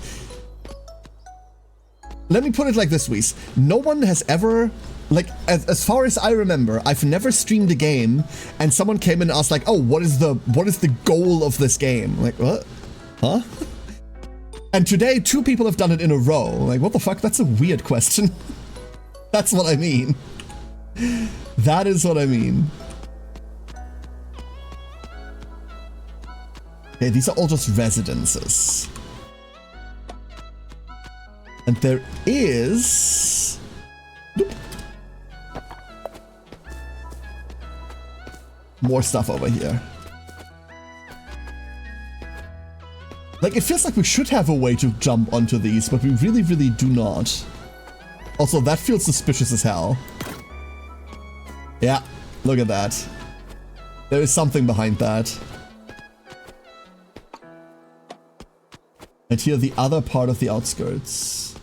Let me put it like this, Weiss. No one has ever, like, as far as I remember, I've never streamed a game and someone came in and asked, like, oh, what is the goal of this game? Like, what? Huh? And today, 2 people have done it in a row. Like, what the fuck? That's a weird question. That's what I mean. That is what I mean. Okay, these are all just residences. And there is... Nope. More stuff over here. Like, it feels like we should have a way to jump onto these, but we really, really do not. Also, that feels suspicious as hell. Yeah, look at that. There is something behind that. And here, the other part of the outskirts.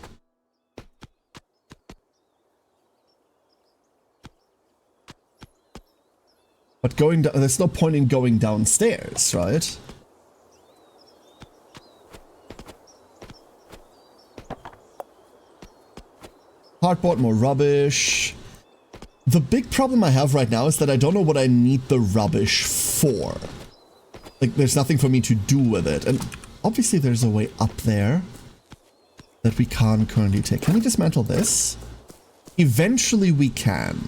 But going down, there's no point in going downstairs, right? Cardboard, more rubbish. The big problem I have right now is that I don't know what I need the rubbish for. Like, there's nothing for me to do with it. And obviously there's a way up there that we can't currently take. Can we dismantle this? Eventually we can.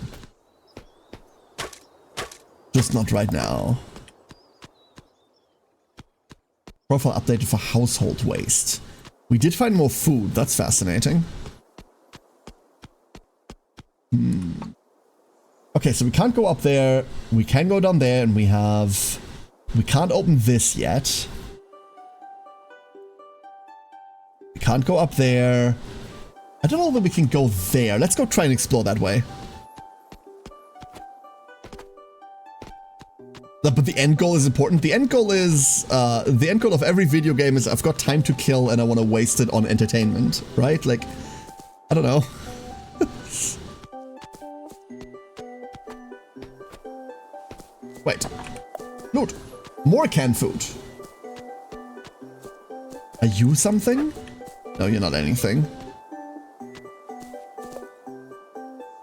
Just not right now. Profile updated for household waste. We did find more food. That's fascinating. Okay, so we can't go up there. We can go down there, and we can't open this yet. We can't go up there. I don't know that we can go there. Let's go try and explore that way. But the end goal is important. The end goal is, the end goal of every video game is I've got time to kill and I want to waste it on entertainment, right? Like, I don't know. Wait. Loot. More canned food. Are you something? No, you're not anything.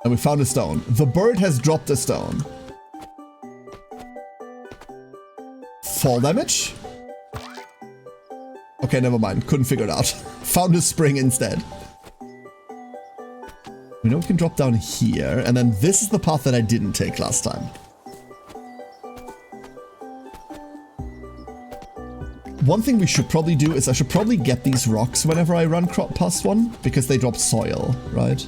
And we found a stone. The bird has dropped a stone. Fall damage? Okay, never mind. Couldn't figure it out. Found a spring instead. We know we can drop down here, and then this is the path that I didn't take last time. One thing we should probably do is I should probably get these rocks whenever I run past one, because they drop soil, right?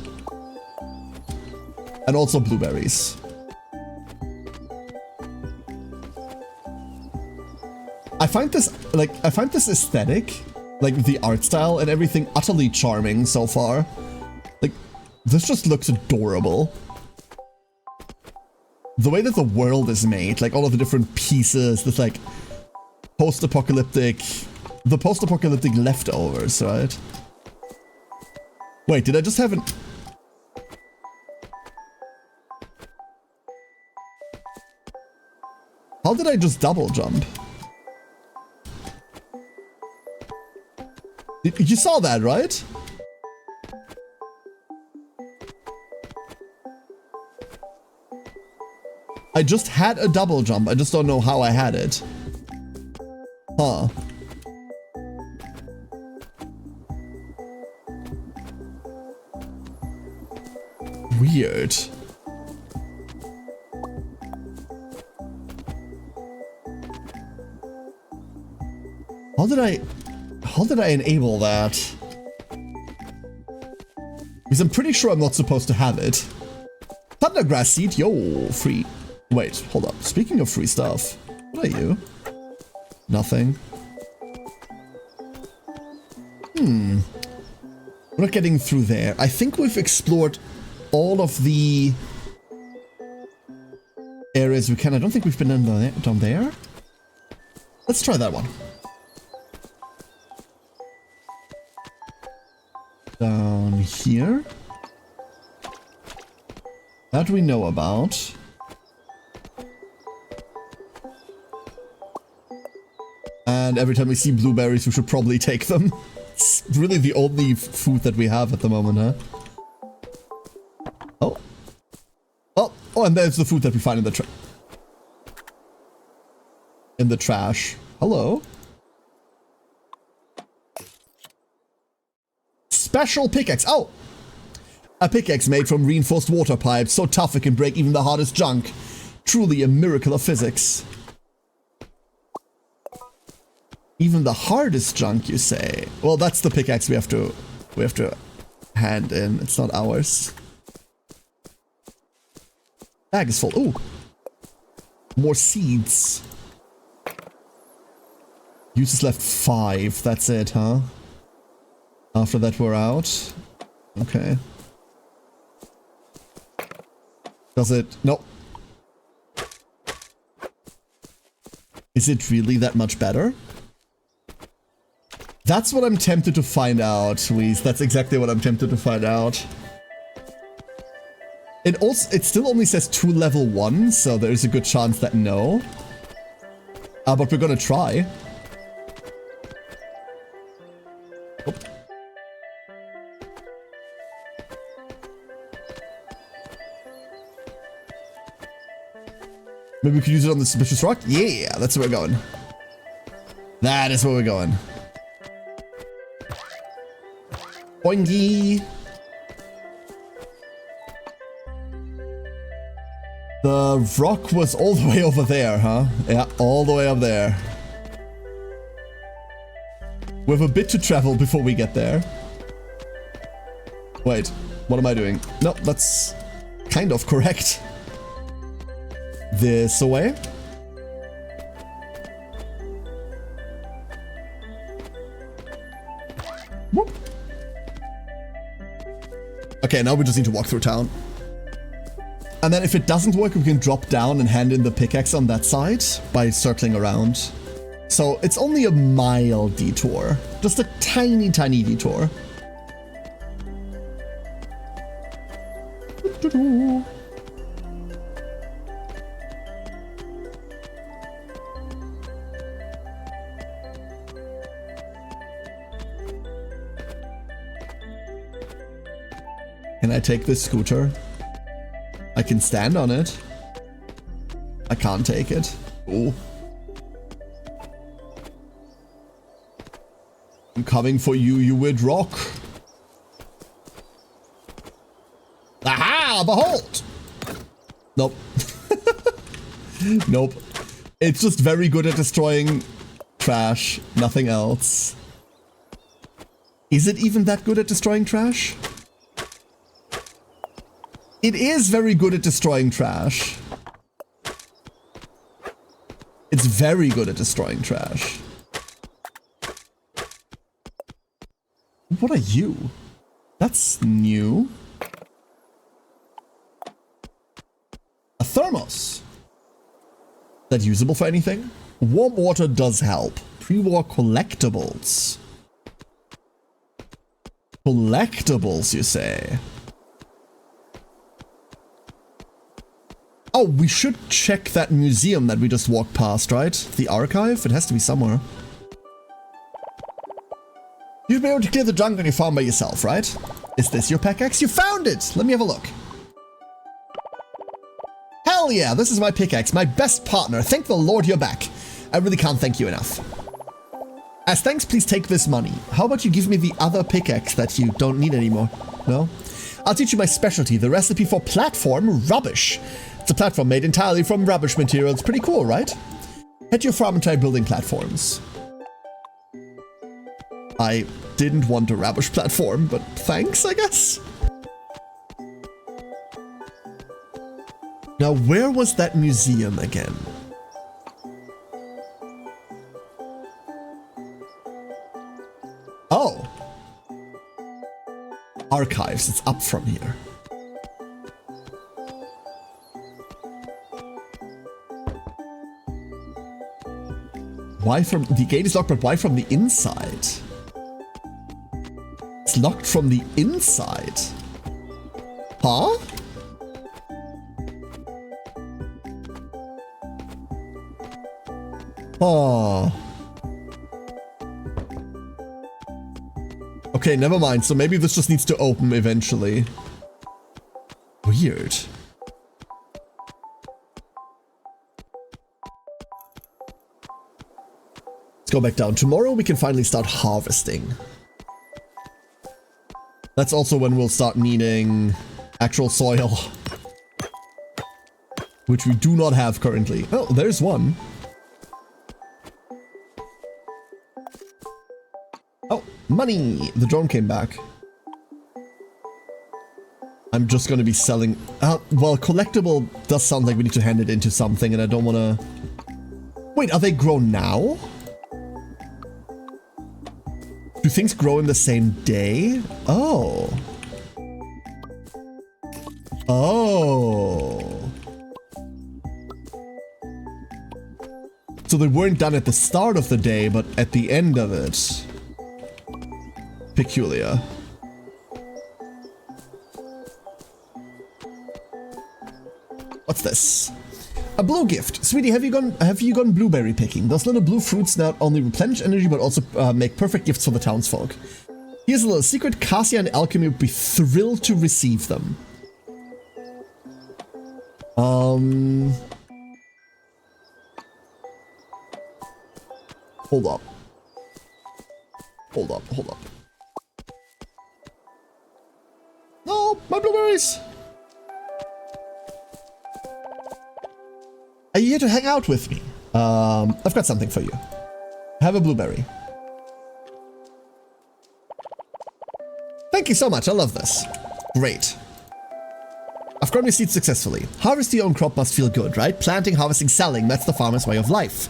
And also blueberries. I find this aesthetic, like the art style and everything, utterly charming so far. Like, this just looks adorable. The way that the world is made, like all of the different pieces, this like post-apocalyptic leftovers, right? Wait, did I just have an... How did I just double jump? You saw that, right? I just had a double jump. I just don't know how I had it. Huh. Weird. How did I enable that? Because I'm pretty sure I'm not supposed to have it. Thundergrass seed, yo, free. Wait, hold up. Speaking of free stuff, what are you? Nothing. We're not getting through there. I think we've explored all of the areas we can. I don't think we've been down there. Let's try that one. Down here. That we know about. And every time we see blueberries, we should probably take them. It's really the only food that we have at the moment, huh? Oh. Oh, and there's the food that we find in the trash. Hello. Special pickaxe. Oh! A pickaxe made from reinforced water pipes, so tough it can break even the hardest junk. Truly a miracle of physics. Even the hardest junk, you say? Well, that's the pickaxe we have to hand in. It's not ours. Bag is full. Ooh. More seeds. Uses left 5. That's it, huh? After that, we're out. Okay. Does it? Nope. Is it really that much better? That's what I'm tempted to find out, Weez. That's exactly what I'm tempted to find out. It still only says 2 level 1, so there's a good chance that no. But we're gonna try. Oh. Maybe we could use it on the suspicious rock? Yeah, that's where we're going. That is where we're going. Boingy! The rock was all the way over there, huh? Yeah, all the way up there. We have a bit to travel before we get there. Wait, what am I doing? No, that's kind of correct. This away. Whoop. Okay, now we just need to walk through town. And then if it doesn't work, we can drop down and hand in the pickaxe on that side by circling around. So it's only a mile detour. Just a tiny, tiny detour. Can I take this scooter? I can stand on it. I can't take it. Ooh. I'm coming for you, you weird rock. Aha! Behold! Nope. Nope. It's just very good at destroying trash. Nothing else. Is it even that good at destroying trash? It is very good at destroying trash. It's very good at destroying trash. What are you? That's new. A thermos. That usable for anything? Warm water does help. Pre-war collectibles. Collectibles, you say? Oh, we should check that museum that we just walked past, right? The archive? It has to be somewhere. should be able to clear the junk on your farm by yourself, right? Is this your pickaxe? You found it! Let me have a look. Hell yeah, this is my pickaxe, my best partner. Thank the Lord you're back. I really can't thank you enough. As thanks, please take this money. How about you give me the other pickaxe that you don't need anymore? No? I'll teach you my specialty, the recipe for platform rubbish. It's a platform made entirely from rubbish materials. Pretty cool, right? Head to your farm and try building platforms. I didn't want a rubbish platform, but thanks, I guess. Now, where was that museum again? Oh. Archives, it's up from here. Why from... The gate is locked, but why from the inside? It's locked from the inside. Huh? Oh. Okay, never mind. So maybe this just needs to open eventually. Weird. Let's go back down. Tomorrow we can finally start harvesting. That's also when we'll start needing actual soil. Which we do not have currently. Oh, there's one. Oh, money! The drone came back. I'm just gonna be selling... well, collectible does sound like we need to hand it into something, and I don't wanna... Wait, are they grown now? Do things grow in the same day? Oh. Oh. So they weren't done at the start of the day, but at the end of it. Peculiar. What's this? A blue gift. Sweetie, have you gone blueberry picking? Those little blue fruits not only replenish energy, but also make perfect gifts for the townsfolk. Here's a little secret. Cassia and Alchemy would be thrilled to receive them. Hold up. Hold up, hold up. No, my blueberries! Are you here to hang out with me? I've got something for you. Have a blueberry. Thank you so much, I love this. Great. I've grown your seeds successfully. Harvest your own crop must feel good, right? Planting, harvesting, selling, that's the farmer's way of life.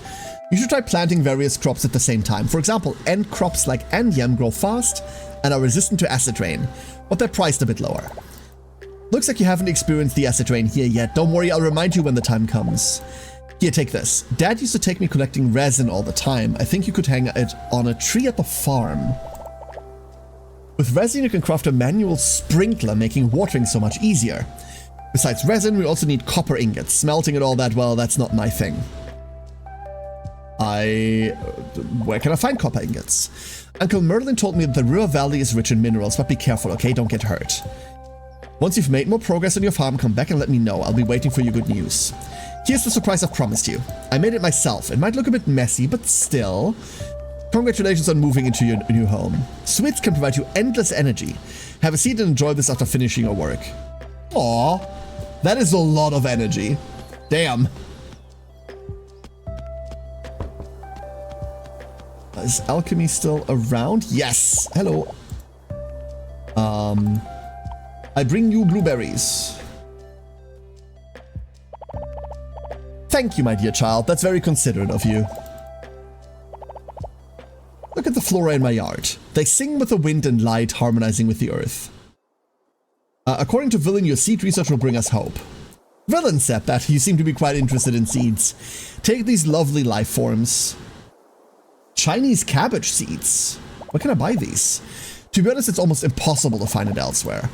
You should try planting various crops at the same time. For example, end crops like yam grow fast and are resistant to acid rain, but they're priced a bit lower. Looks like you haven't experienced the acid rain here yet. Don't worry, I'll remind you when the time comes. Here, take this. Dad used to take me collecting resin all the time. I think you could hang it on a tree at the farm. With resin, you can craft a manual sprinkler, making watering so much easier. Besides resin, we also need copper ingots. Smelting and all that, well, that's not my thing. Where can I find copper ingots? Uncle Merlin told me that the river valley is rich in minerals, but be careful, okay? Don't get hurt. Once you've made more progress on your farm, come back and let me know. I'll be waiting for your good news. Here's the surprise I've promised you. I made it myself. It might look a bit messy, but still. Congratulations on moving into your new home. Sweets can provide you endless energy. Have a seat and enjoy this after finishing your work. Aww. That is a lot of energy. Damn. Is alchemy still around? Yes. Hello. I bring you blueberries. Thank you, my dear child. That's very considerate of you. Look at the flora in my yard. They sing with the wind and light, harmonizing with the earth. According to Villain, your seed research will bring us hope. Villain said that. You seem to be quite interested in seeds. Take these lovely life forms. Chinese cabbage seeds. Where can I buy these? To be honest, it's almost impossible to find it elsewhere.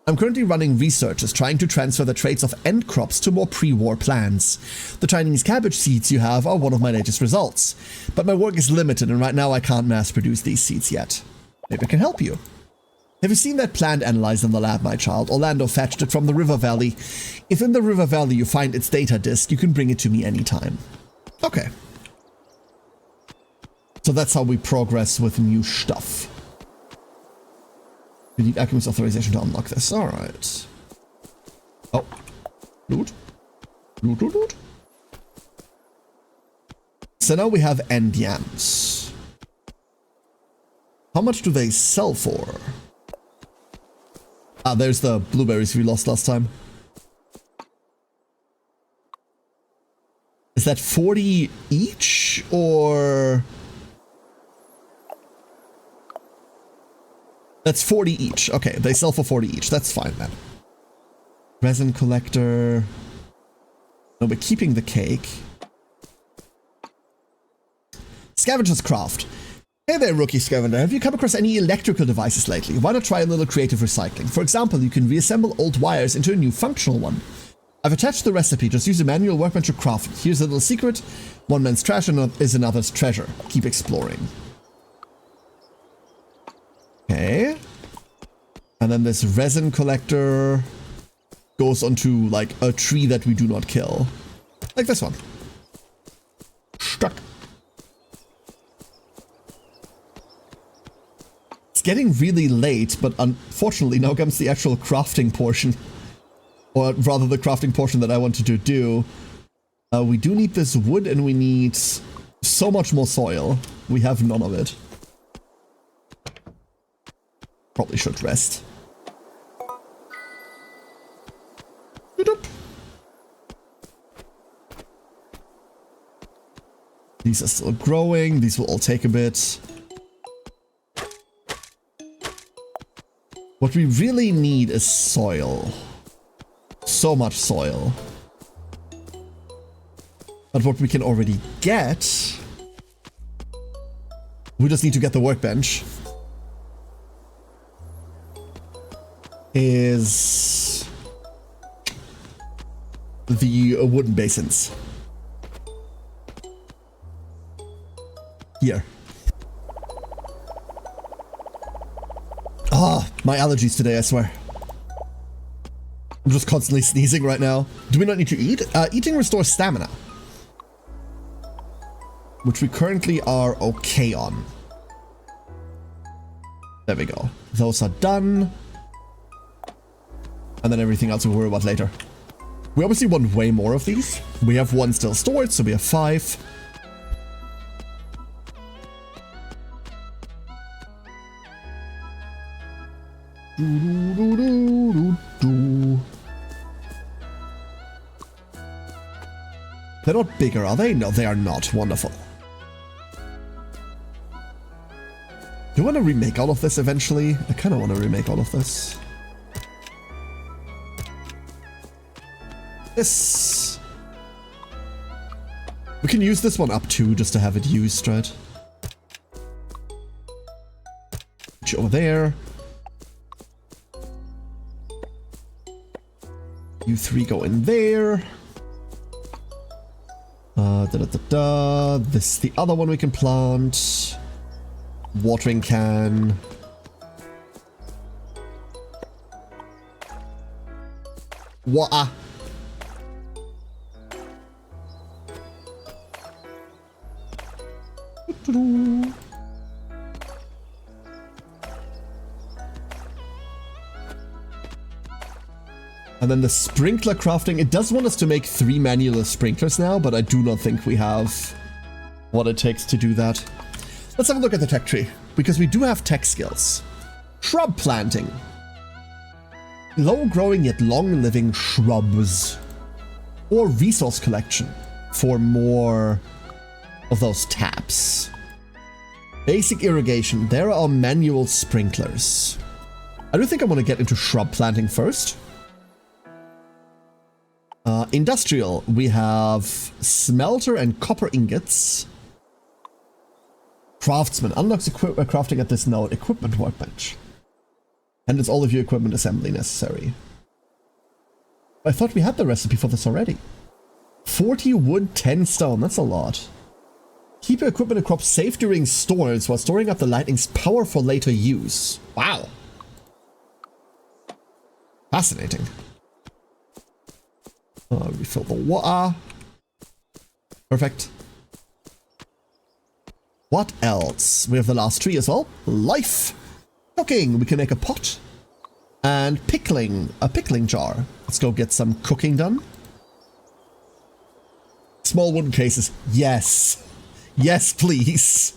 I'm currently running researches trying to transfer the traits of end crops to more pre-war plans. The Chinese cabbage seeds you have are one of my latest results. But my work is limited and right now I can't mass produce these seeds yet. Maybe I can help you. Have you seen that plant analyzed in the lab, my child? Orlando fetched it from the river valley. If in the river valley you find its data disk, you can bring it to me anytime. Okay. So that's how we progress with new stuff. We need Alchemist authorization to unlock this. Alright. Oh. Loot. Loot, loot, loot. So now we have end yams. How much do they sell for? Ah, there's the blueberries we lost last time. Is that 40 each, or... That's 40 each. Okay, they sell for 40 each. That's fine, then. Resin collector. No, we're keeping the cake. Scavenger's Craft. Hey there, Rookie Scavenger. Have you come across any electrical devices lately? Why not try a little creative recycling? For example, you can reassemble old wires into a new functional one. I've attached the recipe. Just use a manual workmanship craft. Here's a little secret. One man's trash is another's treasure. Keep exploring. Okay. And then this resin collector goes onto, like, a tree that we do not kill. Like this one. Stuck. It's getting really late, but unfortunately now comes the actual crafting portion. Or rather the crafting portion that I wanted to do. We do need this wood and we need so much more soil. We have none of it. Probably should rest. These are still growing. These will all take a bit. What we really need is soil. So much soil. But what we can already get... We just need to get the workbench. Is... the wooden basins. Here. Ah, my allergies today, I swear. I'm just constantly sneezing right now. Do we not need to eat? Eating restores stamina. Which we currently are okay on. There we go. Those are done. And then everything else we'll worry about later. We obviously want way more of these. We have one still stored, so we have 5. They're not bigger, are they? No, they are not. Wonderful. Do you want to remake all of this eventually? I kind of want to remake all of this. This... We can use this one up too, just to have it used, right? Put you over there. You 3 go in there. This is the other one we can plant. Watering can. What? And then the sprinkler crafting, it does want us to make 3 manual sprinklers now, but I do not think we have what it takes to do that. Let's have a look at the tech tree, because we do have tech skills. Shrub planting. Low growing yet long living shrubs. Or resource collection for more of those taps. Basic irrigation, there are manual sprinklers. I do think I want to get into shrub planting first. Industrial, we have smelter and copper ingots. Craftsman, unlocks crafting at this node. Equipment workbench. And it's all of your equipment assembly necessary. I thought we had the recipe for this already. 40 wood, 10 stone, that's a lot. Keep your equipment and crops safe during storms while storing up the lightning's power for later use. Wow. Fascinating. Refill the water. Perfect. What else? We have the last tree as well. Life. Cooking. We can make a pot. And pickling. A pickling jar. Let's go get some cooking done. Small wooden cases. Yes. Yes, please.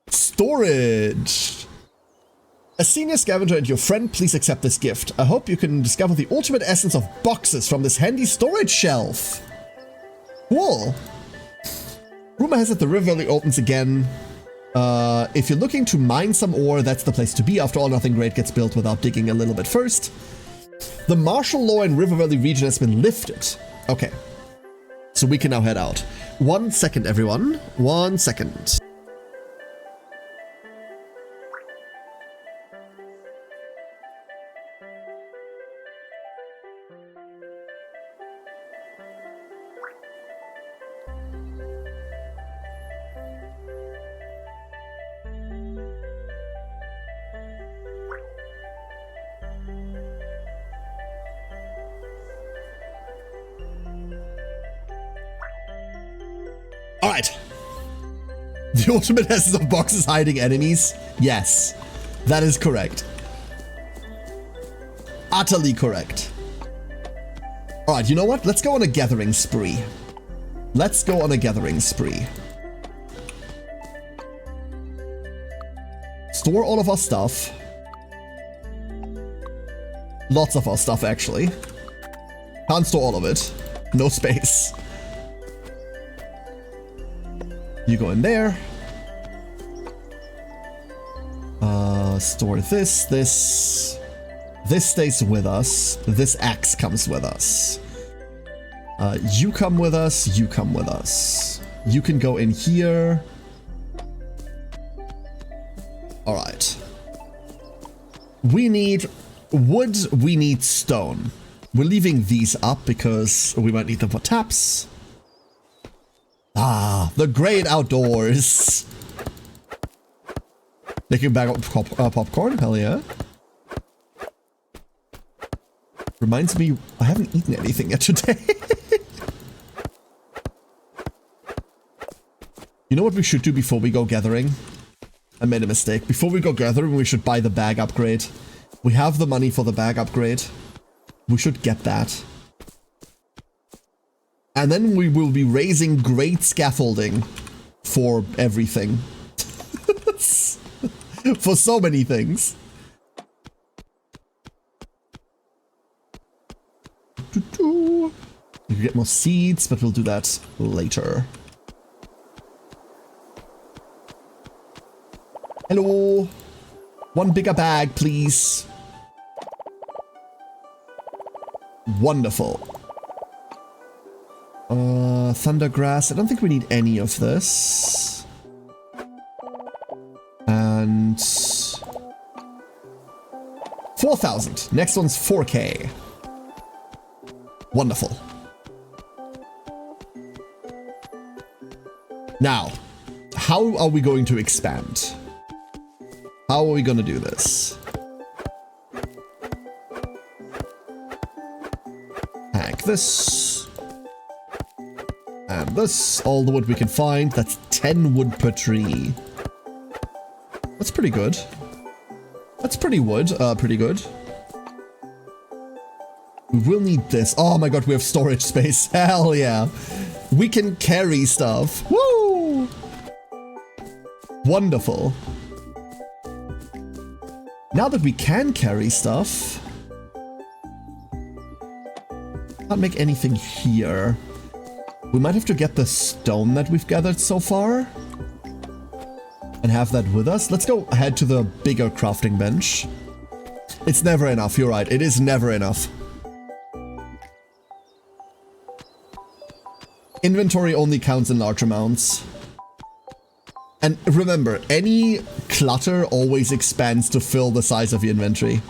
Storage. A senior scavenger and your friend, please accept this gift. I hope you can discover the ultimate essence of boxes from this handy storage shelf. Cool. Rumor has it the river valley opens again. If you're looking to mine some ore, that's the place to be. After all, nothing great gets built without digging a little bit first. The martial law in River Valley region has been lifted. Okay. So we can now head out. 1 second, everyone. 1 second. Alright. The ultimate essence of boxes hiding enemies? Yes. That is correct. Utterly correct. Alright, you know what? Let's go on a gathering spree. Let's go on a gathering spree. Store all of our stuff. Lots of our stuff, actually. Can't store all of it. No space. You go in there. Store this. This stays with us. This axe comes with us. You come with us. You come with us. You can go in here. All right. We need wood. We need stone. We're leaving these up because we might need them for taps. Ah, the great outdoors. Making back up popcorn? Hell yeah. Reminds me, I haven't eaten anything yet today. You know what we should do before we go gathering? I made a mistake. Before we go gathering, we should buy the bag upgrade. We have the money for the bag upgrade. We should get that. And then we will be raising great scaffolding for everything. For so many things. You can get more seeds, but we'll do that later. Hello. One bigger bag, please. Wonderful. Thundergrass. I don't think we need any of this. And 4,000. Next one's 4K. Wonderful. Now, how are we going to expand? How are we going to do this? Hack this. And this. All the wood we can find. That's 10 wood per tree. That's pretty good. That's pretty wood. Pretty good. We will need this. Oh my god, we have storage space. Hell yeah. We can carry stuff. Woo! Wonderful. Now that we can carry stuff, can't make anything here. We might have to get the stone that we've gathered so far and have that with us. Let's go head to the bigger crafting bench. It's never enough. You're right. It is never enough. Inventory only counts in large amounts. And remember, any clutter always expands to fill the size of your inventory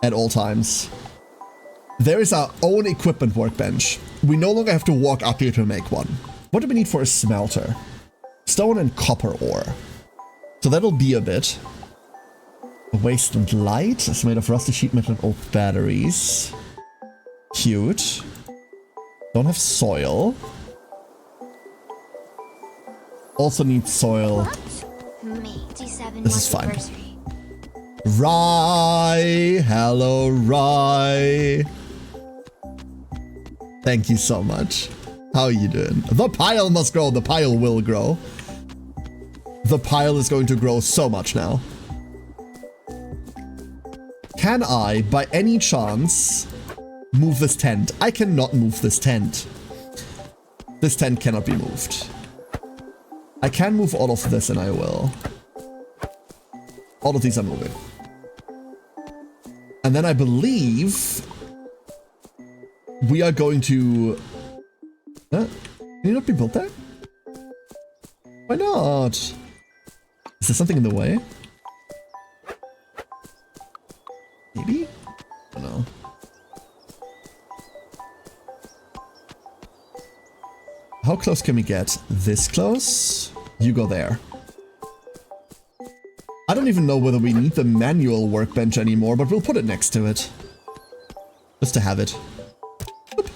at all times. There is our own equipment workbench. We no longer have to walk up here to make one. What do we need for a smelter? Stone and copper ore. So that'll be a bit. Waste and light is made of rusty sheet metal and old batteries. Cute. Don't have soil. Also need soil. This is fine. Rye! Hello, Rye! Thank you so much. How are you doing? The pile must grow. The pile will grow. The pile is going to grow so much now. Can I, by any chance, move this tent? I cannot move this tent. This tent cannot be moved. I can move all of this and I will. All of these are moving. And then I believe we are going to... Can you not be built there? Why not? Is there something in the way? Maybe? I don't know. How close can we get? This close? You go there. I don't even know whether we need the manual workbench anymore, but we'll put it next to it. Just to have it. Boop.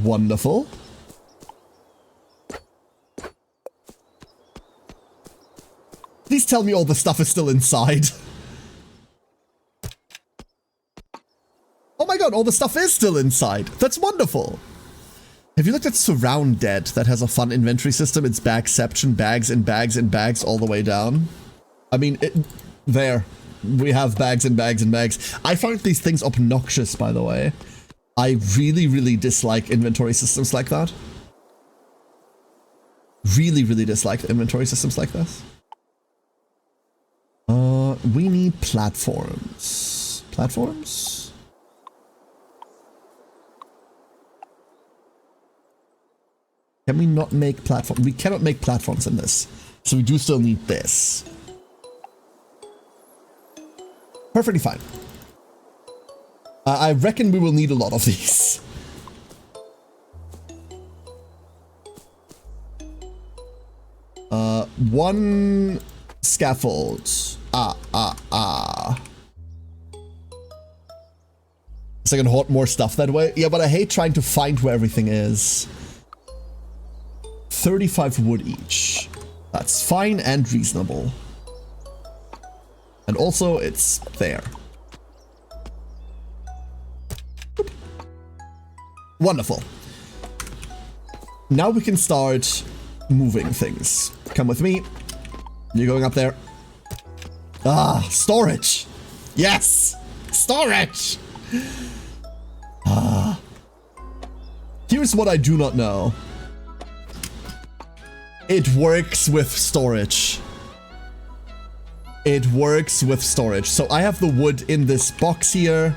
Wonderful. Please tell me all the stuff is still inside. Oh my god, all the stuff is still inside. That's wonderful. Have you looked at Surround Dead? That has a fun inventory system. It's bagception, bags and bags and bags all the way down. I mean, there. We have bags and bags and bags. I find these things obnoxious, by the way. I really, really dislike inventory systems like that. Really, really dislike inventory systems like this. We need platforms. Platforms? Can we not make platforms? We cannot make platforms in this. So we do still need this. Perfectly fine. I reckon we will need a lot of these. One scaffold. So I can hoard more stuff that way. Yeah, but I hate trying to find where everything is. 35 wood each. That's fine and reasonable. And also, it's there. Boop. Wonderful. Now we can start moving things. Come with me. You're going up there. Ah, storage. Yes, storage. Ah. Here's what I do not know. It works with storage. It works with storage. So I have the wood in this box here.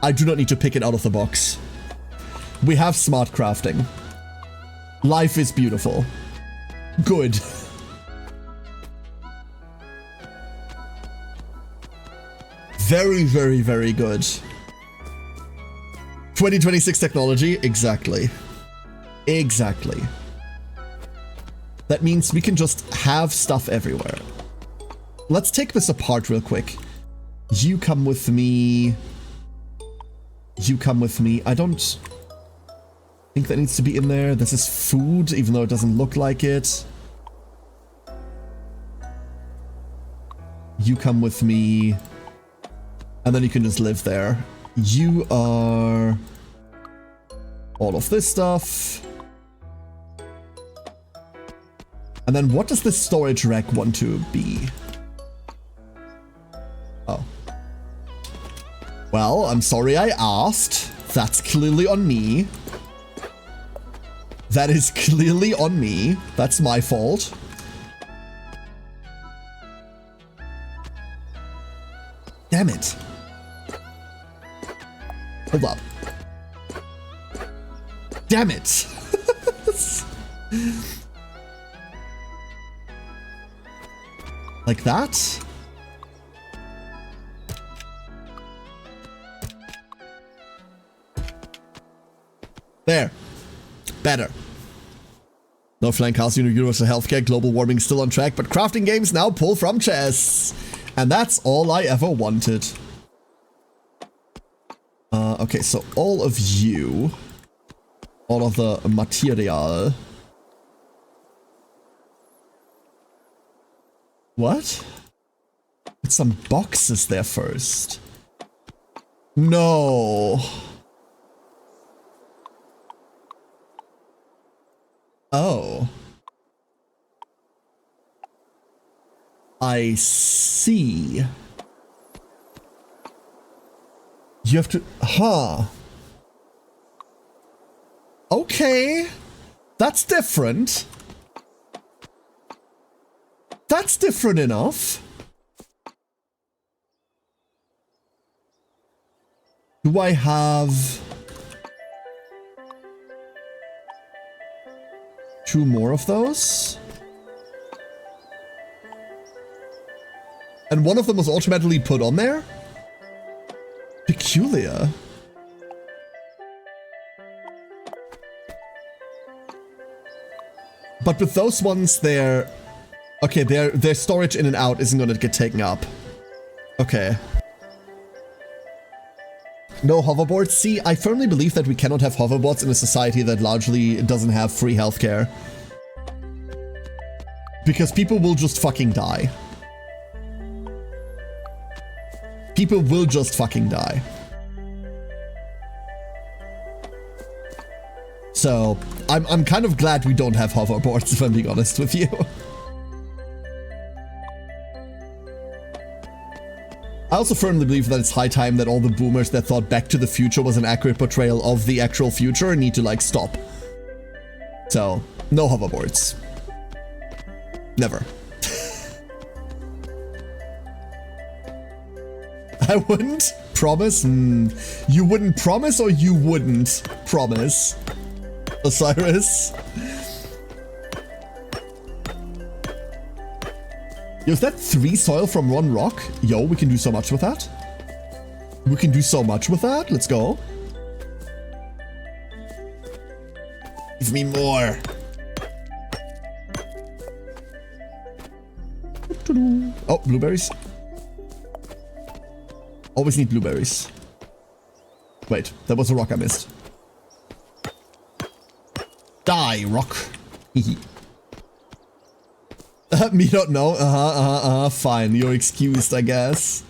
I do not need to pick it out of the box. We have smart crafting. Life is beautiful. Good. Very, very, very good. 2026 technology, exactly. Exactly. That means we can just have stuff everywhere. Let's take this apart real quick. You come with me. You come with me. I don't think that needs to be in there. This is food, even though it doesn't look like it. You come with me. And then you can just live there. You are all of this stuff. And then what does this storage rack want to be? Oh. Well, I'm sorry I asked. That's clearly on me. That is clearly on me. That's my fault. Damn it. Hold up. Damn it. Like that? There. Better. No flying cars, universal healthcare, global warming still on track, but crafting games now pull from chests. And that's all I ever wanted. Okay, so all of you, all of the material. What? Put some boxes there first. No. Oh. I see. You have to... Huh. Okay. That's different. That's different enough. Do I have... 2 more of those? And one of them was automatically put on there? Peculiar. But with those ones, they're... Okay, their storage in and out isn't gonna get taken up. Okay. No hoverboards? See, I firmly believe that we cannot have hoverboards in a society that largely doesn't have free healthcare. Because people will just fucking die. People will just fucking die. So, I'm kind of glad we don't have hoverboards, if I'm being honest with you. I also firmly believe that it's high time that all the boomers that thought Back to the Future was an accurate portrayal of the actual future need to, like, stop. So, no hoverboards. Never. I wouldn't promise. You wouldn't promise or you wouldn't promise, Osiris? Yo, is that 3 soil from 1 rock? Yo, we can do so much with that. We can do so much with that. Let's go. Give me more. Oh, blueberries. Always need blueberries. Wait, that was a rock I missed. Die, rock. Me don't know. Fine, you're excused, I guess.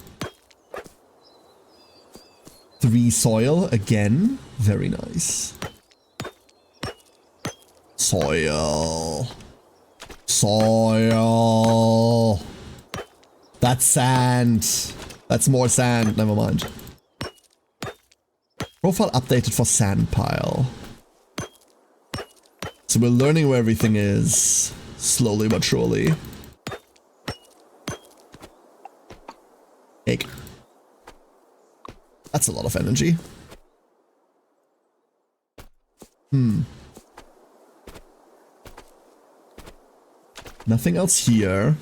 3 soil again. Very nice. Soil. Soil. That's sand. That's more sand. Never mind. Profile updated for sand pile. So we're learning where everything is. Slowly but surely. Egg. That's a lot of energy. Nothing else here.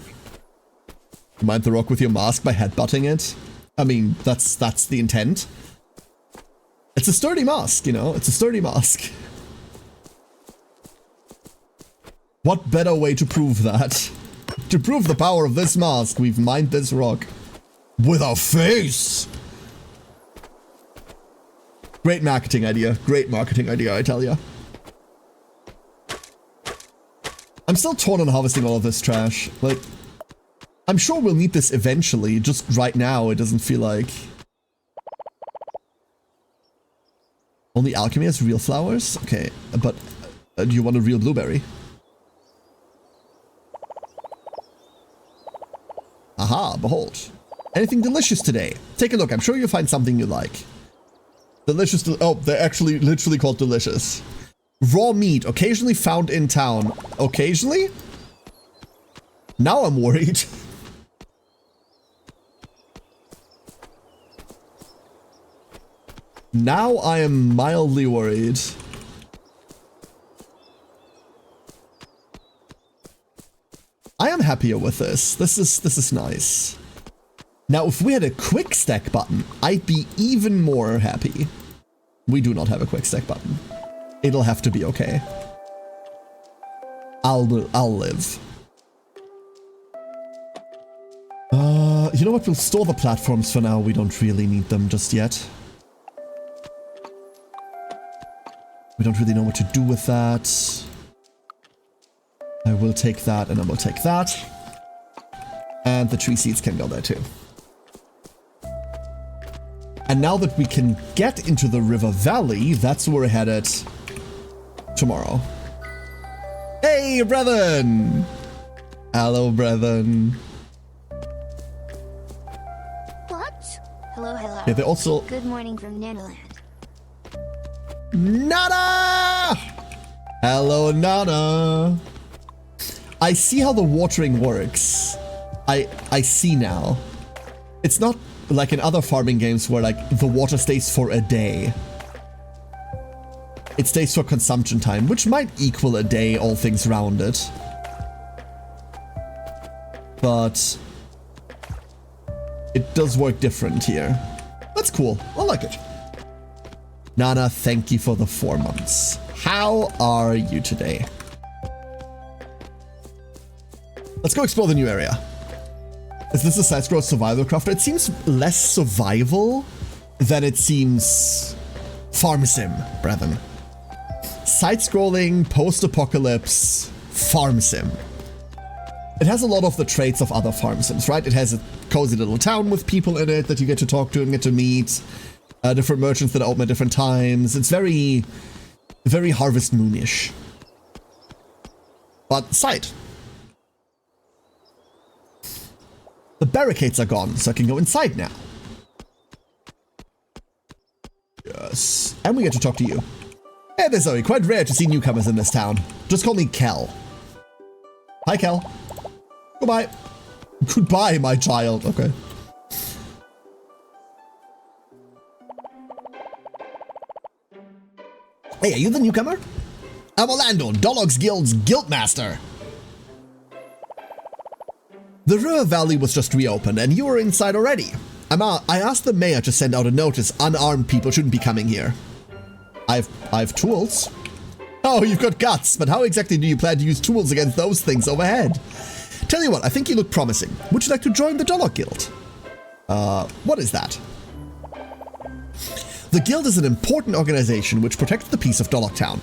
Mind the rock with your mask by headbutting it? I mean, that's the intent. It's a sturdy mask, you know? It's a sturdy mask. What better way to prove that? To prove the power of this mask, we've mined this rock. With our face! Great marketing idea. Great marketing idea, I tell ya. I'm still torn on harvesting all of this trash. Like, I'm sure we'll need this eventually. Just right now, it doesn't feel like... Only alchemy has real flowers? Okay, but do you want a real blueberry? Aha, behold. Anything delicious today? Take a look, I'm sure you'll find something you like. Delicious, oh, they're actually literally called delicious. Raw meat, occasionally found in town. Occasionally? Now I'm worried. Now I am mildly worried. I am happier with this. This is nice. Now, if we had a quick stack button, I'd be even more happy. We do not have a quick stack button. It'll have to be okay. I'll live. You know what? We'll store the platforms for now. We don't really need them just yet. We don't really know what to do with that. I will take that, and I will take that. And the tree seeds can go there too. And now that we can get into the river valley, that's where we're headed tomorrow. Hey, brethren! Hello, brethren. Hello. Yeah, they also... Good morning from Nanaland. Nana! Hello, Nana. I see how the watering works. I see now. It's not like in other farming games where like the water stays for a day. It stays for consumption time, which might equal a day, all things rounded. But it does work different here. That's cool. I like it. Nana, thank you for the 4 months. How are you today? Let's go explore the new area. Is this a side-scroll survival crafter? It seems less survival than it seems farm sim, brethren. Side-scrolling, post-apocalypse, farm sim. It has a lot of the traits of other farm sims, right? It has a cozy little town with people in it that you get to talk to and get to meet. Different merchants that open at different times. It's very, very Harvest Moon-ish. But side. The barricades are gone, so I can go inside now. Yes. And we get to talk to you. Hey there, Zoe. Quite rare to see newcomers in this town. Just call me Kel. Hi, Kel. Goodbye. Goodbye, my child. Okay. Hey, are you the newcomer? I'm Orlando, Doloc's Guild's Guildmaster. The river valley was just reopened, and you were inside already. I asked the mayor to send out a notice. Unarmed people shouldn't be coming here. I've tools. Oh, you've got guts, but how exactly do you plan to use tools against those things overhead? Tell you what, I think you look promising. Would you like to join the Doloc Guild? What is that? The Guild is an important organization which protects the peace of Doloc Town.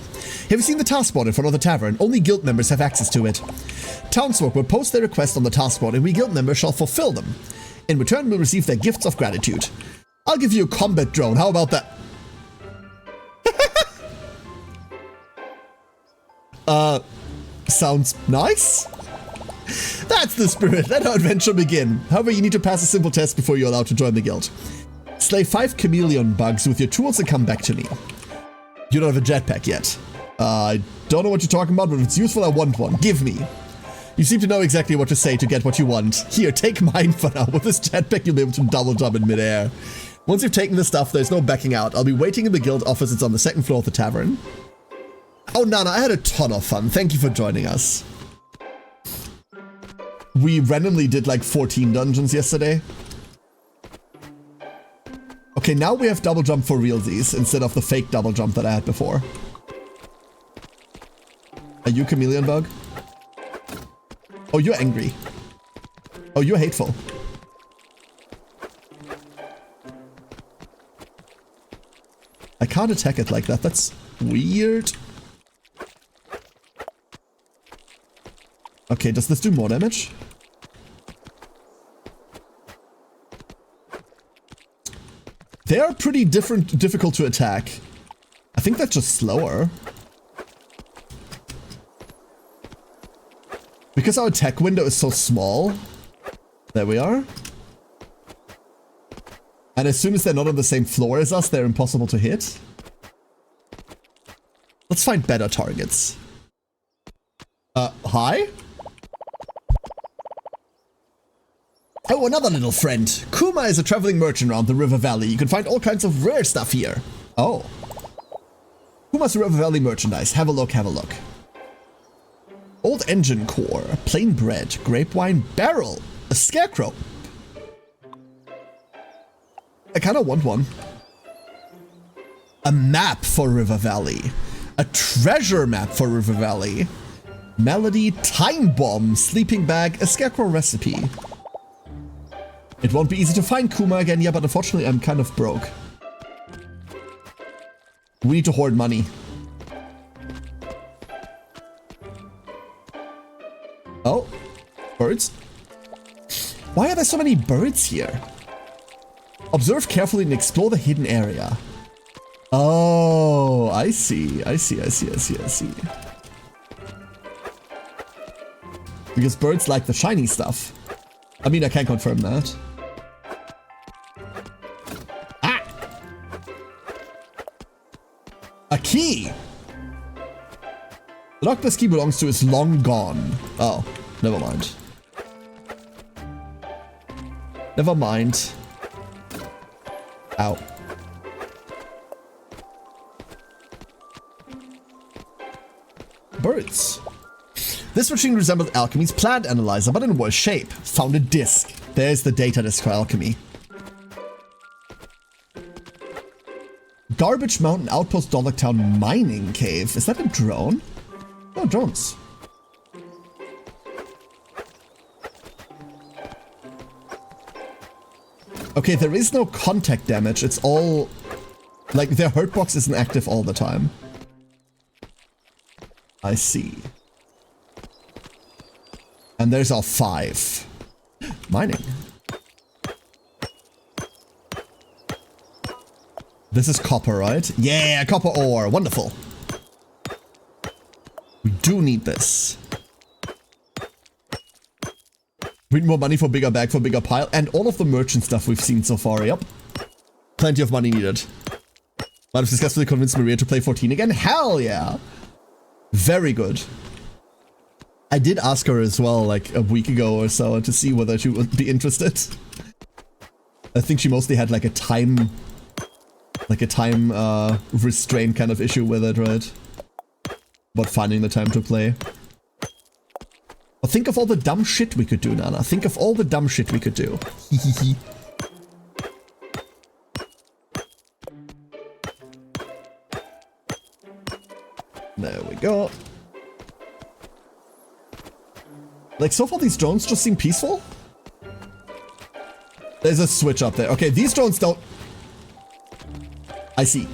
Have you seen the taskboard in front of the tavern? Only Guild members have access to it. Townsfolk will post their requests on the taskboard and we Guild members shall fulfill them. In return, we'll receive their gifts of gratitude. I'll give you a combat drone. How about that? Sounds nice. That's the spirit. Let our adventure begin. However, you need to pass a simple test before you're allowed to join the Guild. Slay 5 chameleon bugs with your tools and come back to me. You don't have a jetpack yet. I don't know what you're talking about, but if it's useful, I want one. Give me. You seem to know exactly what to say to get what you want. Here, take mine for now. With this jetpack, you'll be able to double jump in midair. Once you've taken the stuff, there's no backing out. I'll be waiting in the Guild office. It's on the 2nd floor of the tavern. Oh, Nana, I had a ton of fun. Thank you for joining us. We randomly did like 14 dungeons yesterday. Okay, now we have double jump for realsies instead of the fake double jump that I had before. Are you chameleon bug? Oh, you're angry. Oh, you're hateful. I can't attack it like that. That's weird. Okay, does this do more damage? They are pretty difficult to attack. I think that's just slower. Because our attack window is so small. There we are. And as soon as they're not on the same floor as us, they're impossible to hit. Let's find better targets. Hi? Oh, another little friend. Kuma is a traveling merchant around the river valley. You can find all kinds of rare stuff here. Oh. Kuma's River Valley merchandise. Have a look, have a look. Old engine core, plain bread, grape wine barrel, a scarecrow. I kind of want one. A map for River Valley. A treasure map for River Valley. Melody, time bomb, sleeping bag, a scarecrow recipe. It won't be easy to find Kuma again, yeah, but unfortunately I'm kind of broke. We need to hoard money. Oh, birds. Why are there so many birds here? Observe carefully and explore the hidden area. Oh, I see. I see. Because birds like the shiny stuff. I mean, I can't confirm that. Ah! A key! The lock this key belongs to is long gone. Oh, never mind. Never mind. Ow. Birds. This machine resembles alchemy's plant analyzer, but in worse shape. Found a disc. There's the data disk for alchemy. Garbage Mountain Outpost Doloc Town Mining Cave. Is that a drone? Oh, drones. Okay, there is no contact damage. It's all... like, their hurt box isn't active all the time. I see. And there's our 5. Mining. This is copper, right? Yeah, copper ore. Wonderful. We do need this. We need more money for bigger bag, for bigger pile, and all of the merchant stuff we've seen so far, yep. Plenty of money needed. Might have successfully convinced Maria to play 14 again? Hell yeah! Very good. I did ask her as well, like, a week ago or so, to see whether she would be interested. I think she mostly had, like, a time restraint kind of issue with it, right? About finding the time to play. But think of all the dumb shit we could do, Nana. Think of all the dumb shit we could do. There we go. Like, so far these drones just seem peaceful. There's a switch up there. Okay, these drones don't... I see.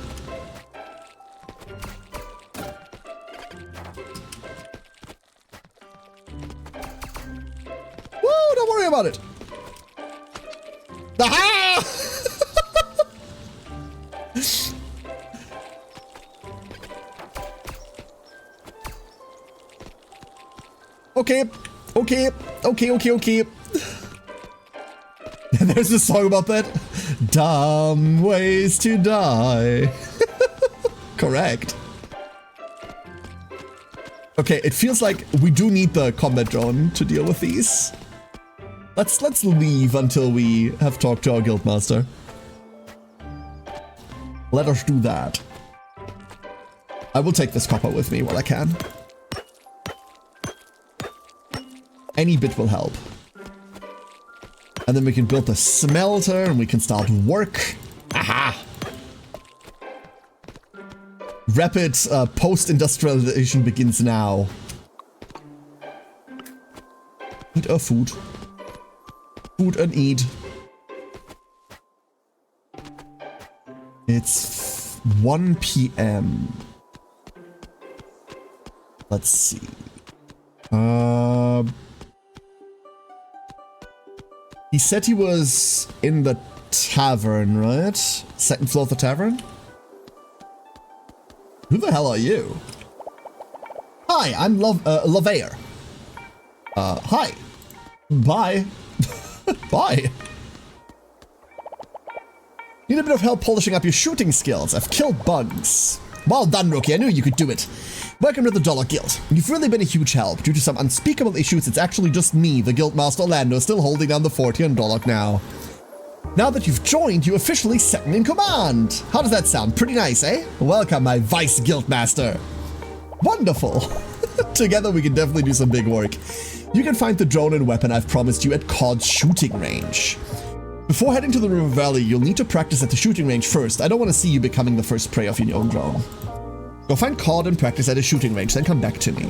Woo, don't worry about it. Aha! Okay. There's a song about that. Dumb ways to die. Correct. Okay, it feels like we do need the combat drone to deal with these. Let's leave until we have talked to our guildmaster. Let us do that. I will take this copper with me while I can. Any bit will help. And then we can build the smelter and we can start work. Aha! Rapid post-industrialization begins now. Eat our food. Food and eat. It's 1 p.m. Let's see. He said he was in the tavern, right? Second floor of the tavern? Who the hell are you? Hi, I'm Laveyer. Hi. Bye. Bye. Need a bit of help polishing up your shooting skills. I've killed bugs. Well done, Rookie. I knew you could do it. Welcome to the Doloc Guild. You've really been a huge help. Due to some unspeakable issues, it's actually just me, the Guildmaster Orlando, still holding down the fort here in Doloc now. Now that you've joined, you officially second in command. How does that sound? Pretty nice, eh? Welcome, my Vice Guildmaster. Wonderful. Together we can definitely do some big work. You can find the drone and weapon I've promised you at Cod's shooting range. Before heading to the River Valley, you'll need to practice at the shooting range first. I don't want to see you becoming the first prey of your own drone. Go find Cod and practice at a shooting range, then come back to me.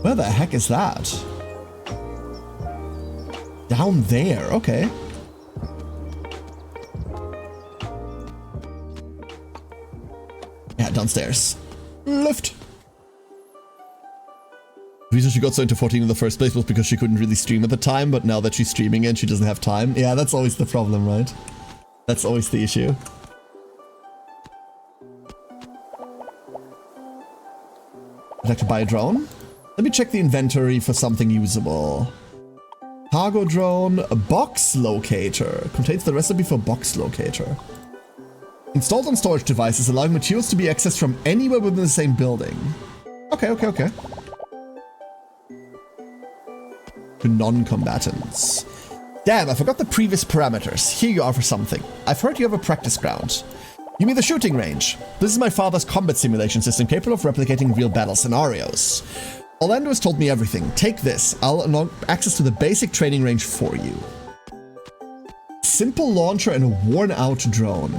Where the heck is that? Down there, okay. Yeah, downstairs. Lift. The reason she got so into 14 in the first place was because she couldn't really stream at the time, but now that she's streaming it, she doesn't have time. Yeah, that's always the problem, right? That's always the issue. I'd like to buy a drone. Let me check the inventory for something usable. Cargo drone, a box locator. Contains the recipe for box locator. Installed on storage devices, allowing materials to be accessed from anywhere within the same building. Okay. To non-combatants. Damn, I forgot the previous parameters. Here you are for something. I've heard you have a practice ground. You mean the shooting range? This is my father's combat simulation system capable of replicating real battle scenarios. Orlando has told me everything. Take this. I'll unlock access to the basic training range for you. Simple launcher and a worn-out drone.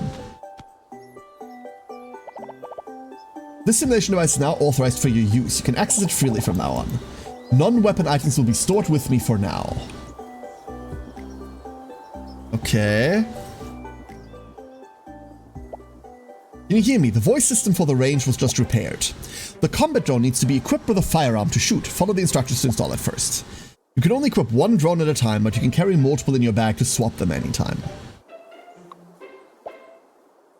This simulation device is now authorized for your use. You can access it freely from now on. Non-weapon items will be stored with me for now. Okay. Can you hear me? The voice system for the range was just repaired. The combat drone needs to be equipped with a firearm to shoot. Follow the instructions to install it first. You can only equip one drone at a time, but you can carry multiple in your bag to swap them anytime.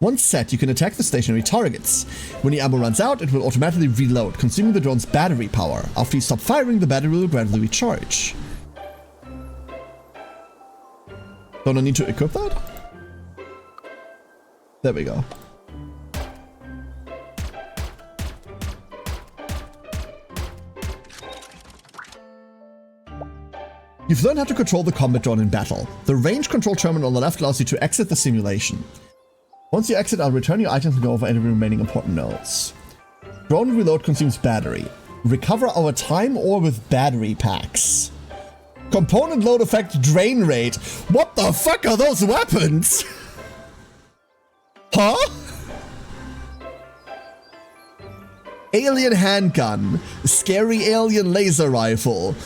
Once set, you can attack the stationary targets. When your ammo runs out, it will automatically reload, consuming the drone's battery power. After you stop firing, the battery will gradually recharge. Don't I need to equip that? There we go. You've learned how to control the combat drone in battle. The range control terminal on the left allows you to exit the simulation. Once you exit, I'll return your items and go over any remaining important notes. Drone reload consumes battery. Recover our time or with battery packs. Component load effect drain rate. What the fuck are those weapons? Huh? Alien handgun, scary alien laser rifle,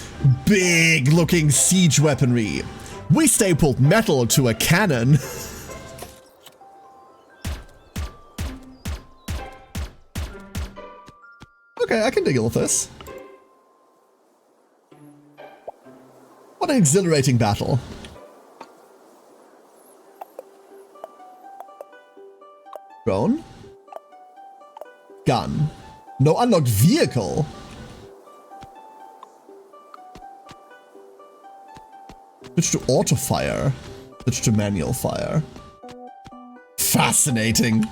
big looking siege weaponry. We stapled metal to a cannon. Okay, I can deal with this. What an exhilarating battle. Drone. Gun. No unlocked vehicle. Switch to auto fire. Switch to manual fire. Fascinating.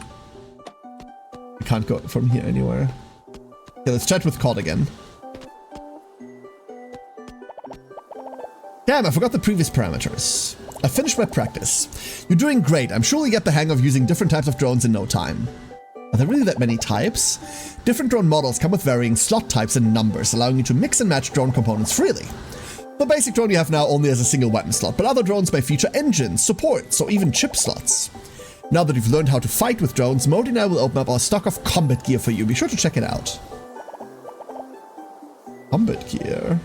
We can't go from here anywhere. Okay, let's chat with COD again. Damn, I forgot the previous parameters. I finished my practice. You're doing great. I'm sure you'll get the hang of using different types of drones in no time. Are there really that many types? Different drone models come with varying slot types and numbers, allowing you to mix and match drone components freely. The basic drone you have now only has a single weapon slot, but other drones may feature engines, supports, or even chip slots. Now that you've learned how to fight with drones, Modi and I will open up our stock of combat gear for you. Be sure to check it out. Combat gear.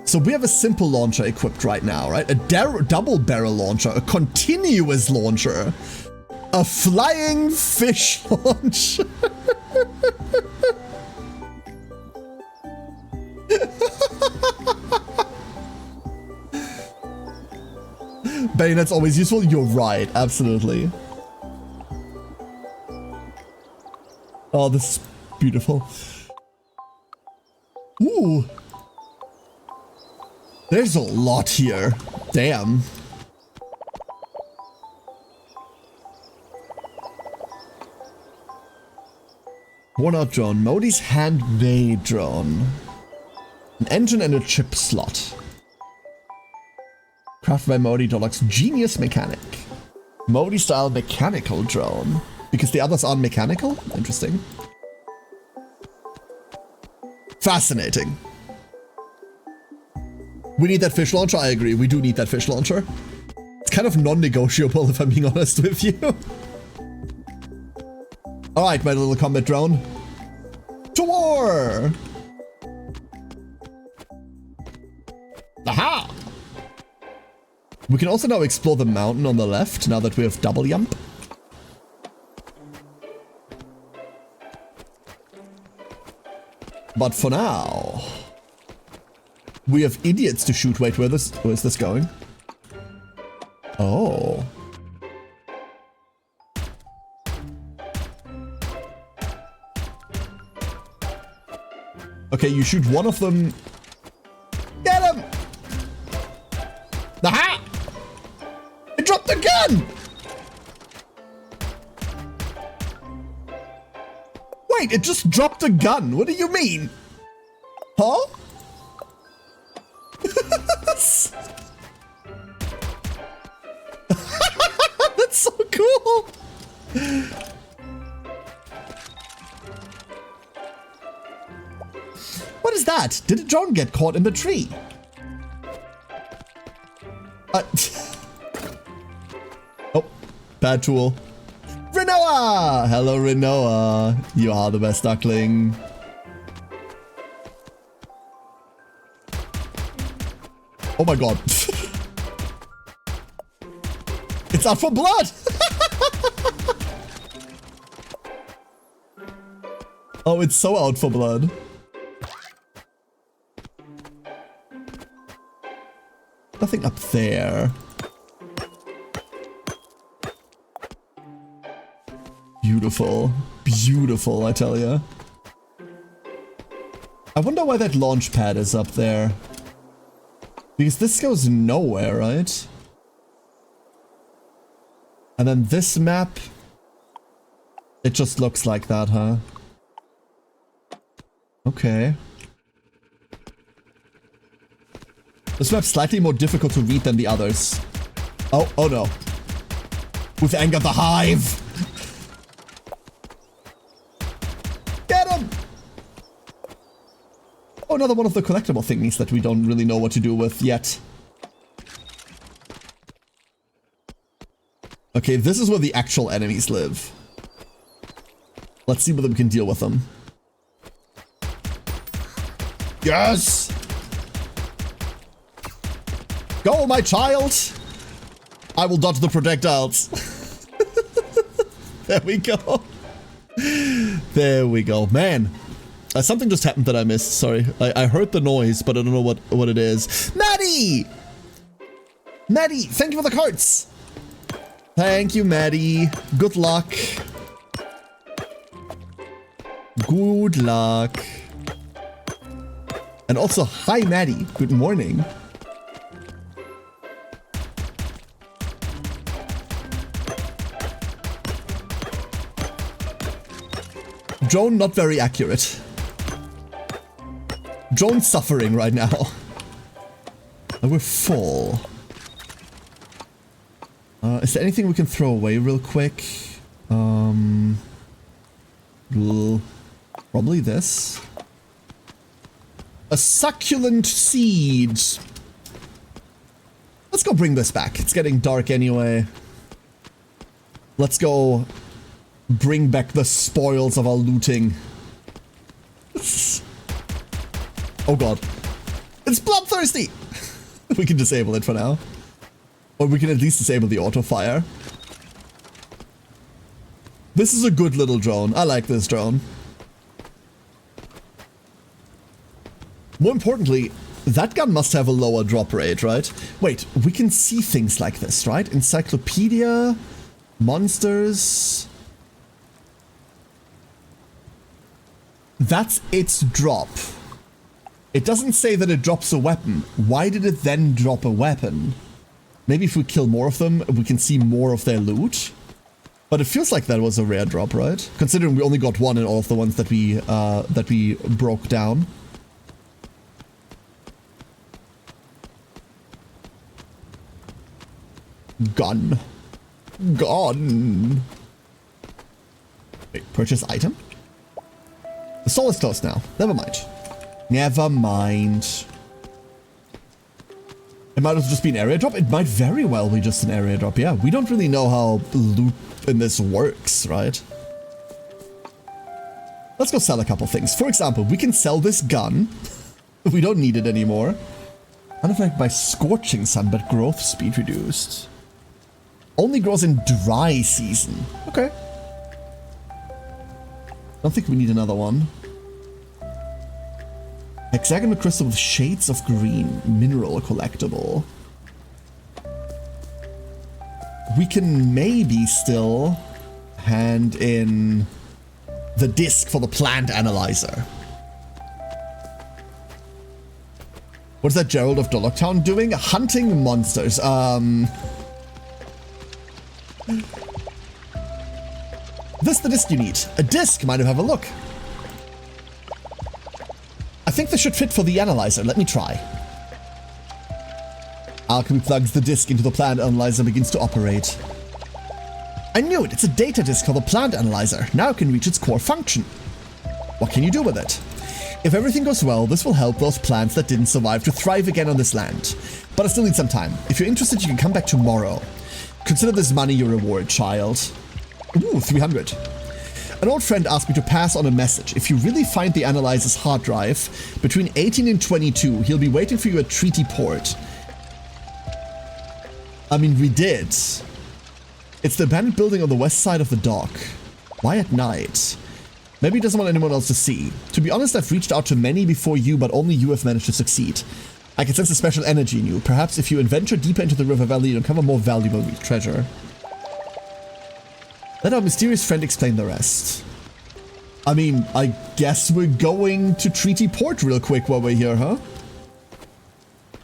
So we have a simple launcher equipped right now, right? A double barrel launcher, a continuous launcher, a flying fish launch. Bayonet's always useful. You're right, absolutely. Oh, this is beautiful. Ooh. There's a lot here. Damn. Worn-out drone. Modi's handmade drone. An engine and a chip slot. Crafted by Modi, Doloc's genius mechanic. Modi-style mechanical drone. Because the others aren't mechanical? Interesting. Fascinating. We need that fish launcher. I agree. We do need that fish launcher. It's kind of non-negotiable, if I'm being honest with you. Alright, my little combat drone. To door! Aha! We can also now explore the mountain on the left, now that we have double jump. But for now, we have idiots to shoot. Wait, where is this going? Oh. Okay, you shoot one of them. Get him! Aha! It dropped the gun! Wait, it just dropped a gun. What do you mean? Huh? That's so cool. What is that? Did a drone get caught in the tree? Oh, bad tool. Renoa! Hello, Renoa. You are the best duckling. Oh my god. It's out for blood! Oh, it's so out for blood. Nothing up there. Beautiful. Beautiful, I tell ya. I wonder why that launch pad is up there. Because this goes nowhere, right? And then this map, it just looks like that, huh? Okay. This map's slightly more difficult to read than the others. Oh no. We've angered the hive! Get him! Oh, another one of the collectible thingies that we don't really know what to do with yet. Okay, this is where the actual enemies live. Let's see whether we can deal with them. Yes! Go, my child! I will dodge the projectiles. There we go. There we go. Man, something just happened that I missed. Sorry. I heard the noise, but I don't know what it is. Maddie! Maddie, thank you for the cards! Thank you, Maddie. Good luck. Good luck. And also, hi, Maddie. Good morning. Drone not very accurate. Drone suffering right now. And we're full. Is there anything we can throw away real quick? Probably this. A succulent seed. Let's go bring this back. It's getting dark anyway. Let's go bring back the spoils of our looting. Oh god. It's bloodthirsty! We can disable it for now. Or we can at least disable the auto fire. This is a good little drone. I like this drone. More importantly, that gun must have a lower drop rate, right? Wait, we can see things like this, right? Encyclopedia, monsters. That's its drop. It doesn't say that it drops a weapon. Why did it then drop a weapon? Maybe if we kill more of them, we can see more of their loot. But it feels like that was a rare drop, right? Considering we only got one in all of the ones that we broke down. Gun. Gone. Wait, purchase item? The stall is closed now. Never mind. Never mind. It might also just be an area drop. It might very well be just an area drop. Yeah, we don't really know how loot in this works, right? Let's go sell a couple things. For example, we can sell this gun. We don't need it anymore. Unaffected by scorching sun, but growth speed reduced. Only grows in dry season. Okay. Don't think we need another one. Hexagonal crystal with shades of green. Mineral collectible. We can maybe still hand in the disc for the plant analyzer. What's that Gerald of Doloc Town doing? Hunting monsters. This the disc you need. A disc, might have a look. I think this should fit for the analyzer. Let me try. Alchemy plugs the disc into the plant analyzer and begins to operate. I knew it. It's a data disc for the plant analyzer. Now it can reach its core function. What can you do with it? If everything goes well, this will help those plants that didn't survive to thrive again on this land. But I still need some time. If you're interested, you can come back tomorrow. Consider this money your reward, child. Ooh, 300. An old friend asked me to pass on a message. If you really find the analyzer's hard drive, between 18 and 22, he'll be waiting for you at Treaty Port. I mean, we did. It's the abandoned building on the west side of the dock. Why at night? Maybe he doesn't want anyone else to see. To be honest, I've reached out to many before you, but only you have managed to succeed. I can sense a special energy in you. Perhaps if you adventure deeper into the river valley, you'll uncover more valuable treasure. Let our mysterious friend explain the rest. I mean, I guess we're going to Treaty Port real quick while we're here, huh?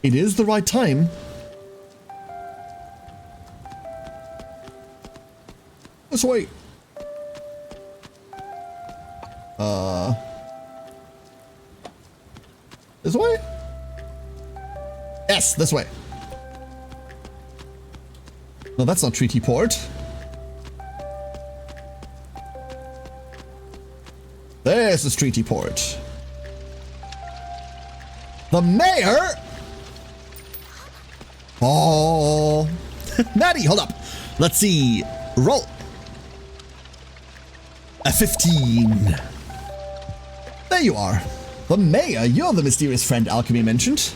It is the right time. This way. This way? Yes, this way. No, that's not Treaty Port. This is Treaty Port. The mayor? Oh. Maddie, hold up. Let's see. Roll. A 15. There you are. The mayor, you're the mysterious friend Alchemy mentioned.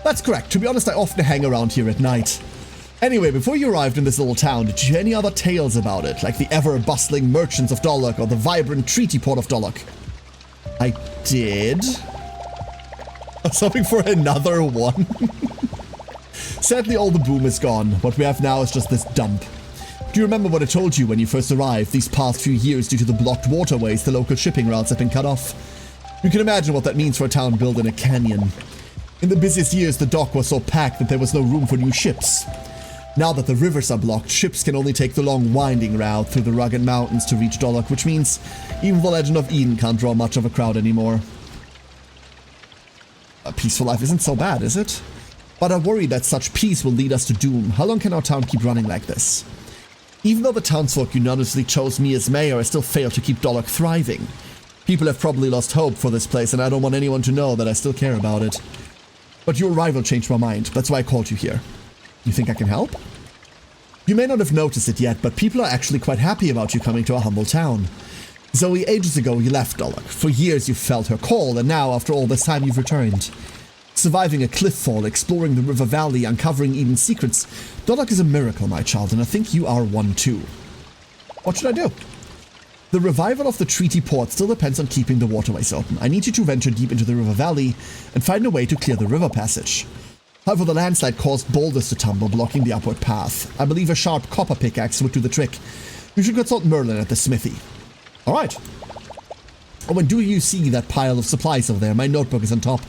That's correct. To be honest, I often hang around here at night. Anyway, before you arrived in this little town, did you hear any other tales about it? Like the ever-bustling merchants of Doloc or the vibrant treaty port of Doloc? I did. Something for another one. Sadly, all the boom is gone. What we have now is just this dump. Do you remember what I told you when you first arrived? These past few years, due to the blocked waterways, the local shipping routes have been cut off. You can imagine what that means for a town built in a canyon. In the busiest years, the dock was so packed that there was no room for new ships. Now that the rivers are blocked, ships can only take the long winding route through the rugged mountains to reach Doloc, which means even the Legend of Eden can't draw much of a crowd anymore. A peaceful life isn't so bad, is it? But I worry that such peace will lead us to doom. How long can our town keep running like this? Even though the townsfolk unanimously chose me as mayor, I still fail to keep Doloc thriving. People have probably lost hope for this place, and I don't want anyone to know that I still care about it. But your arrival changed my mind. That's why I called you here. You think I can help? You may not have noticed it yet, but people are actually quite happy about you coming to our humble town. Zoe, ages ago you left Doloc. For years you felt her call, and now, after all this time, you've returned. Surviving a cliff fall, exploring the river valley, uncovering Eden's secrets. Doloc is a miracle, my child, and I think you are one too. What should I do? The revival of the treaty port still depends on keeping the waterways open. I need you to venture deep into the river valley and find a way to clear the river passage. However, the landslide caused boulders to tumble, blocking the upward path. I believe a sharp copper pickaxe would do the trick. You should consult Merlin at the smithy. Alright. Oh, and do you see that pile of supplies over there? My notebook is on top.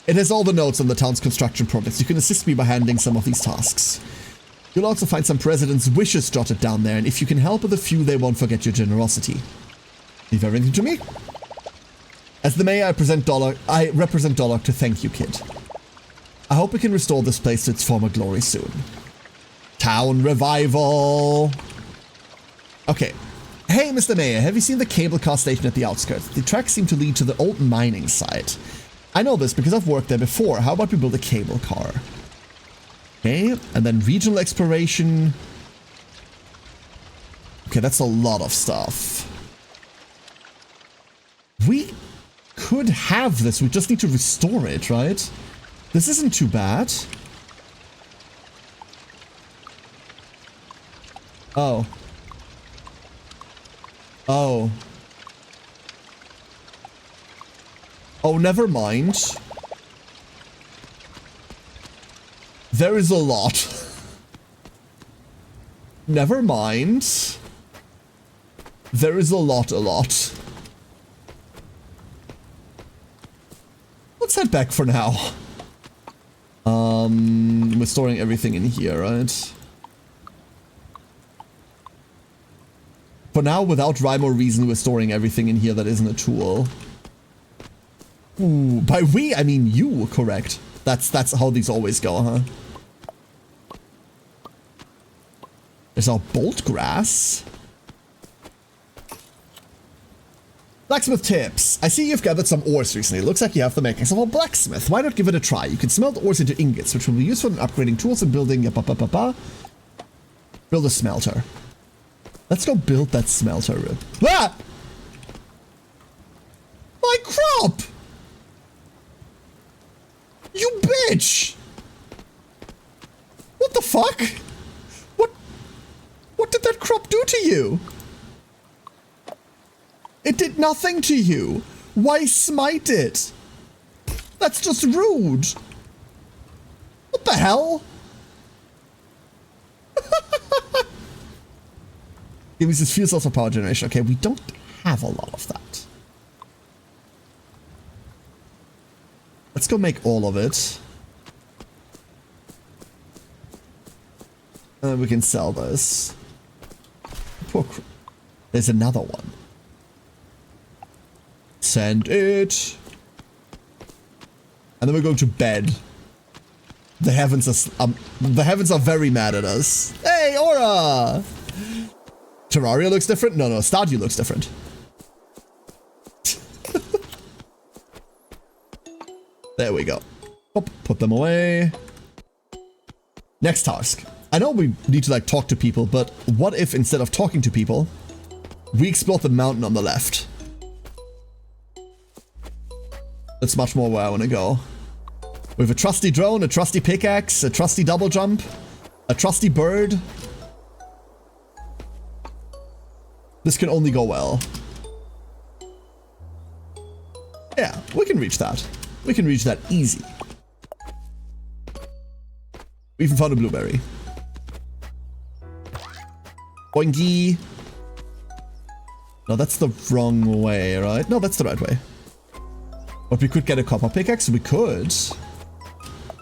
It has all the notes on the town's construction projects. You can assist me by handling some of these tasks. You'll also find some president's wishes jotted down there, and if you can help with a few, they won't forget your generosity. Leave everything to me. As the mayor, I represent Doloc to thank you, kid. I hope we can restore this place to its former glory soon. Town revival. Okay. Hey, Mr. Mayor, have you seen the cable car station at the outskirts? The tracks seem to lead to the old mining site. I know this because I've worked there before. How about we build a cable car? Okay, and then regional exploration. Okay, that's a lot of stuff. could have this. We just need to restore it, right? This isn't too bad. Oh. Oh. Oh, never mind. There is a lot. Never mind. There is a lot. Let's head back for now. We're storing everything in here, right? For now, without rhyme or reason, we're storing everything in here that isn't a tool. Ooh, by we, I mean you, correct. That's how these always go, huh? There's our bolt grass. Blacksmith tips. I see you've gathered some ores recently. Looks like you have the makings of a blacksmith. Why not give it a try? You can smelt ores into ingots, which will be useful in upgrading tools and building... Build a smelter. Let's go build that smelter. Ah! My crop! You bitch! What the fuck? What did that crop do to you? It did nothing to you. Why smite it? That's just rude. What the hell? Give me this fuel source for power generation. Okay, we don't have a lot of that. Let's go make all of it. And we can sell this. Poor There's another one. Send it. And then we're going to bed. The heavens are very mad at us. Hey, Aura! Terraria looks different? No, Stardew looks different. There we go. Put them away. Next task. I know we need to like talk to people, but what if instead of talking to people, we explore the mountain on the left? That's much more where I want to go. We have a trusty drone, a trusty pickaxe, a trusty double jump, a trusty bird. This can only go well. Yeah, we can reach that. We can reach that easy. We even found a blueberry. Boingy. No, that's the wrong way, right? No, that's the right way. But we could get a copper pickaxe. We could.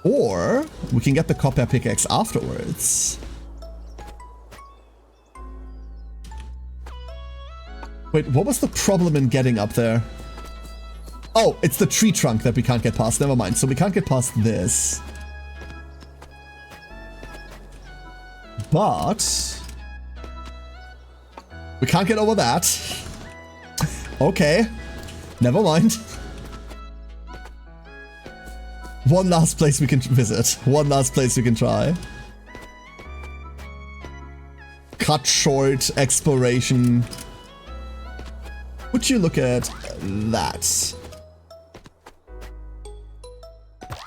Or we can get the copper pickaxe afterwards. Wait, what was the problem in getting up there? Oh, it's the tree trunk that we can't get past. Never mind. So we can't get past this. But we can't get over that. Okay. Never mind. One last place we can visit. One last place we can try. Cut short exploration. Would you look at that?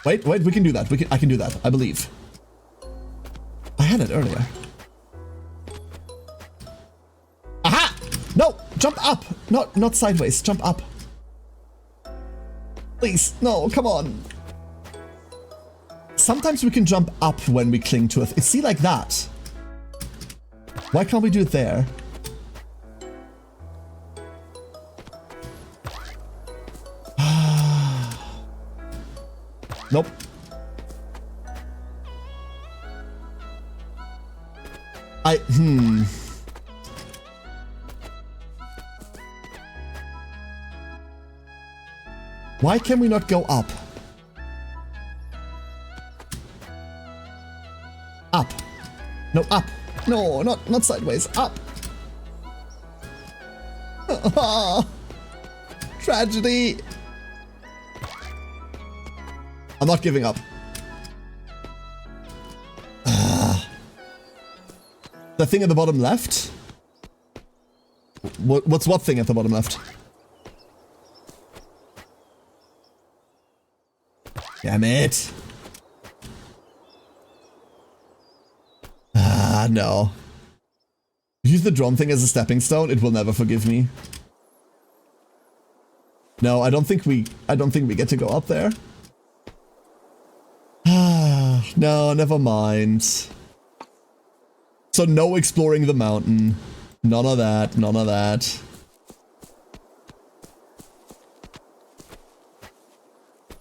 Wait, we can do that. I can do that, I believe. I had it earlier. Aha! No! Jump up! Not sideways. Jump up. Please, no, come on. Sometimes we can jump up when we cling to it. See, like that. Why can't we do it there? Nope. Why can we not go up? Up. No, up. No, not sideways. Up. Tragedy. I'm not giving up. The thing at the bottom left? What's what thing at the bottom left? Damn it. Ah, no. Use the drone thing as a stepping stone. It will never forgive me. No, I don't think we get to go up there. Ah, no, never mind. So no exploring the mountain. None of that, none of that.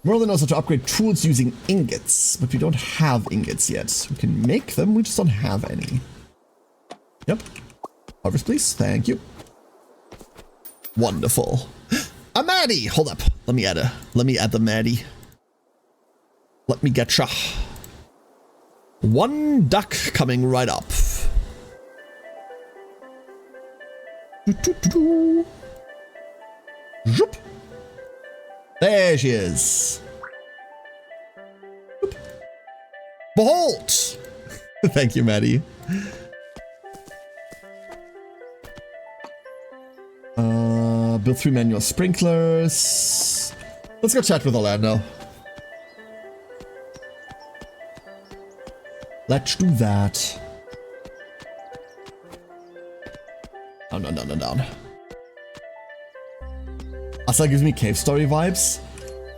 Merlin knows how to upgrade tools using ingots, but we don't have ingots yet. We can make them, we just don't have any. Yep. Harvest, please. Thank you. Wonderful. A Maddie! Hold up. Let me add the Maddie. Let me getcha. One duck coming right up. Zoop. There she is. Zoop. Behold! Thank you, Maddie. Build 3 manual sprinklers. Let's go chat with Orlando. Let's do that. Down. Asa gives me cave story vibes.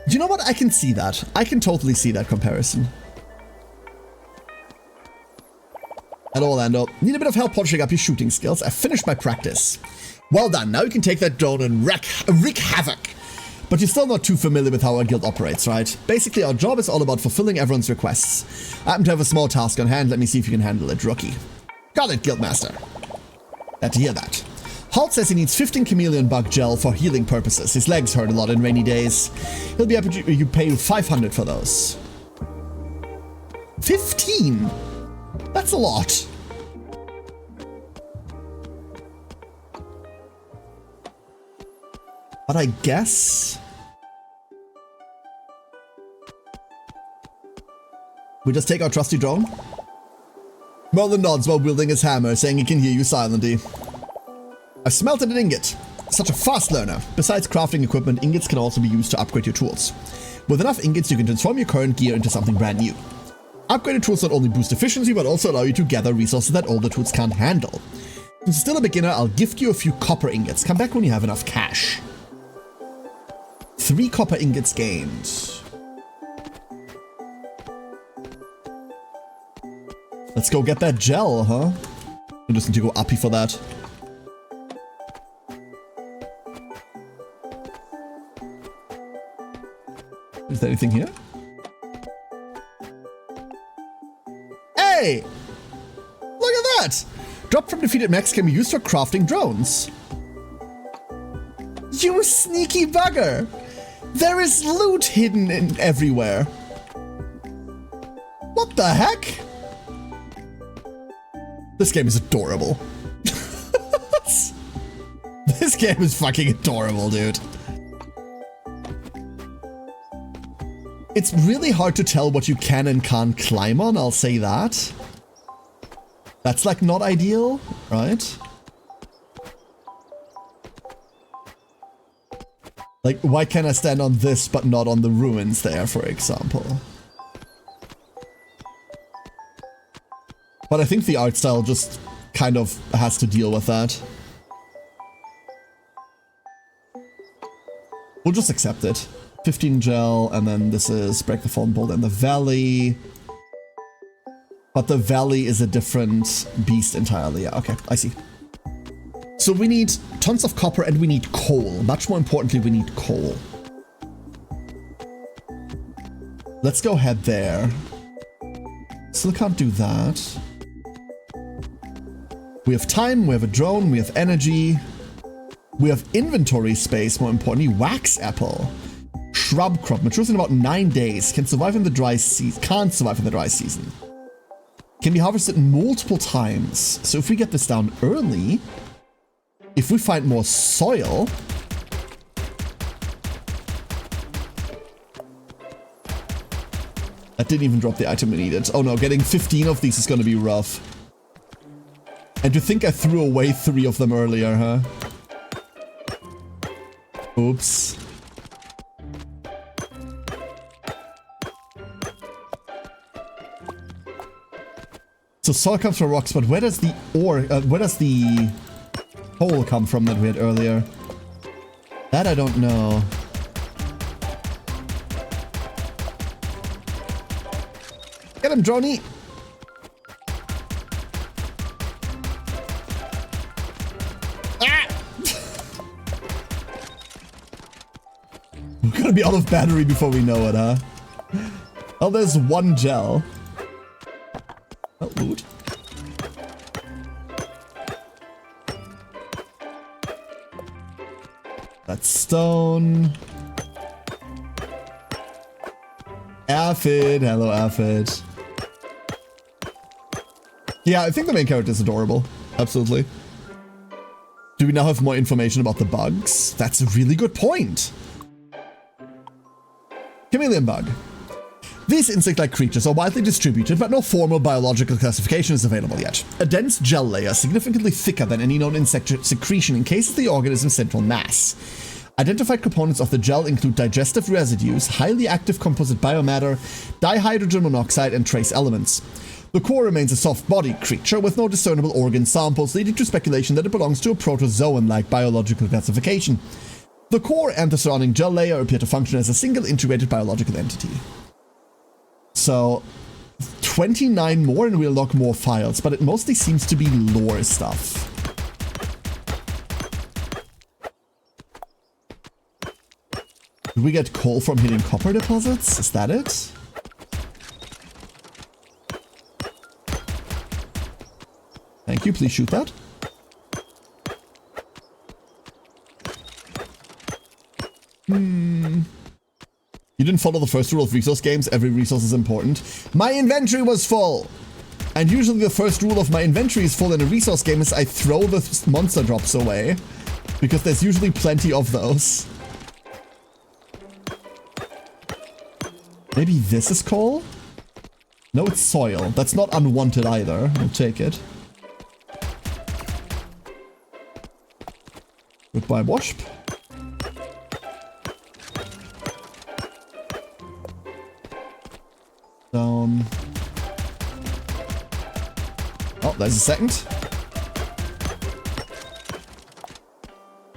Do you know what? I can see that. I can totally see that comparison. Hello, Orlando. Need a bit of help polishing up your shooting skills. I finished my practice. Well done. Now you can take that drone and wreak havoc. But you're still not too familiar with how our guild operates, right? Basically, our job is all about fulfilling everyone's requests. I happen to have a small task on hand. Let me see if you can handle it, rookie. Got it, Guildmaster. Glad to hear that. Holt says he needs 15 chameleon bug gel for healing purposes. His legs hurt a lot in rainy days. He'll be happy to pay you 500 for those. 15? That's a lot. But I guess we just take our trusty drone. Merlin nods while wielding his hammer, saying he can hear you silently. I've smelted an ingot. Such a fast learner. Besides crafting equipment, ingots can also be used to upgrade your tools. With enough ingots, you can transform your current gear into something brand new. Upgraded tools not only boost efficiency, but also allow you to gather resources that older tools can't handle. Since you're still a beginner, I'll gift you a few copper ingots. Come back when you have enough cash. 3 copper ingots gained. Let's go get that gel, huh? We just need to go uppy for that. Is there anything here? Hey! Look at that! Drop from defeated mechs can be used for crafting drones. You sneaky bugger! There is loot hidden in everywhere. What the heck? This game is adorable. This game is fucking adorable, dude. It's really hard to tell what you can and can't climb on, I'll say that. That's like not ideal, right? Like, why can I stand on this but not on the ruins there, for example? But I think the art style just kind of has to deal with that. We'll just accept it. 15 gel, and then this is Break the Fallen Bolt and the Valley. But the Valley is a different beast entirely. Yeah, okay, I see. So we need tons of copper and we need coal. Much more importantly, we need coal. Let's go head there. Still can't do that. We have time, we have a drone, we have energy. We have inventory space, more importantly. Wax apple. Shrub crop. Matures in about 9 days. Can survive in the dry season. Can't survive in the dry season. Can be harvested multiple times. So if we get this down early, if we find more soil, that didn't even drop the item we needed. Oh no, getting 15 of these is going to be rough. And to think I threw away 3 of them earlier, huh? Oops. So soil comes from rocks, but where does the coal come from that we had earlier? That I don't know. Get him, Droney! Ah! We're gonna be out of battery before we know it, huh? Oh, there's one gel. Oh, loot. That's stone. Aphid. Hello, Aphid. Yeah, I think the main character is adorable. Absolutely. Do we now have more information about the bugs? That's a really good point. Chameleon bug. These insect-like creatures are widely distributed, but no formal biological classification is available yet. A dense gel layer, significantly thicker than any known insect secretion, encases the organism's central mass. Identified components of the gel include digestive residues, highly active composite biomatter, dihydrogen monoxide, and trace elements. The core remains a soft-bodied creature with no discernible organ samples, leading to speculation that it belongs to a protozoan-like biological classification. The core and the surrounding gel layer appear to function as a single integrated biological entity. So, 29 more and we'll unlock more files, but it mostly seems to be lore stuff. Did we get coal from hidden copper deposits? Is that it? Thank you, please shoot that. You didn't follow the first rule of resource games. Every resource is important. My inventory was full. And usually the first rule of my inventory is full in a resource game is I throw the monster drops away. Because there's usually plenty of those. Maybe this is coal? No, it's soil. That's not unwanted either. I'll take it. Goodbye, wasp. Down. Oh, there's a second.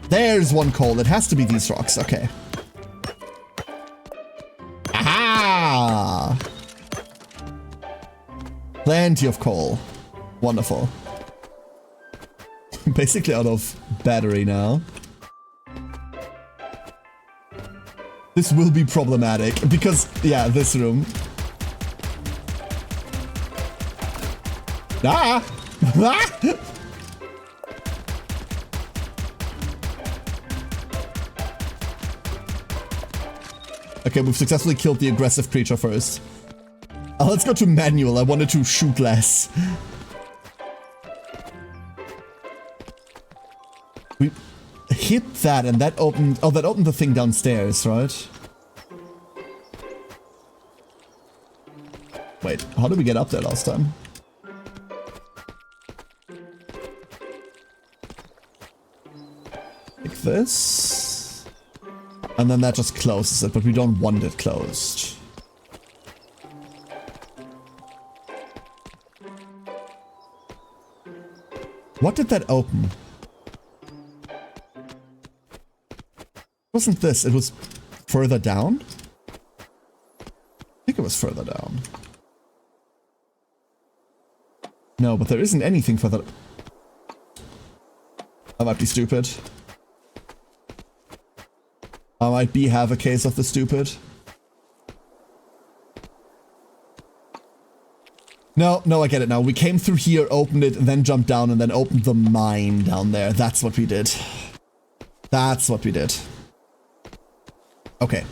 There's one coal. It has to be these rocks. Okay. Aha! Plenty of coal. Wonderful. Basically out of battery now. This will be problematic because, yeah, this room. Ah! Ah! Okay, we've successfully killed the aggressive creature first. Let's go to manual. I wanted to shoot less. We hit that and that opened... Oh, that opened the thing downstairs, right? Wait, how did we get up there last time? Like this. And then that just closes it, but we don't want it closed. What did that open? Wasn't this? It was further down? I think it was further down. No, but there isn't anything further... I might be stupid. I might have a case of the stupid. No, I get it now. We came through here, opened it, and then jumped down, and then opened the mine down there. That's what we did. That's what we did. Okay.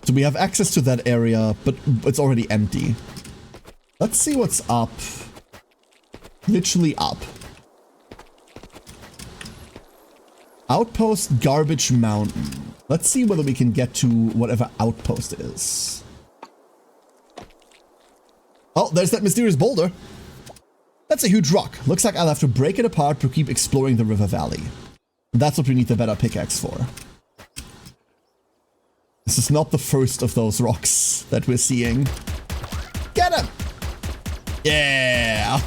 So we have access to that area, but it's already empty. Let's see what's up. Literally up. Outpost Garbage Mountain. Let's see whether we can get to whatever outpost is. Oh, there's that mysterious boulder. That's a huge rock. Looks like I'll have to break it apart to keep exploring the river valley. That's what we need the better pickaxe for. This is not the first of those rocks that we're seeing. Get him! Yeah.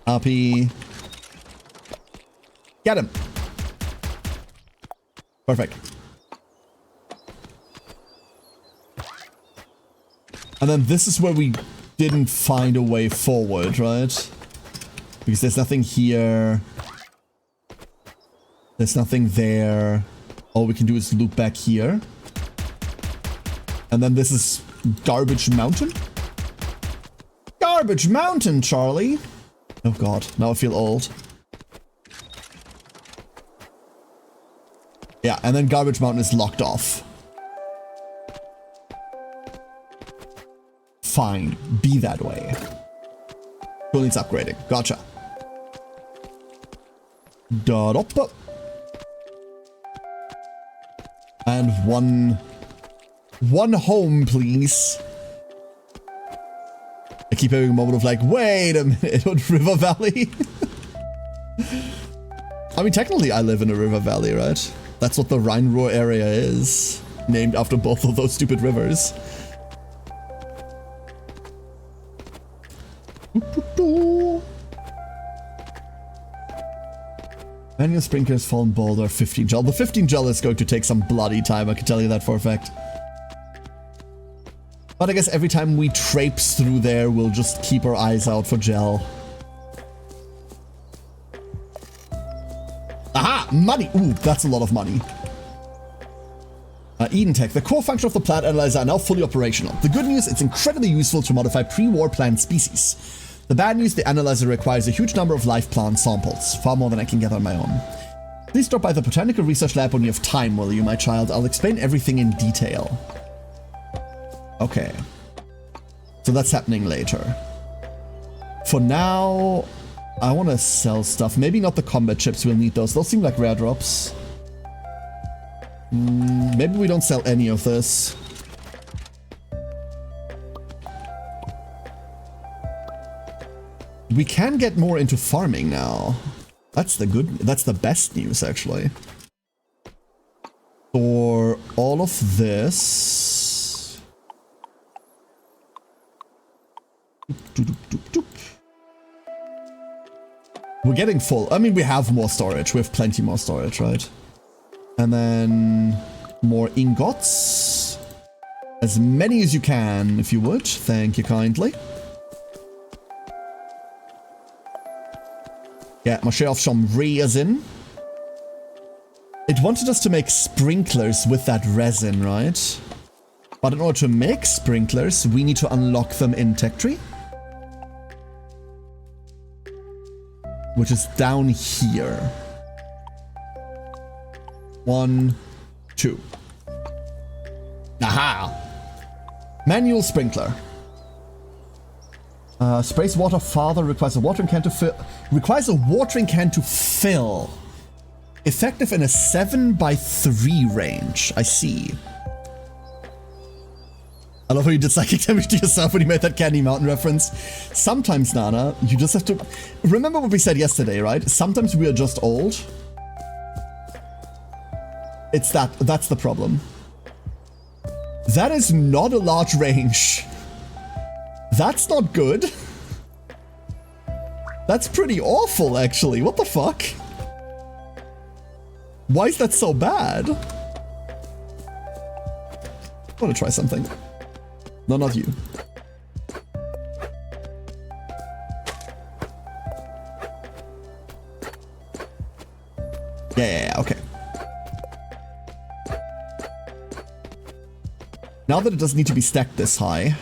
Happy. Get him. Perfect. And then this is where we didn't find a way forward, right? Because there's nothing here. There's nothing there. All we can do is loop back here. And then this is Garbage Mountain? Garbage Mountain, Charlie! Oh god, now I feel old. Yeah, and then Garbage Mountain is locked off. Fine, be that way. Tool needs upgrading. Gotcha. Da-da-pa. And one home, please. I keep having a moment of like, wait a minute, what River Valley? I mean, technically I live in a river valley, right? That's what the Rhine-Ruhr area is. Named after both of those stupid rivers. Manual sprinklers, fallen boulder, 15 gel. The 15 gel is going to take some bloody time, I can tell you that for a fact. But I guess every time we traipse through there, we'll just keep our eyes out for gel. Aha! Money! Ooh, that's a lot of money. Eden Tech. The core function of the plant analyzer are now fully operational. The good news, it's incredibly useful to modify pre-war plant species. The bad news, the analyzer requires a huge number of live plant samples, far more than I can gather on my own. Please drop by the Botanical Research Lab when you have time, will you, my child? I'll explain everything in detail. Okay. So that's happening later. For now, I want to sell stuff. Maybe not the combat chips, we'll need those. Those seem like rare drops. Maybe we don't sell any of this. We can get more into farming now. That's the best news, actually. For all of this. We're getting full. I mean, we have more storage. We have plenty more storage, right? And then more ingots. As many as you can, if you would. Thank you kindly. Get myself some resin. It wanted us to make sprinklers with that resin, right? But in order to make sprinklers, we need to unlock them in Tech Tree. Which is down here. 1, 2. Aha! Manual sprinkler. Sprays water farther, requires a watering can to fill. Effective in a 7x3 range. I see. I love how you did psychic damage to yourself when you made that Candy Mountain reference. Sometimes, Nana, you just have to... Remember what we said yesterday, right? Sometimes we are just old. It's that's the problem. That is not a large range. That's not good. That's pretty awful, actually. What the fuck? Why is that so bad? I want to try something. No, not you. Yeah, okay. Now that it doesn't need to be stacked this high,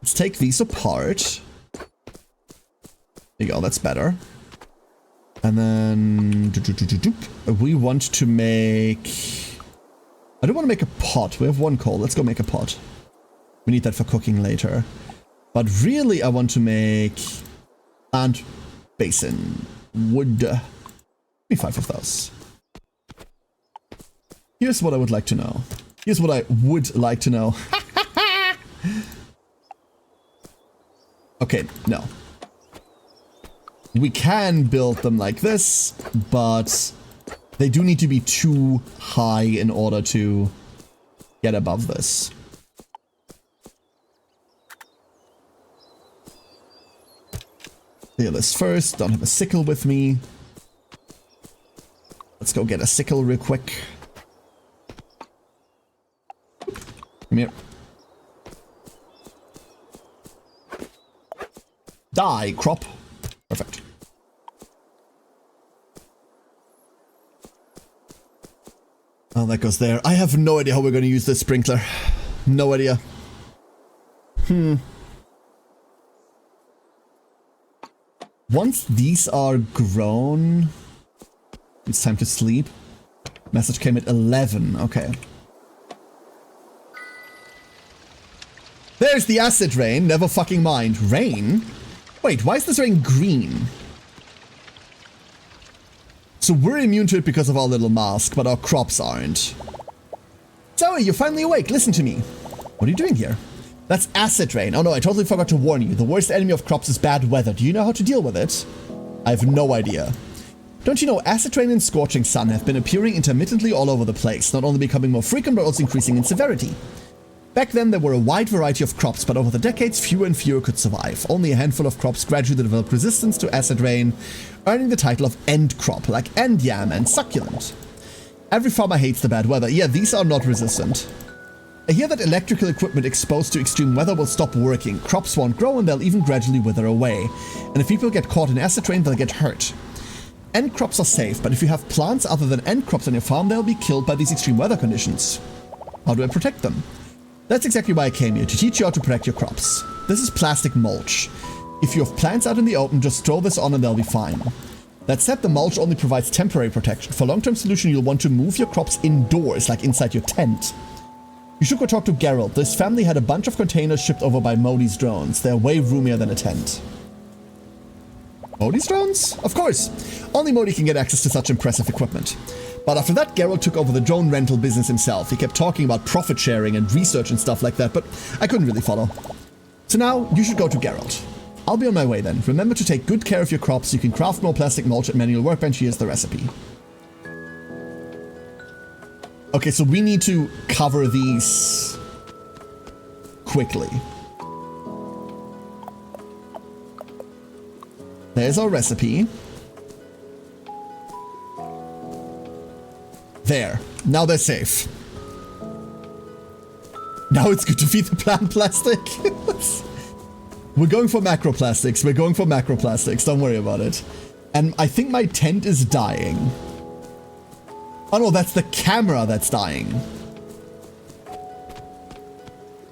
let's take these apart. There you go, that's better. And then we want to make... I don't want to make a pot. We have one coal. Let's go make a pot. We need that for cooking later. But really, I want to make plant basin wood. Be 5 of those. Here's what I would like to know. Here's what I would like to know. Okay, no. We can build them like this, but They do need to be too high in order to get above this. Clear this first. Don't have a sickle with me. Let's go get a sickle real quick. Come here. Die, crop. Perfect. Oh, that goes there. I have no idea how we're going to use this sprinkler. No idea. Once these are grown, it's time to sleep. Message came at 11. Okay. There's the acid rain. Never fucking mind. Rain? Wait, why is this rain green? So we're immune to it because of our little mask, but our crops aren't. Zoe, you're finally awake. Listen to me. What are you doing here? That's acid rain. Oh no, I totally forgot to warn you. The worst enemy of crops is bad weather. Do you know how to deal with it? I have no idea. Don't you know, acid rain and scorching sun have been appearing intermittently all over the place, not only becoming more frequent but also increasing in severity. Back then there were a wide variety of crops, but over the decades fewer and fewer could survive. Only a handful of crops gradually developed resistance to acid rain, earning the title of end crop, like end yam and succulent. Every farmer hates the bad weather. Yeah, these are not resistant. I hear that electrical equipment exposed to extreme weather will stop working, crops won't grow and they'll even gradually wither away. And if people get caught in acid rain, they'll get hurt. End crops are safe, but if you have plants other than end crops on your farm, they'll be killed by these extreme weather conditions. How do I protect them? That's exactly why I came here, to teach you how to protect your crops. This is plastic mulch. If you have plants out in the open, just throw this on and they'll be fine. That said, the mulch only provides temporary protection. For long-term solution, you'll want to move your crops indoors, like inside your tent. You should go talk to Geralt. This family had a bunch of containers shipped over by Modi's drones. They're way roomier than a tent. Modi's drones? Of course. Only Modi can get access to such impressive equipment. But after that, Geralt took over the drone rental business himself. He kept talking about profit sharing and research and stuff like that, but I couldn't really follow. So now, you should go to Geralt. I'll be on my way then. Remember to take good care of your crops. You can craft more plastic mulch at Manual Workbench. Here's the recipe. Okay, so we need to cover these quickly. There's our recipe. There. Now they're safe. Now it's good to feed the plant plastic. We're going for macroplastics. We're going for macroplastics. Don't worry about it. And I think my tent is dying. Oh no, that's the camera that's dying.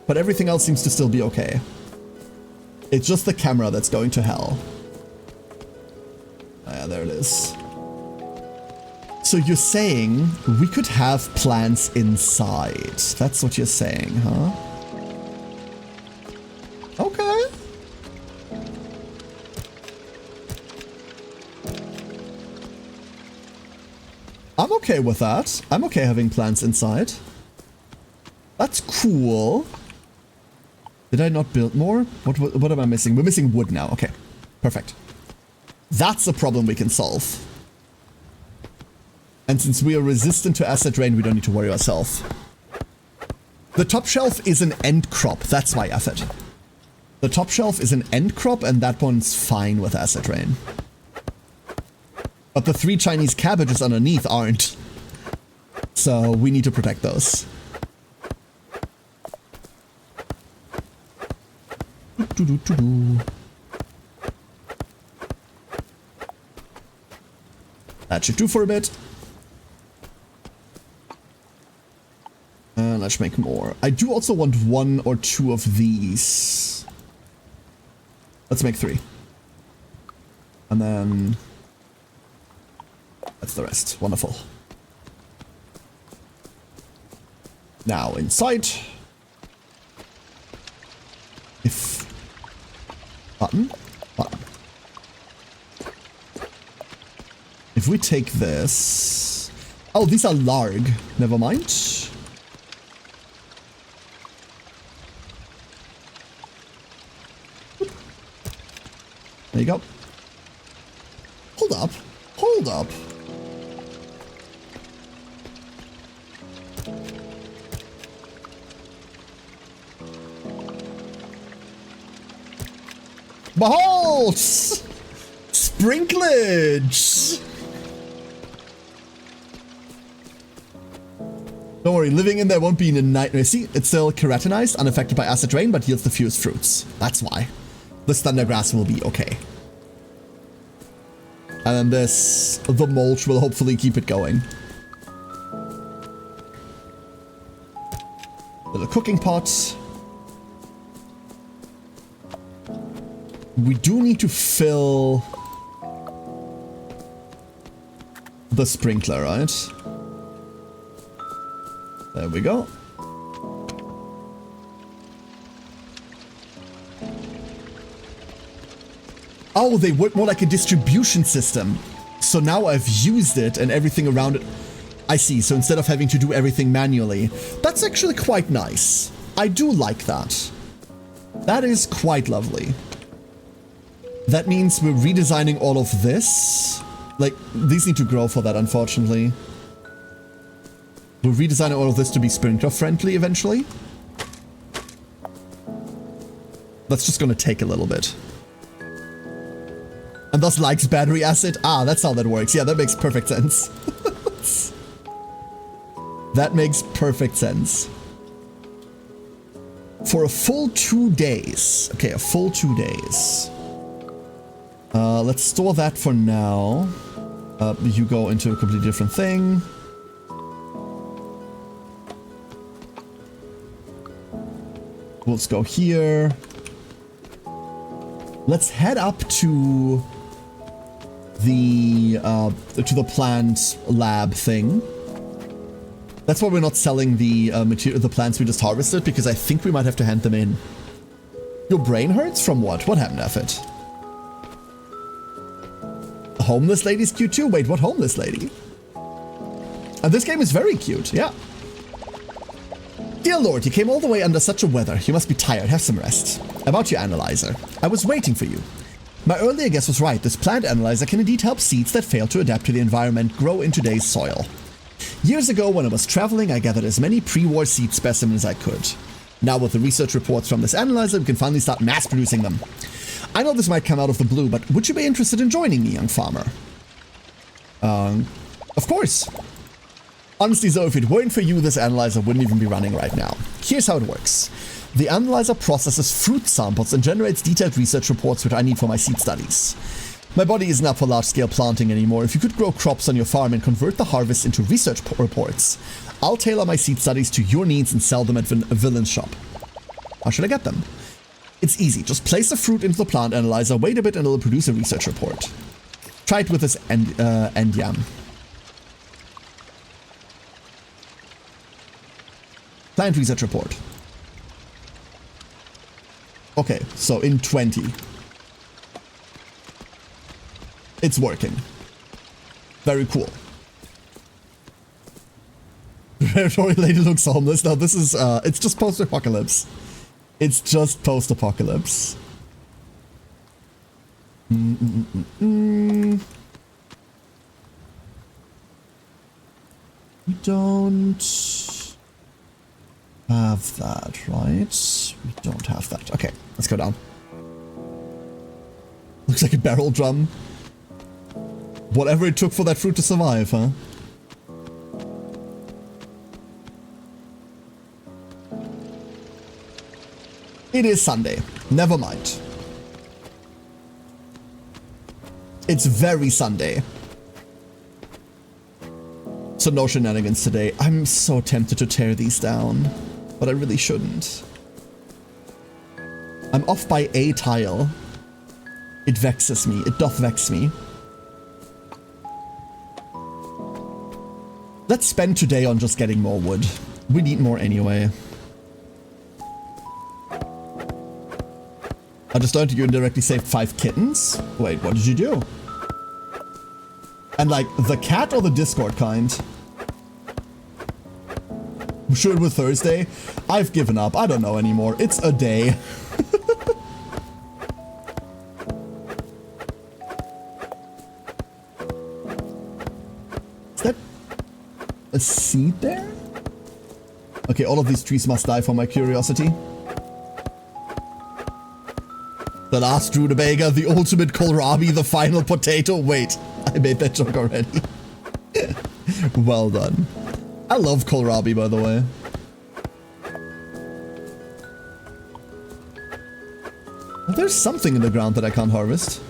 But everything else seems to still be okay. It's just the camera that's going to hell. Ah, yeah, there it is. So you're saying we could have plants inside. That's what you're saying, huh? Okay. I'm okay with that. I'm okay having plants inside. That's cool. Did I not build more? What am I missing? We're missing wood now. Okay, perfect. That's a problem we can solve. And since we are resistant to acid rain, we don't need to worry ourselves. The top shelf is an end crop. That's my effort. The top shelf is an end crop, and that one's fine with acid rain. But the 3 Chinese cabbages underneath aren't. So we need to protect those. That should do for a bit. Let's make more. I do also want 1 or 2 of these. Let's make 3. And then... that's the rest. Wonderful. Now inside. If... button? Button. If we take this... oh, these are larg. Never mind. There you go. Hold up. Hold up. Behold! Sprinklage! Don't worry, living in there won't be a nightmare. See, it's still keratinized, unaffected by acid rain, but yields the fewest fruits. That's why. This thundergrass will be okay. And then the mulch will hopefully keep it going. Little cooking pot. We do need to fill the sprinkler, right? There we go. Oh, they work more like a distribution system. So now I've used it and everything around it. I see. So instead of having to do everything manually, that's actually quite nice. I do like that. That is quite lovely. That means we're redesigning all of this. Like, these need to grow for that, unfortunately. We're redesigning all of this to be sprinkler friendly eventually. That's just gonna take a little bit. And thus likes battery acid. Ah, that's how that works. Yeah, that makes perfect sense. That makes perfect sense. For a full 2 days. Okay, a full 2 days. Let's store that for now. You go into a completely different thing. Let's go here. Let's head up to the plant lab thing. That's why we're not selling the the plants we just harvested, because I think we might have to hand them in. Your brain hurts from what? What happened, Effort? The homeless lady's cute too. Wait, what homeless lady? And this game is very cute. Yeah. Dear Lord, you came all the way under such a weather. You must be tired. Have some rest. About your analyzer. I was waiting for you. My earlier guess was right. This plant analyzer can indeed help seeds that fail to adapt to the environment grow in today's soil. Years ago, when I was traveling, I gathered as many pre-war seed specimens as I could. Now, with the research reports from this analyzer, we can finally start mass-producing them. I know this might come out of the blue, but would you be interested in joining me, young farmer? Of course. Honestly, though, if it weren't for you, this analyzer wouldn't even be running right now. Here's how it works. The analyzer processes fruit samples and generates detailed research reports which I need for my seed studies. My body isn't up for large-scale planting anymore. If you could grow crops on your farm and convert the harvest into research reports, I'll tailor my seed studies to your needs and sell them at a villain's shop. How should I get them? It's easy. Just place the fruit into the plant analyzer, wait a bit, and it'll produce a research report. Try it with this end yam. Plant research report. Okay, so in 20. It's working. Very cool. Preparatory lady looks homeless. Now this is, it's just post-apocalypse. It's just post-apocalypse. We don't have that, right? We don't have that. Okay, let's go down. Looks like a barrel drum. Whatever it took for that fruit to survive, huh? It is Sunday. Never mind. It's very Sunday. So no shenanigans today. I'm so tempted to tear these down, but I really shouldn't. I'm off by a tile. It vexes me. It doth vex me. Let's spend today on just getting more wood. We need more anyway. I just learned you indirectly saved 5 kittens. Wait, what did you do? And like, the cat or the Discord kind? I'm sure it was Thursday. I've given up. I don't know anymore. It's a day. Is that a seed there? Okay, all of these trees must die for my curiosity. The last rutabaga, the ultimate kohlrabi, the final potato. Wait, I made that joke already. Well done. I love kohlrabi, by the way. There's something in the ground that I can't harvest.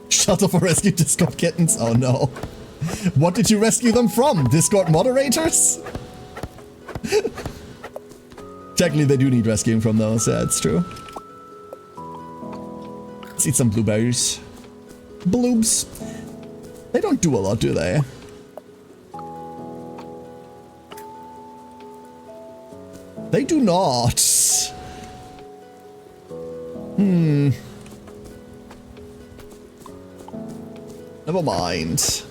Shelter for rescue Discord kittens? Oh no. What did you rescue them from? Discord moderators? Technically, they do need rescuing from those. Yeah, it's true. Let's eat some blueberries. Bloobs. They don't do a lot, do they? They do not. Never mind.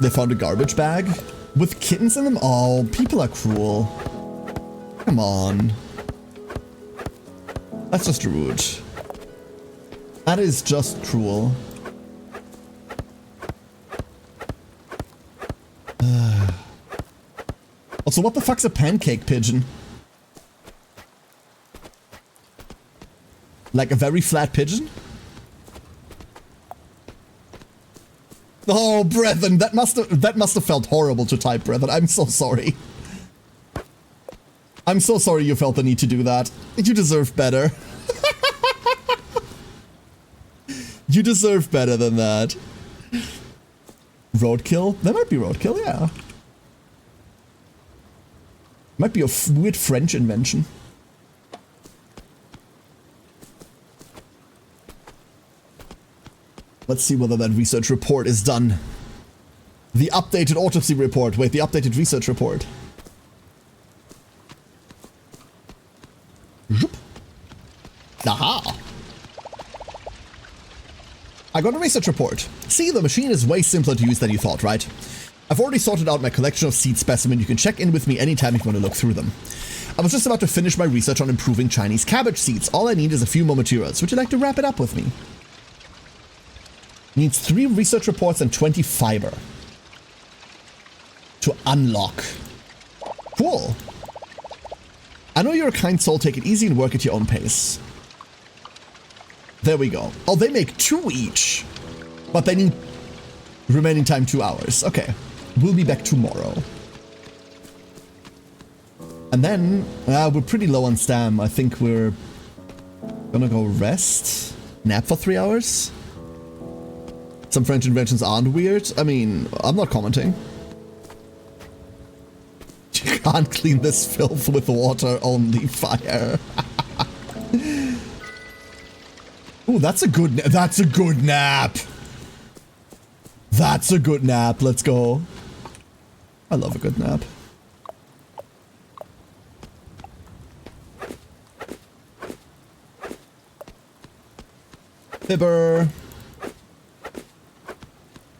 They found a garbage bag with kittens in them? Oh, people are cruel. Come on. That's just rude. That is just cruel. Also, what the fuck's a pancake pigeon? Like a very flat pigeon? Oh, brethren, that must have felt horrible to type, brethren. I'm so sorry. I'm so sorry you felt the need to do that. You deserve better. You deserve better than that. Roadkill? That might be roadkill, yeah. Might be a weird French invention. Let's see whether that research report is done. The updated autopsy report. Wait, the updated research report. Aha! I got a research report. See, the machine is way simpler to use than you thought, right? I've already sorted out my collection of seed specimens. You can check in with me anytime if you want to look through them. I was just about to finish my research on improving Chinese cabbage seeds. All I need is a few more materials. Would you like to wrap it up with me? Needs 3 research reports and 20 fiber. To unlock. Cool. I know you're a kind soul. Take it easy and work at your own pace. There we go. Oh, they make 2 each. But they need remaining time 2 hours. Okay. We'll be back tomorrow. And then, we're pretty low on stam. I think we're gonna go rest. Nap for 3 hours. Some French inventions aren't weird. I mean, I'm not commenting. You can't clean this filth with water, only fire. Ooh, that's a good nap. That's a good nap. That's a good nap. Let's go. I love a good nap. Fibber.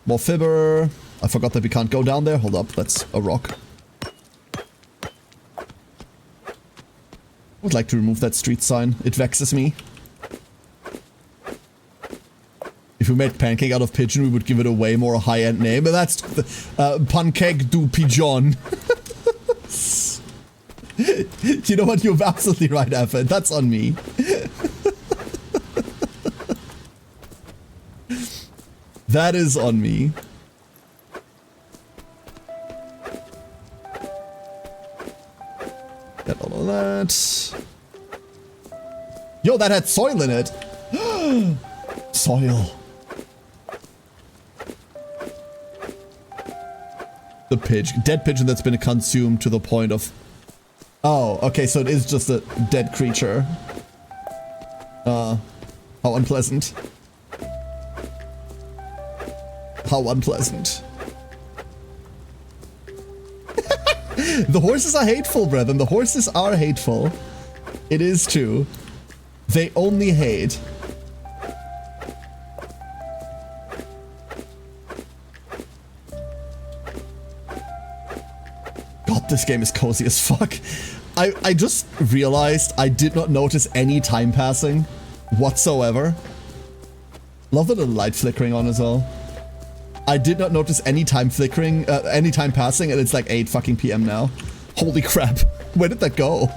More fibber. I forgot that we can't go down there. Hold up, that's a rock. I would like to remove that street sign. It vexes me. If we made pancake out of pigeon, we would give it a way more high-end name. But that's pancake du pigeon. You know what? You're absolutely right, Effort. That's on me. That is on me. Get all of that. Yo, that had soil in it. Soil. The dead pigeon that's been consumed to the point of... Oh, okay, so it is just a dead creature. How unpleasant. How unpleasant. The horses are hateful, brethren. The horses are hateful. It is true. They only hate. God, this game is cozy as fuck. I just realized I did not notice any time passing whatsoever. Love the little light flickering on as well. I did not notice any time flickering, any time passing, and it's like 8 fucking PM now. Holy crap. Where did that go?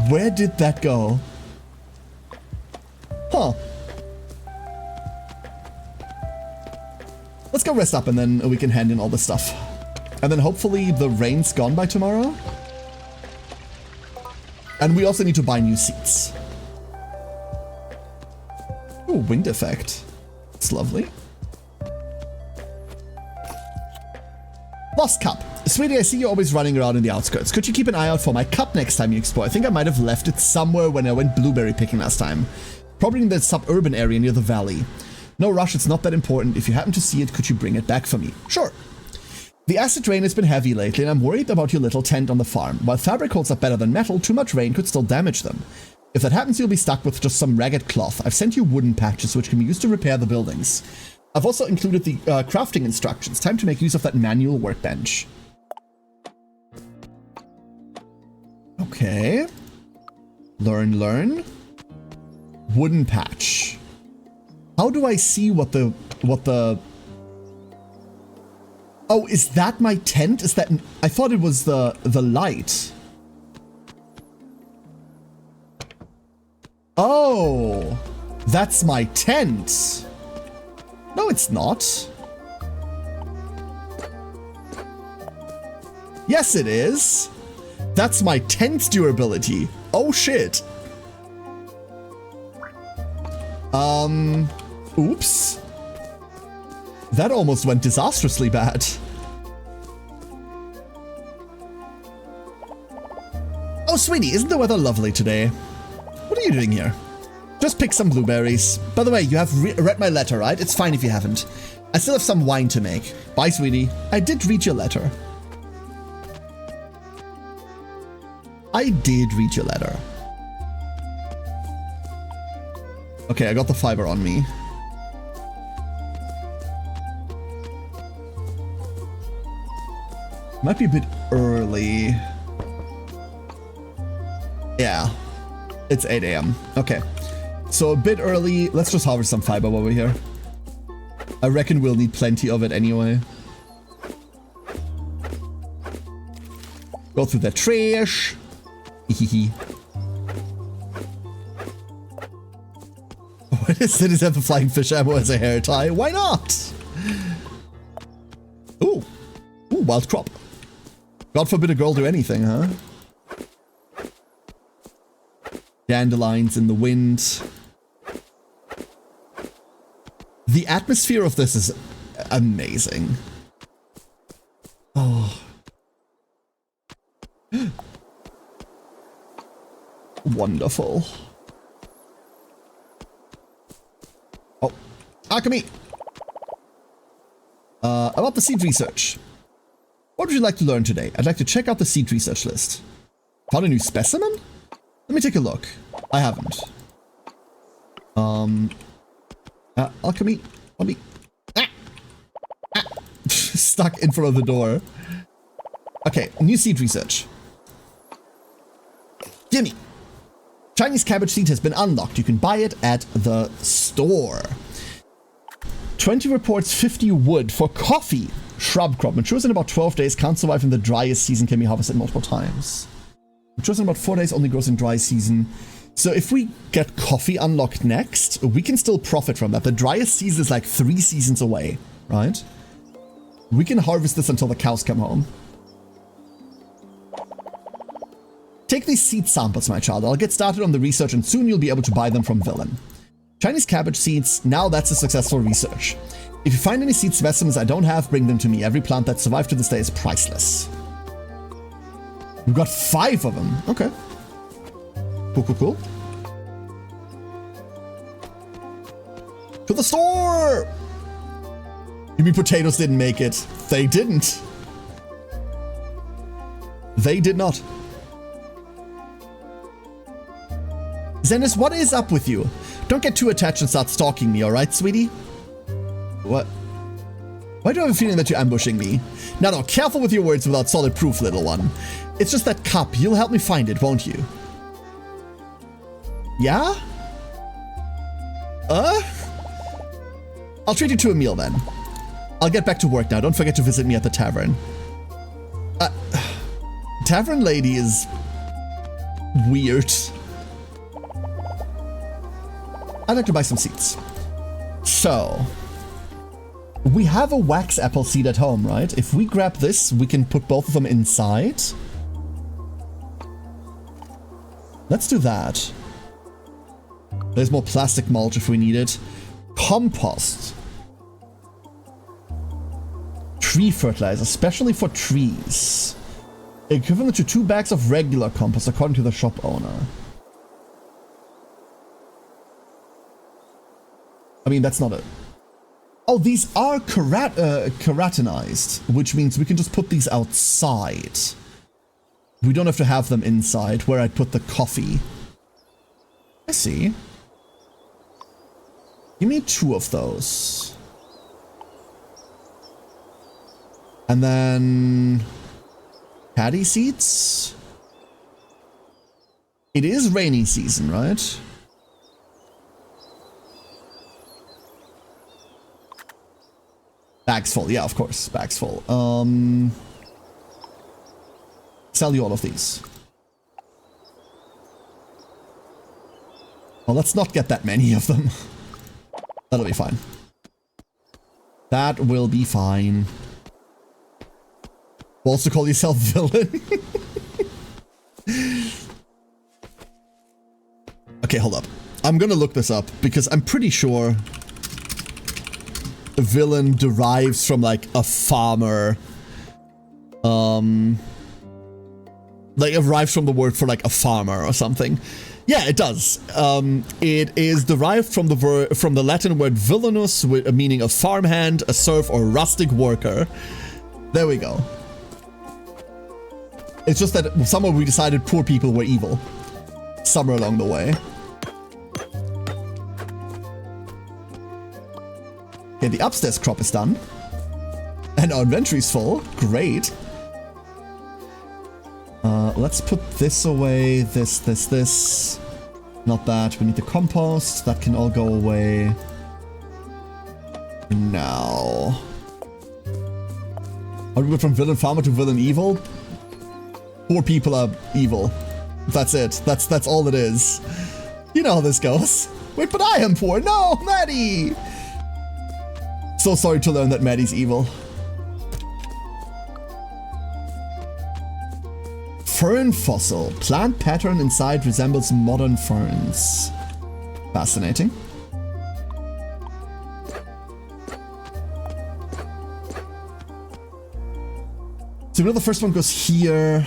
Where did that go? Huh. Let's go rest up and then we can hand in all the stuff. And then hopefully the rain's gone by tomorrow. And we also need to buy new seats. Ooh, wind effect. It's lovely. Lost cup. Sweetie, I see you always running around in the outskirts. Could you keep an eye out for my cup next time you explore? I think I might have left it somewhere when I went blueberry picking last time. Probably in the suburban area near the valley. No rush, it's not that important. If you happen to see it, could you bring it back for me? Sure. The acid rain has been heavy lately, and I'm worried about your little tent on the farm. While fabric holds up better than metal, too much rain could still damage them. If that happens, you'll be stuck with just some ragged cloth. I've sent you wooden patches, which can be used to repair the buildings. I've also included the crafting instructions. Time to make use of that manual workbench. Okay. Learn. Wooden patch. How do I see what the... Oh, is that my tent? Is that... I thought it was the light. Oh, that's my tent. No, it's not. Yes, it is. That's my tent's durability. Oh, shit. Oops. That almost went disastrously bad. Oh, sweetie, isn't the weather lovely today? What are you doing here? Just pick some blueberries. By the way, you have read my letter, right? It's fine if you haven't. I still have some wine to make. Bye, sweetie. I did read your letter. I did read your letter. Okay, I got the fiber on me. Might be a bit early. Yeah, it's 8 AM. Okay, so a bit early. Let's just harvest some fiber while we're here. I reckon we'll need plenty of it anyway. Go through the trash. Hehehe. What is it? Is that the flying fish ammo as a hair tie? Why not? Ooh, wild crop. God forbid a girl do anything, huh? Dandelions in the wind. The atmosphere of this is amazing. Oh. Wonderful. Oh, alchemy. About the seed research. What would you like to learn today? I'd like to check out the seed research list. Found a new specimen? Let me take a look. I haven't. Alchemy. Let me... Stuck in front of the door. Okay, new seed research. Gimme. Chinese cabbage seed has been unlocked. You can buy it at the store. 20 reports 50 wood for coffee. Shrub crop. Matures in about 12 days. Can't survive in the driest season. Can be harvested multiple times. Matures in about 4 days. Only grows in dry season. So if we get coffee unlocked next, we can still profit from that. The driest season is like 3 seasons away, right? We can harvest this until the cows come home. Take these seed samples, my child. I'll get started on the research and soon you'll be able to buy them from Villain. Chinese cabbage seeds, now that's a successful research. If you find any seed specimens I don't have, bring them to me. Every plant that survived to this day is priceless. We've got 5 of them. Okay. Cool. To the store! You mean potatoes didn't make it? They didn't. They did not. Zennis, what is up with you? Don't get too attached and start stalking me, alright, sweetie? What? Why do I have a feeling that you're ambushing me? No, careful with your words without solid proof, little one. It's just that cup. You'll help me find it, won't you? Yeah? I'll treat you to a meal then. I'll get back to work now. Don't forget to visit me at the tavern. Tavern lady is weird. I'd like to buy some seeds. So, we have a wax apple seed at home, right? If we grab this, we can put both of them inside. Let's do that. There's more plastic mulch if we need it. Compost. Tree fertilizer, especially for trees. Equivalent to 2 bags of regular compost, according to the shop owner. I mean, that's not it. Oh, these are keratinized, which means we can just put these outside. We don't have to have them inside, where I'd put the coffee. I see. Give me 2 of those. And then... paddy seeds? It is rainy season, right? Bags full, yeah, of course, bags full. Sell you all of these. Well, let's not get that many of them. That'll be fine. That will be fine. Also call yourself villain. Okay, hold up. I'm gonna look this up because I'm pretty sure a villain derives from like a farmer. Like it arrives from the word for like a farmer or something. Yeah, it does. It is derived from the Latin word villainus, meaning a farmhand, a serf, or rustic worker. There we go. It's just that somewhere we decided poor people were evil. Somewhere along the way. Okay, the upstairs crop is done. And our inventory's full. Great. Let's put this away. This. Not that. We need the compost. That can all go away. Now. How do we go from villain farmer to villain evil? Poor people are evil. That's it. That's all it is. You know how this goes. Wait, but I am poor. No, Maddie! So sorry to learn that Maddie's evil. Fern fossil. Plant pattern inside resembles modern ferns. Fascinating. So we know the first one goes here.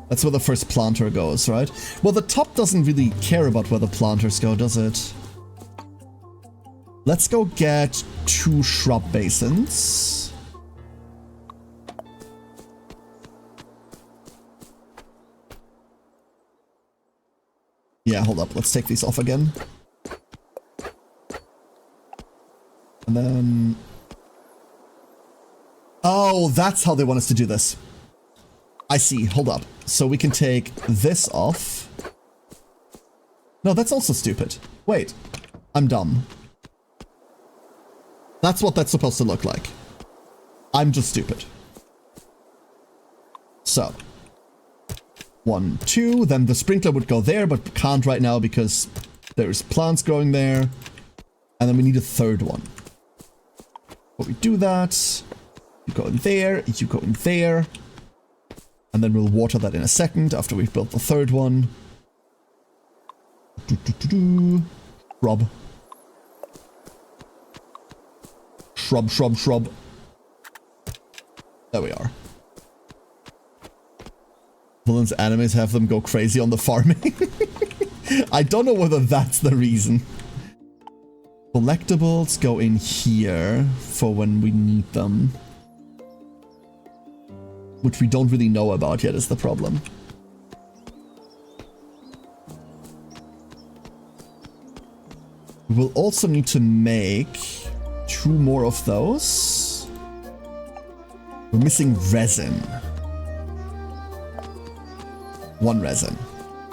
That's where the first planter goes, right? Well, the top doesn't really care about where the planters go, does it? Let's go get 2 shrub basins. Yeah, hold up. Let's take these off again. And then... oh, that's how they want us to do this. I see. Hold up. So we can take this off. No, that's also stupid. Wait. I'm dumb. That's what that's supposed to look like. I'm just stupid. So. 1, 2. Then the sprinkler would go there, but can't right now because there's plants growing there. And then we need a third one. But we do that. You go in there. You go in there. And then we'll water that in a second after we've built the third one. Shrub. Shrub. There we are. Villains animes have them go crazy on the farming. I don't know whether that's the reason. Collectibles go in here for when we need them. Which we don't really know about yet is the problem. We will also need to make 2 more of those. We're missing resin. 1 resin.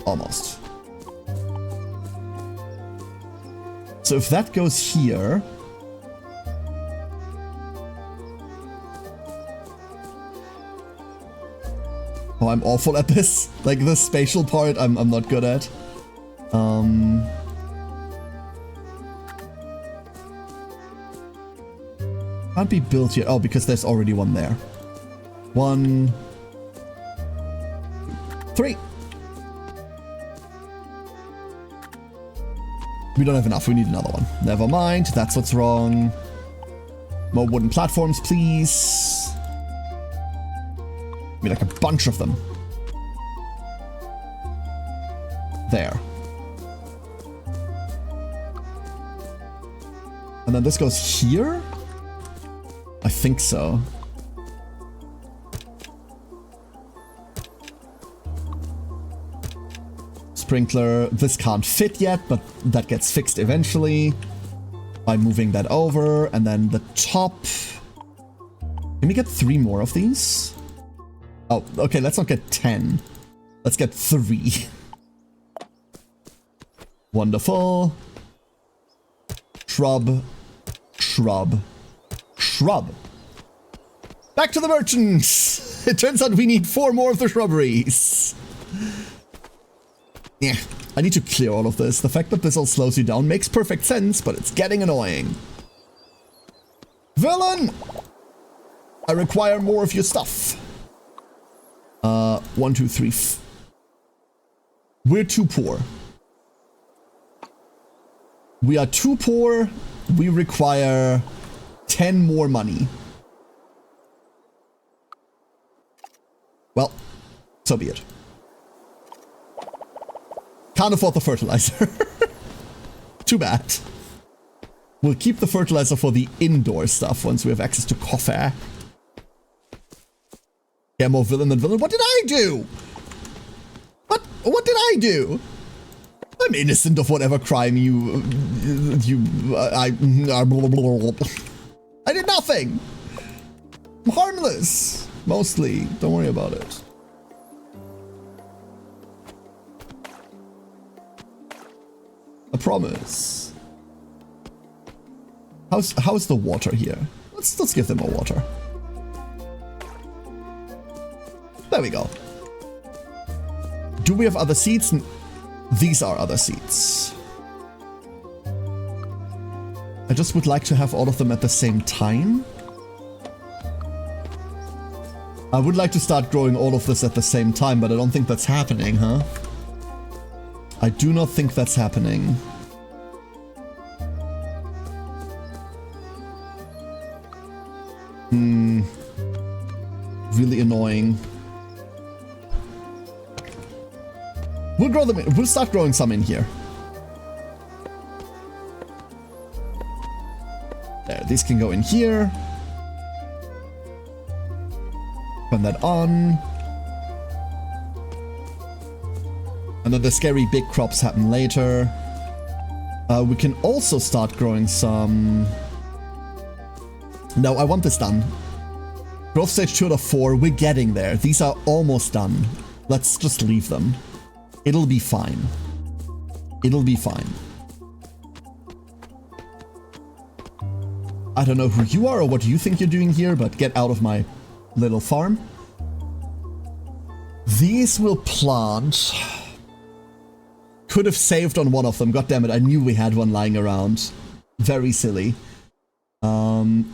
Almost. So if that goes here... Oh, I'm awful at this. Like, the spatial part, I'm not good at. Can't be built here. Oh, because there's already one there. 1, 3. We don't have enough. We need another one. Never mind. That's what's wrong. More wooden platforms, please. I mean, like a bunch of them. There. And then this goes here? I think so. Sprinkler. This can't fit yet, but that gets fixed eventually by moving that over. And then the top. Can we get 3 more of these? Oh, okay, let's not get 10. Let's get 3. Wonderful. Shrub. Shrub. Shrub. Back to the merchants! It turns out we need 4 more of the shrubberies. Yeah, I need to clear all of this. The fact that this all slows you down makes perfect sense, but it's getting annoying. Villain! I require more of your stuff. 1, 2, 3. We're too poor. We are too poor. We require 10 more money. Well, so be it. Can't afford the fertilizer. Too bad. We'll keep the fertilizer for the indoor stuff once we have access to coffee. Yeah, more villain than villain. What did I do? What did I do? I'm innocent of whatever crime I did nothing. I'm harmless. Mostly. Don't worry about it. I promise. How's the water here? Let's give them more water. There we go. Do we have other seats? These are other seats. I just would like to have all of them at the same time. I would like to start growing all of this at the same time, but I don't think that's happening, huh? I do not think that's happening. Really annoying. We'll grow them. We'll start growing some in here. There, these can go in here. Turn that on. And then the scary big crops happen later. We can also start growing some... No, I want this done. Growth stage 2 out of 4, we're getting there. These are almost done. Let's just leave them. It'll be fine. It'll be fine. I don't know who you are or what you think you're doing here, but get out of my little farm. These will plant. Could have saved on one of them. God damn it, I knew we had one lying around. Very silly.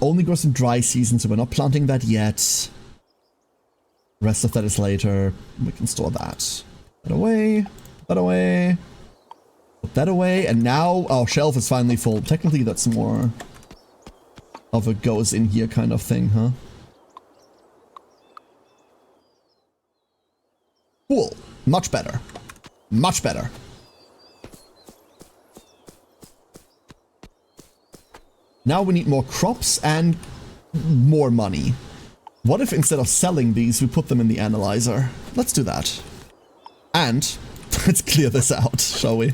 Only grows in dry season, so we're not planting that yet. Rest of that is later. We can store that. Put that away. Put that away. Put that away. And now our shelf is finally full. Technically, that's more of a goes in here kind of thing, huh? Cool. Much better. Much better. Now we need more crops and more money. What if instead of selling these, we put them in the analyzer? Let's do that. And let's clear this out, shall we?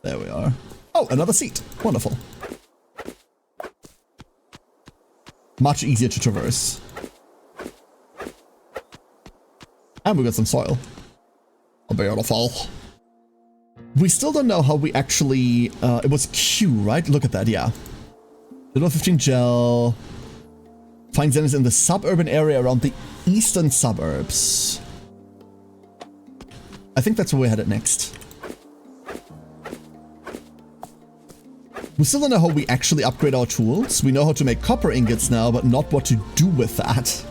There we are. Oh, another seat. Wonderful. Much easier to traverse. And we got some soil. Beautiful. We still don't know how we actually... it was Q, right? Look at that, yeah. Little 15 gel. Find Zenith in the suburban area around the eastern suburbs. I think that's where we're headed next. We still don't know how we actually upgrade our tools. We know how to make copper ingots now, but not what to do with that.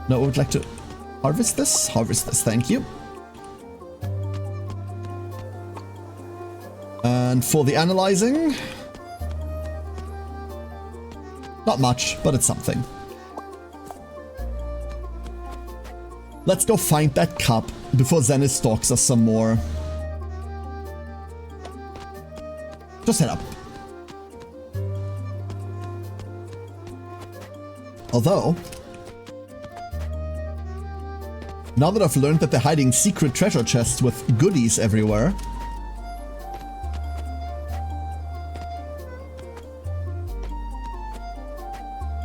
No, I would like to harvest this. Harvest this, thank you. And for the analyzing... not much, but it's something. Let's go find that cup before Zenith stalks us some more. Just head up. Although, now that I've learned that they're hiding secret treasure chests with goodies everywhere,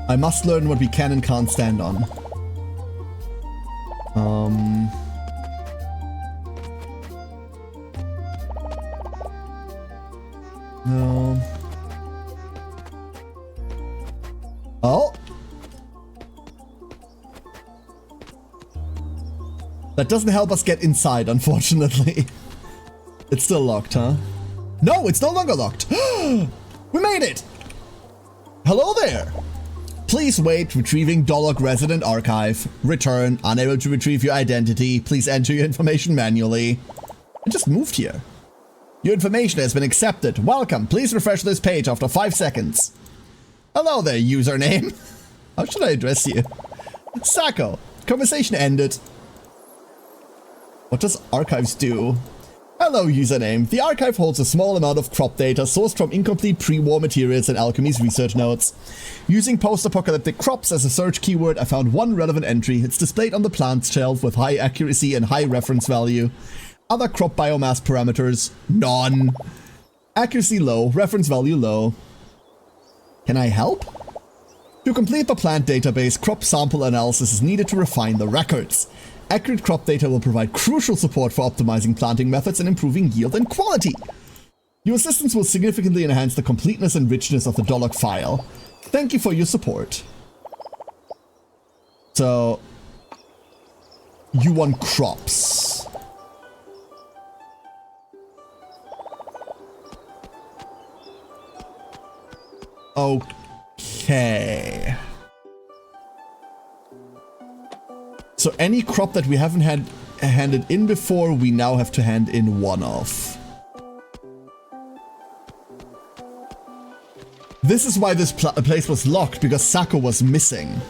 I must learn what we can and can't stand on. No. Oh. That doesn't help us get inside, unfortunately. It's still locked, huh? No, it's no longer locked. We made it! Hello there! Please wait, retrieving Doloc resident archive. Return, unable to retrieve your identity. Please enter your information manually. I just moved here. Your information has been accepted. Welcome. Please refresh this page after 5 seconds. Hello there, username. How should I address you? Sacco. Conversation ended. What does archives do? Hello, username. The archive holds a small amount of crop data sourced from incomplete pre-war materials and alchemy's research notes. Using post-apocalyptic crops as a search keyword, I found one relevant entry. It's displayed on the plants shelf with high accuracy and high reference value. Other crop biomass parameters, none. Accuracy low, reference value low. Can I help? To complete the plant database, crop sample analysis is needed to refine the records. Accurate crop data will provide crucial support for optimizing planting methods and improving yield and quality. Your assistance will significantly enhance the completeness and richness of the Doloc file. Thank you for your support. So, you want crops. Okay. So any crop that we haven't handed in before, we now have to hand in one of. This is why this place was locked, because Sacco was missing.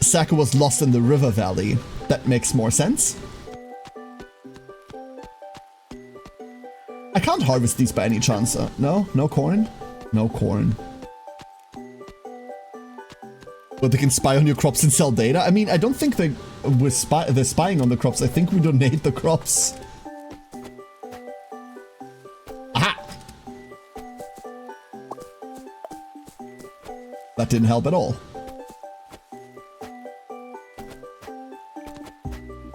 Sacco was lost in the river valley. That makes more sense. I can't harvest these by any chance. No? No corn? No corn. But they can spy on your crops and sell data? I mean, I don't think they're spying on the crops. I think we donate the crops. Aha! That didn't help at all.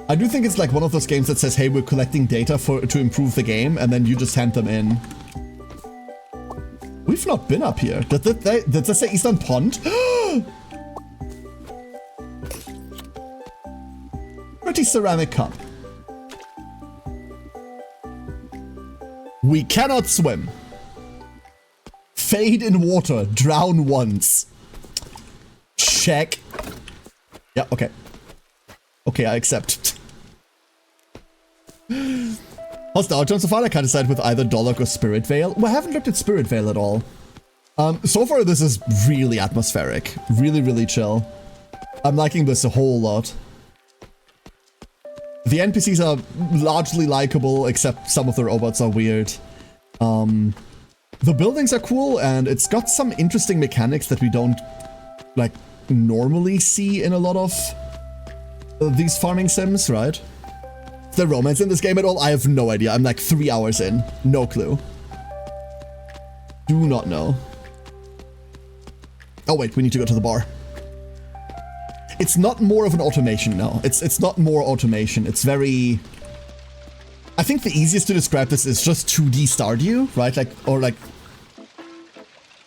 I do think it's like one of those games that says, hey, we're collecting data to improve the game, and then you just hand them in. We've not been up here. Did that say Eastern Pond? Pretty ceramic cup. We cannot swim. Fade in water. Drown once. Check. Yeah, okay. Okay, I accept. How's the outcome so far? I can't decide with either Doloc or Spirit Veil. Well, I haven't looked at Spirit Veil at all. So far, this is really atmospheric. Really, really chill. I'm liking this a whole lot. The NPCs are largely likable, except some of the robots are weird. The buildings are cool, and it's got some interesting mechanics that we don't, like, normally see in a lot of these farming sims, right? Is there romance in this game at all? I have no idea. I'm like 3 hours in. No clue. Do not know. Oh wait, we need to go to the bar. It's not more of an automation now. It's not more automation. It's very I think the easiest to describe this is just 2D Stardew, right? Like, or like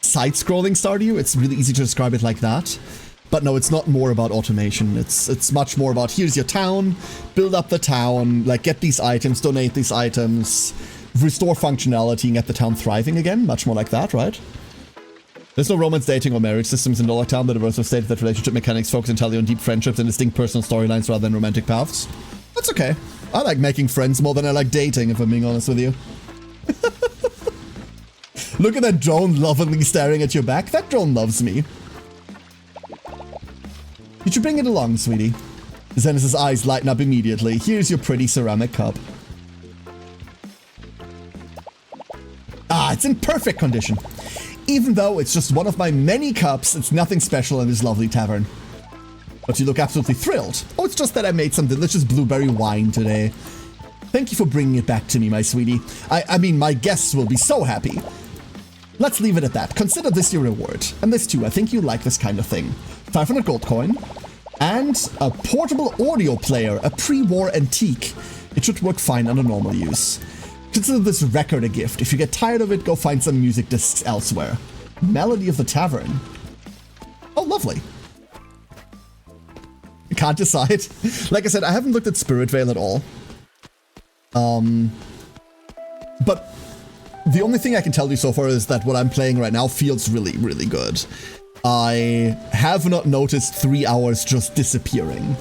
side-scrolling Stardew. It's really easy to describe it like that. But no, it's not more about automation. It's much more about, here's your town, build up the town, like get these items, donate these items, restore functionality and get the town thriving again. Much more like that, right? There's no romance, dating, or marriage systems in Doloc Town. The diverse stated that relationship mechanics focus entirely on deep friendships and distinct personal storylines rather than romantic paths. That's okay. I like making friends more than I like dating, if I'm being honest with you. Look at that drone lovingly staring at your back. That drone loves me. You should bring it along, sweetie. Zenith's eyes lighten up immediately. Here's your pretty ceramic cup. Ah, it's in perfect condition. Even though it's just one of my many cups, it's nothing special in this lovely tavern. But you look absolutely thrilled. Oh, it's just that I made some delicious blueberry wine today. Thank you for bringing it back to me, my sweetie. I mean, my guests will be so happy. Let's leave it at that. Consider this your reward. And this too, I think you like this kind of thing. 500 gold coin. And a portable audio player, a pre-war antique. It should work fine under normal use. Consider this record a gift. If you get tired of it, go find some music discs elsewhere. Melody of the Tavern. Oh, lovely. Can't decide. Like I said, I haven't looked at Spirit Vale at all. But the only thing I can tell you so far is that what I'm playing right now feels really, really good. I have not noticed 3 hours just disappearing.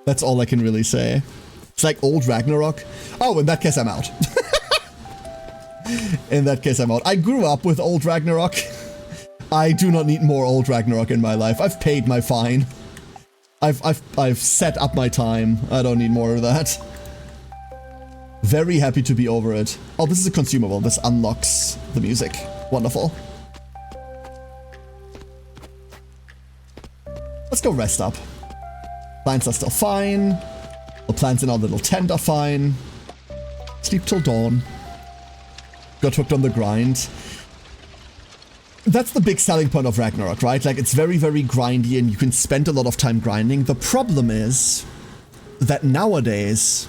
That's all I can really say. It's like old Ragnarok. Oh, in that case, I'm out. In that case, I'm out. I grew up with old Ragnarok. I do not need more old Ragnarok in my life. I've paid my fine. I've set up my time. I don't need more of that. Very happy to be over it. Oh, this is a consumable. This unlocks the music. Wonderful. Let's go rest up. Plants are still fine. The plants in our little tent are fine. Sleep till dawn. Got hooked on the grind. That's the big selling point of Ragnarok, right? Like, it's very, very grindy and you can spend a lot of time grinding. The problem is that nowadays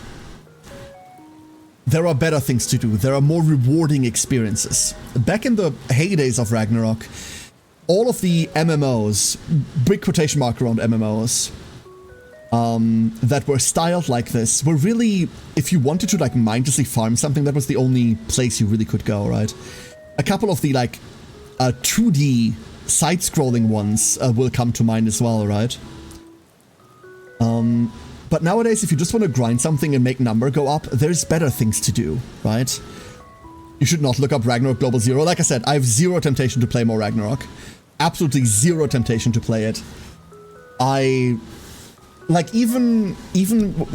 there are better things to do. There are more rewarding experiences. Back in the heydays of Ragnarok, all of the MMOs, big quotation mark around MMOs, that were styled like this were really, if you wanted to like mindlessly farm something, that was the only place you really could go, right? A couple of the like 2D side-scrolling ones will come to mind as well, right? But nowadays, if you just want to grind something and make number go up, there's better things to do, right? You should not look up Ragnarok Global Zero. Like I said, I have zero temptation to play more Ragnarok. Absolutely zero temptation to play it. Like, even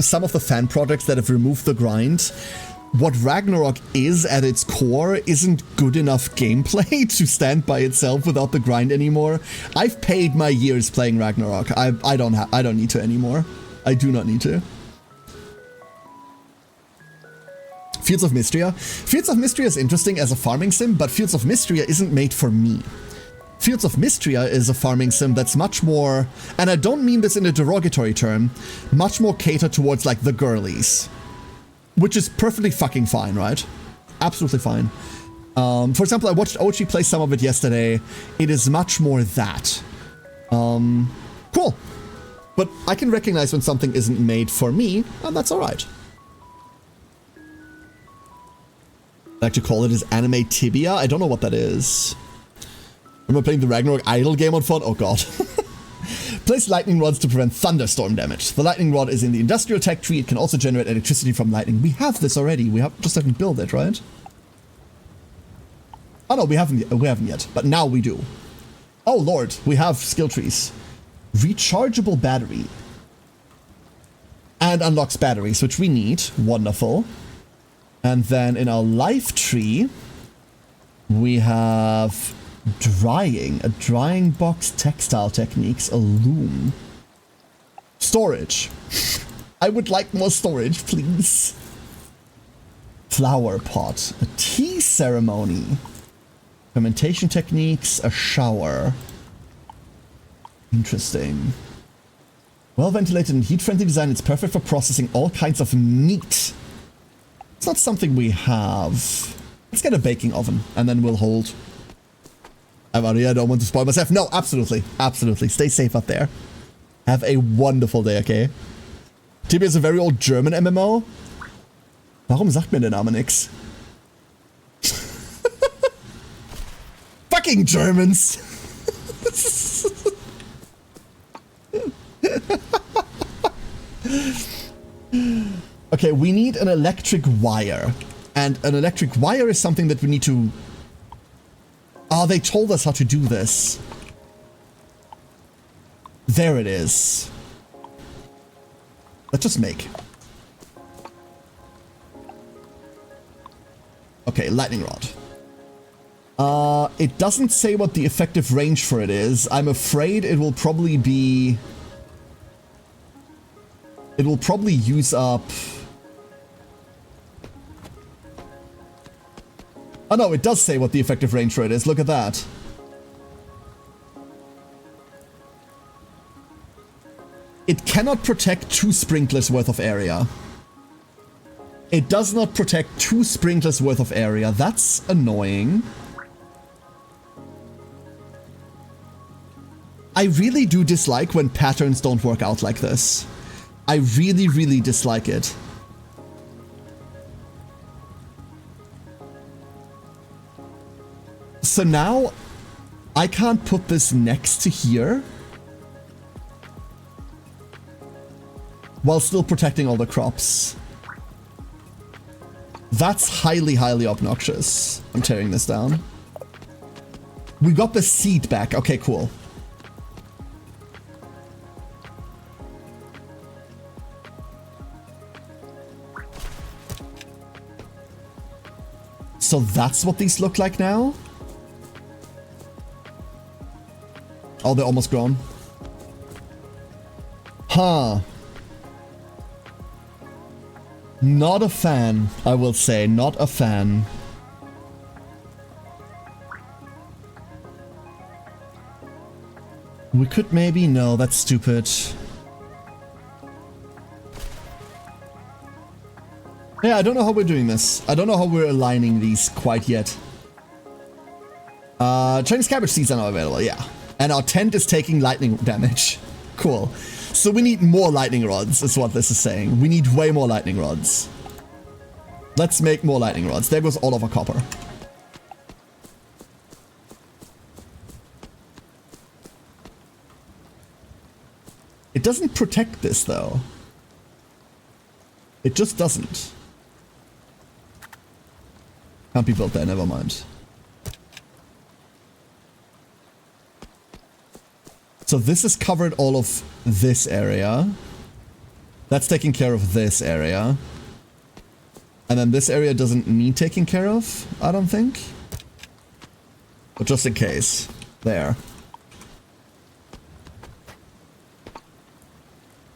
some of the fan projects that have removed the grind, what Ragnarok is at its core isn't good enough gameplay to stand by itself without the grind anymore. I've paid my years playing Ragnarok. I don't need to anymore. I do not need to. Fields of Mystria. Fields of Mystria is interesting as a farming sim, but Fields of Mystria isn't made for me. Fields of Mystria is a farming sim that's much more, and I don't mean this in a derogatory term, much more catered towards like the girlies. Which is perfectly fucking fine, right? Absolutely fine. For example, I watched Ochi play some of it yesterday. It is much more that. Cool. But I can recognize when something isn't made for me, and that's alright. I like to call it as anime tibia. I don't know what that is. Remember playing the Ragnarok Idol game on phone? Oh god. Place lightning rods to prevent thunderstorm damage. The lightning rod is in the industrial tech tree. It can also generate electricity from lightning. We have this already. We just haven't built it, right? Oh no, we haven't yet. But now we do. Oh lord, we have skill trees. Rechargeable battery. And unlocks batteries, which we need. Wonderful. And then in our life tree, we have drying. A drying box, textile techniques, a loom. Storage. I would like more storage, please. Flower pot. A tea ceremony. Fermentation techniques, a shower. Interesting. Well ventilated and heat-friendly design. It's perfect for processing all kinds of meat. It's not something we have. Let's get a baking oven and then we'll hold. I don't want to spoil myself. No, absolutely. Absolutely. Stay safe up there. Have a wonderful day, okay? Tibia is a very old German MMO. Warum sagt mir der Name nix? Fucking Germans! Okay, we need an electric wire. And an electric wire is something that we need to... Oh, they told us how to do this. There it is. Let's just make. Okay, lightning rod. It doesn't say what the effective range for it is. I'm afraid it will probably be... It will probably use up... Oh no, it does say what the effective range for it is. Look at that. It cannot protect 2 sprinklers worth of area. It does not protect 2 sprinklers worth of area. That's annoying. I really do dislike when patterns don't work out like this. I really, really dislike it. So now, I can't put this next to here while still protecting all the crops. That's highly, highly obnoxious. I'm tearing this down. We got the seed back. Okay, cool. So that's what these look like now? Oh, they're almost grown. Huh. Not a fan, I will say. Not a fan. We could maybe... No, that's stupid. Yeah, I don't know how we're doing this. I don't know how we're aligning these quite yet. Chinese cabbage seeds are now available, yeah. And our tent is taking lightning damage. Cool. So we need more lightning rods, is what this is saying. We need way more lightning rods. Let's make more lightning rods. There goes all of our copper. It doesn't protect this, though. It just doesn't. Can't be built there, never mind. So this has covered all of this area. That's taking care of this area. And then this area doesn't need taking care of, I don't think. But just in case. There.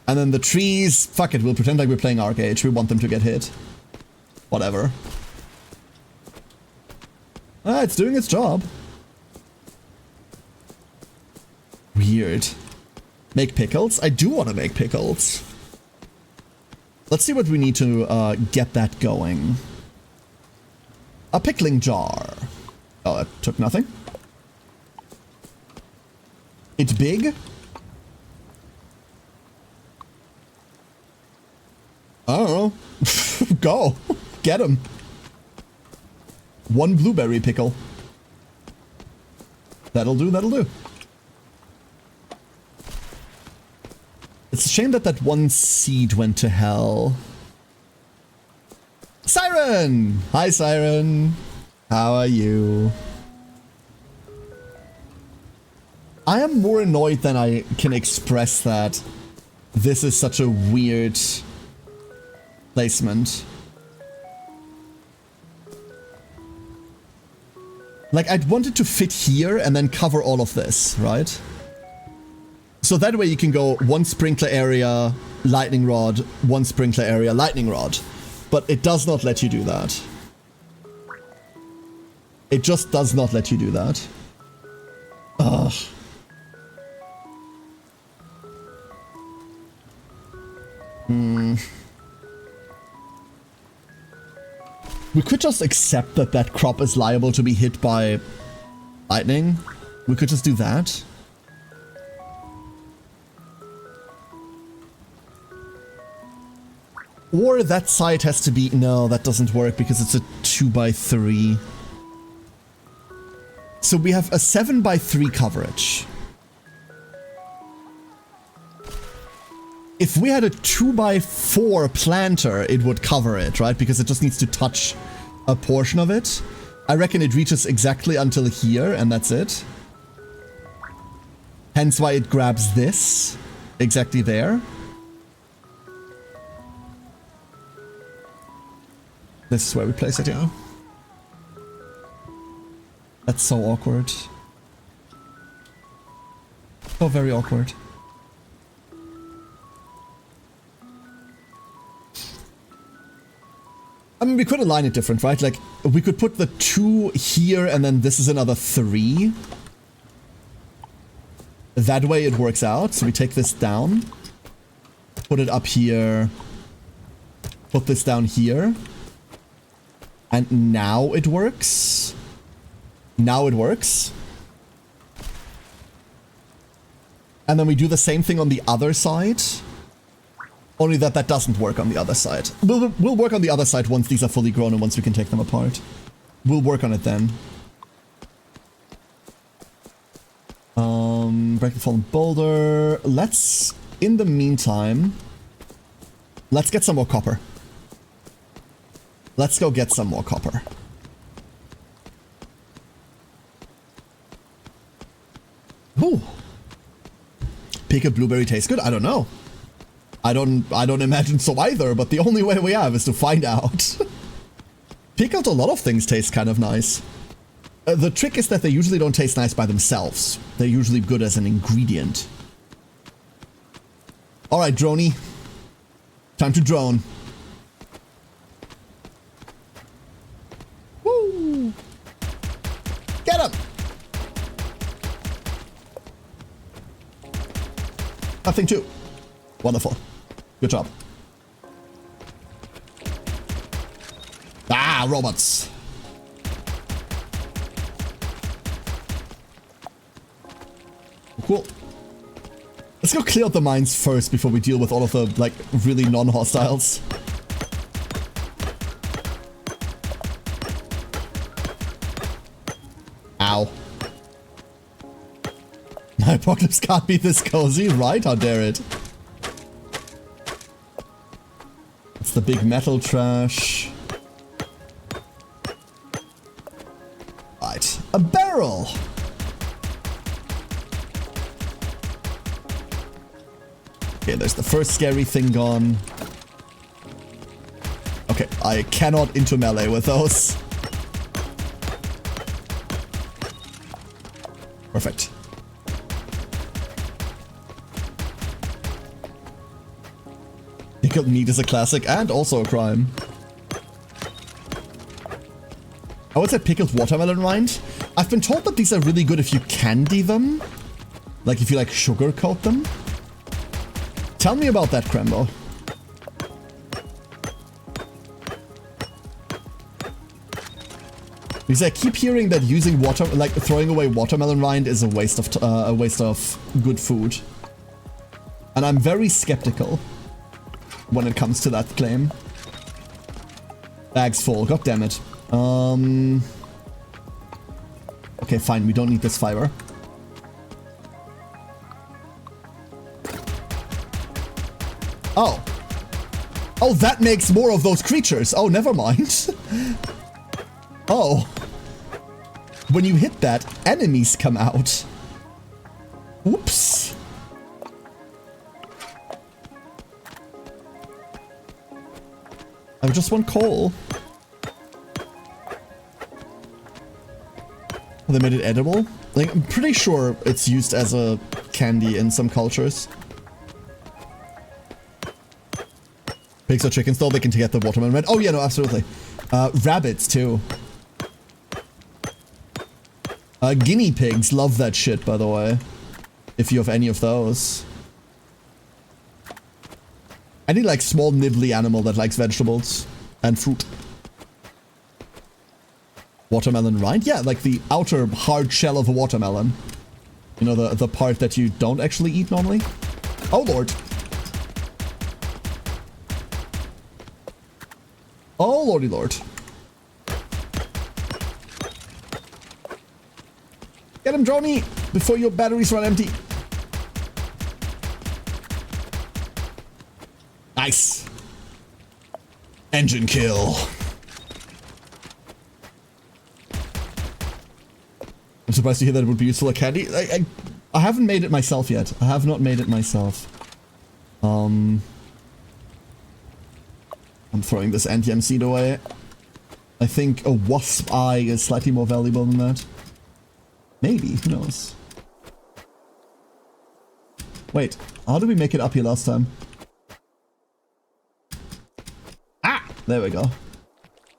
And then the trees, fuck it, we'll pretend like we're playing Arcade. We want them to get hit. Whatever. Ah, it's doing its job. Weird. Make pickles? I do want to make pickles. Let's see what we need to get that going. A pickling jar. Oh, that took nothing. It's big? I don't know. Go. Get him. One blueberry pickle. That'll do, that'll do. It's a shame that that one seed went to hell. Siren! Hi, Siren. How are you? I am more annoyed than I can express that this is such a weird placement. Like, I'd want it to fit here and then cover all of this, right? So that way you can go one sprinkler area, lightning rod, one sprinkler area, lightning rod. But it does not let you do that. It just does not let you do that. Ugh. We could just accept that that crop is liable to be hit by lightning. We could just do that. Or that side has to be... No, that doesn't work because it's a 2x3. So we have a 7x3 coverage. If we had a 2x4 planter, it would cover it, right? Because it just needs to touch a portion of it. I reckon it reaches exactly until here, and that's it. Hence why it grabs this exactly there. This is where we place it, yeah. That's so awkward. So very awkward. I mean, we could align it different, right? Like, we could put the 2 here, and then this is another 3. That way it works out. So we take this down. Put it up here. Put this down here. And now it works. Now it works. And then we do the same thing on the other side. Only that that doesn't work on the other side. We'll work on the other side once these are fully grown and once we can take them apart. We'll work on it then. Break the fallen boulder. Let's, in the meantime, let's get some more copper. Let's go get some more copper. Ooh. Pickled blueberry tastes good? I don't know. I don't imagine so either, but the only way we have is to find out. Pickled, a lot of things taste kind of nice. The trick is that they usually don't taste nice by themselves. They're usually good as an ingredient. Alright, droney. Time to drone. Woo! Get him! Nothing too. Wonderful. Good job. Ah, robots. Cool. Let's go clear out the mines first before we deal with all of the, like, really non-hostiles. Ow. My apocalypse can't be this cozy, right? How dare it? It's the big metal trash. Right. A barrel! Okay, there's the first scary thing gone. Okay, I cannot into melee with those. Perfect. Pickled meat is a classic and also a crime. I would say pickled watermelon rind. I've been told that these are really good if you candy them. Like if you like sugarcoat them. Tell me about that, Krembo. Because I keep hearing that using throwing away watermelon rind is a waste of good food. And I'm very skeptical when it comes to that claim. Bag's full, god damn it. Okay, fine, we don't need this fiber. Oh. Oh, that makes more of those creatures. Oh, never mind. Oh. When you hit that, enemies come out. Oops. I just want coal. Oh, they made it edible? Like, I'm pretty sure it's used as a candy in some cultures. Pigs or chickens, though, they can get the watermelon red. Oh, yeah, no, absolutely. Rabbits, too. Guinea pigs love that shit, by the way. If you have any of those. Any, like, small, nibbly animal that likes vegetables and fruit. Watermelon rind? Yeah, like the outer hard shell of a watermelon. You know, the part that you don't actually eat normally? Oh, Lord. Oh, Lordy Lord. Get him, Droney, before your batteries run empty. Nice. Engine kill. I'm surprised to hear that it would be useful at candy. I haven't made it myself yet. I have not made it myself. I'm throwing this anti-M seed away. I think a wasp eye is slightly more valuable than that. Maybe, who knows? Wait, how did we make it up here last time? Ah! There we go.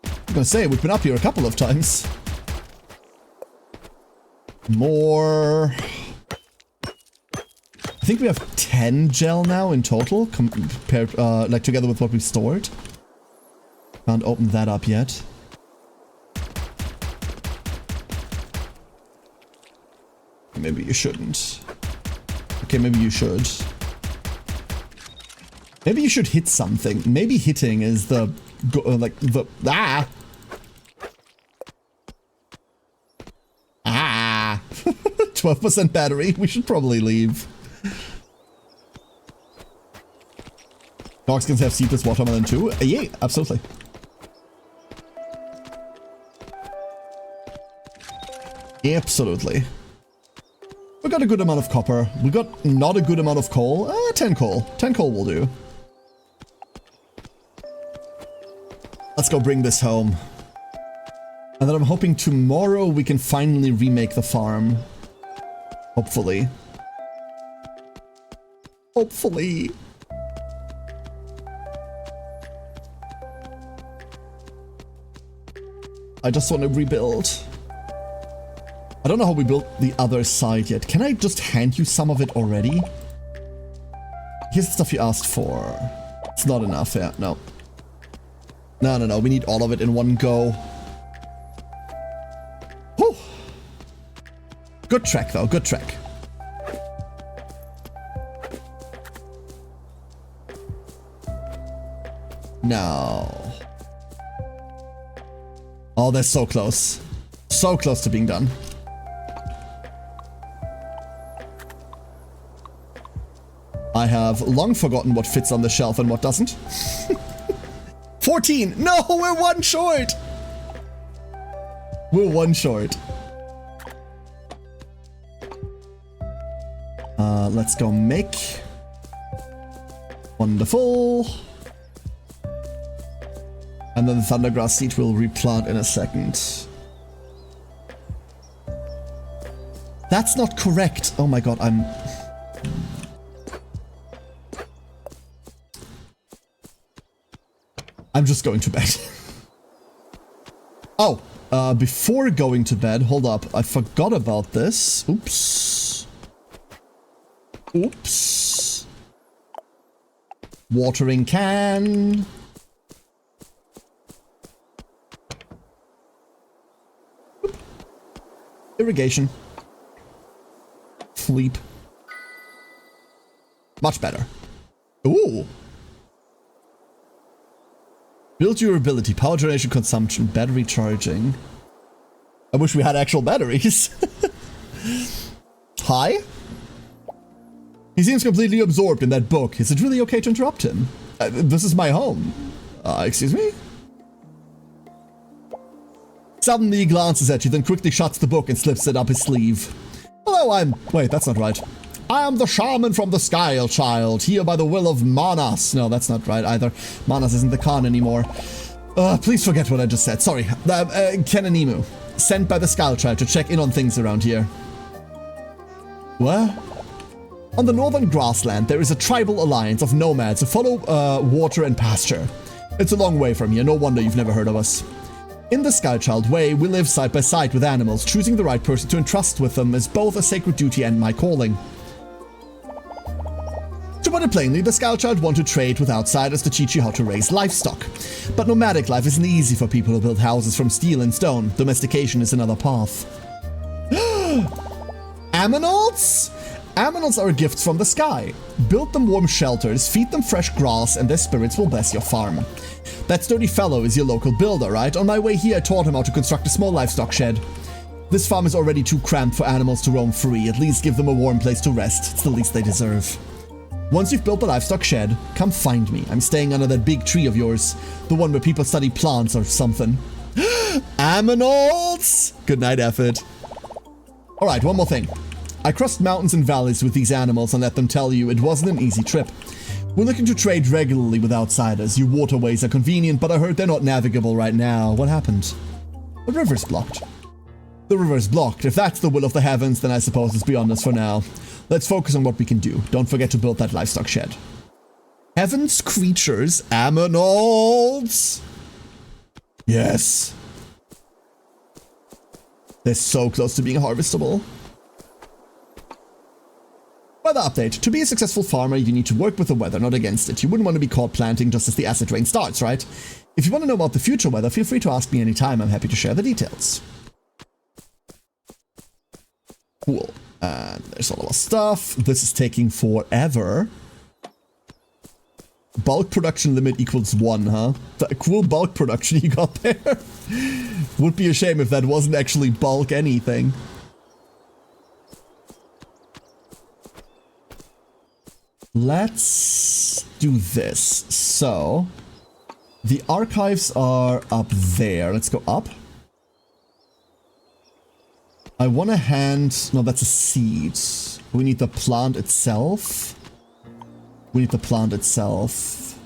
I'm gonna say, we've been up here a couple of times. More... I think we have 10 gel now in total, compared, like together with what we've stored. Can't open that up yet. Maybe you shouldn't. Okay, maybe you should. Maybe you should hit something. Maybe hitting is the... like, the... Ah! Ah! 12% battery. We should probably leave. Dogs can have seedless watermelon too? Yeah, absolutely. Absolutely. We got a good amount of copper. We got not a good amount of coal. 10 coal. 10 coal will do. Let's go bring this home. And then I'm hoping tomorrow we can finally remake the farm. Hopefully. Hopefully. I just want to rebuild. I don't know how we built the other side yet. Can I just hand you some of it already? Here's the stuff you asked for. It's not enough, yeah, no. No. We need all of it in one go. Whew. Good track, though. Good track. No. Oh, they're so close. So close to being done. I have long forgotten what fits on the shelf and what doesn't. 14! No, we're one short! We're one short. Let's go make. Wonderful. And then the thundergrass seed will replant in a second. That's not correct. Oh my god, I'm just going to bed. Oh, before going to bed, hold up. I forgot about this. Oops. Oops. Watering can. Oop. Irrigation. Sleep. Much better. Ooh. Build durability, power generation consumption, battery charging. I wish we had actual batteries. Hi? He seems completely absorbed in that book. Is it really okay to interrupt him? This is my home. Excuse me? Suddenly he glances at you, then quickly shuts the book and slips it up his sleeve. Hello, wait, that's not right. I am the shaman from the Sky, child, here by the will of Manas. No, that's not right either. Manas isn't the Khan anymore. Please forget what I just said. Sorry. Kenanimu, sent by the Sky Child to check in on things around here. What? On the northern grassland, there is a tribal alliance of nomads who follow water and pasture. It's a long way from here. No wonder you've never heard of us. In the Skychild way, we live side by side with animals. Choosing the right person to entrust with them is both a sacred duty and my calling. To put it Put plainly, the Scout Child want to trade with outsiders to teach you how to raise livestock. But nomadic life isn't easy for people who build houses from steel and stone. Domestication is another path. Aminals? Aminals are gifts from the sky. Build them warm shelters, feed them fresh grass, and their spirits will bless your farm. That sturdy fellow is your local builder, right? On my way here, I taught him how to construct a small livestock shed. This farm is already too cramped for animals to roam free. At least give them a warm place to rest. It's the least they deserve. Once you've built the livestock shed, come find me. I'm staying under that big tree of yours. The one where people study plants or something. Aminals! Good night, effort. Alright, one more thing. I crossed mountains and valleys with these animals and let them tell you it wasn't an easy trip. We're looking to trade regularly with outsiders. Your waterways are convenient, but I heard they're not navigable right now. What happened? The river's blocked. The river's blocked. If that's the will of the heavens, then I suppose it's beyond us for now. Let's focus on what we can do. Don't forget to build that livestock shed. Heaven's creatures, Aminals! Yes. They're so close to being harvestable. Weather update. To be a successful farmer, you need to work with the weather, not against it. You wouldn't want to be caught planting just as the acid rain starts, right? If you want to know about the future weather, feel free to ask me anytime. I'm happy to share the details. Cool. And there's all of our stuff. This is taking forever. Bulk production limit equals 1, huh? The cool bulk production you got there. Would be a shame if that wasn't actually bulk anything. Let's do this. So, the archives are up there. Let's go up. I want to hand... No, that's a seed. We need the plant itself. We need the plant itself.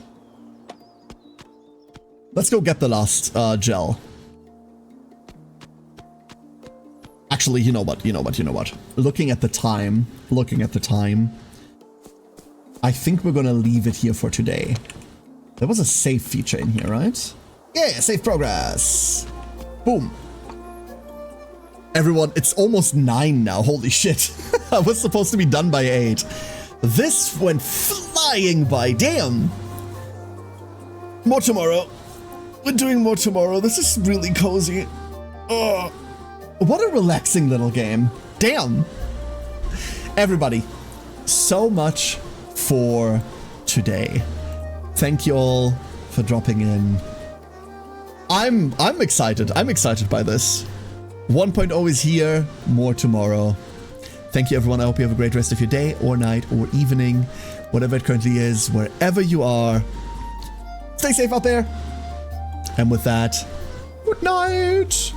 Let's go get the last gel. Actually, you know what? Looking at the time, I think we're gonna leave it here for today. There was a save feature in here, right? Yeah, save progress. Boom. Everyone, it's almost 9 now. Holy shit. I was supposed to be done by 8. This went flying by. Damn. More tomorrow. We're doing more tomorrow. This is really cozy. Oh, what a relaxing little game. Damn. Everybody, so much for today. Thank you all for dropping in. I'm excited. I'm excited by this. 1.0 is here, more tomorrow. Thank you, everyone. I hope you have a great rest of your day or night or evening, whatever it currently is, wherever you are. Stay safe out there. And with that, good night.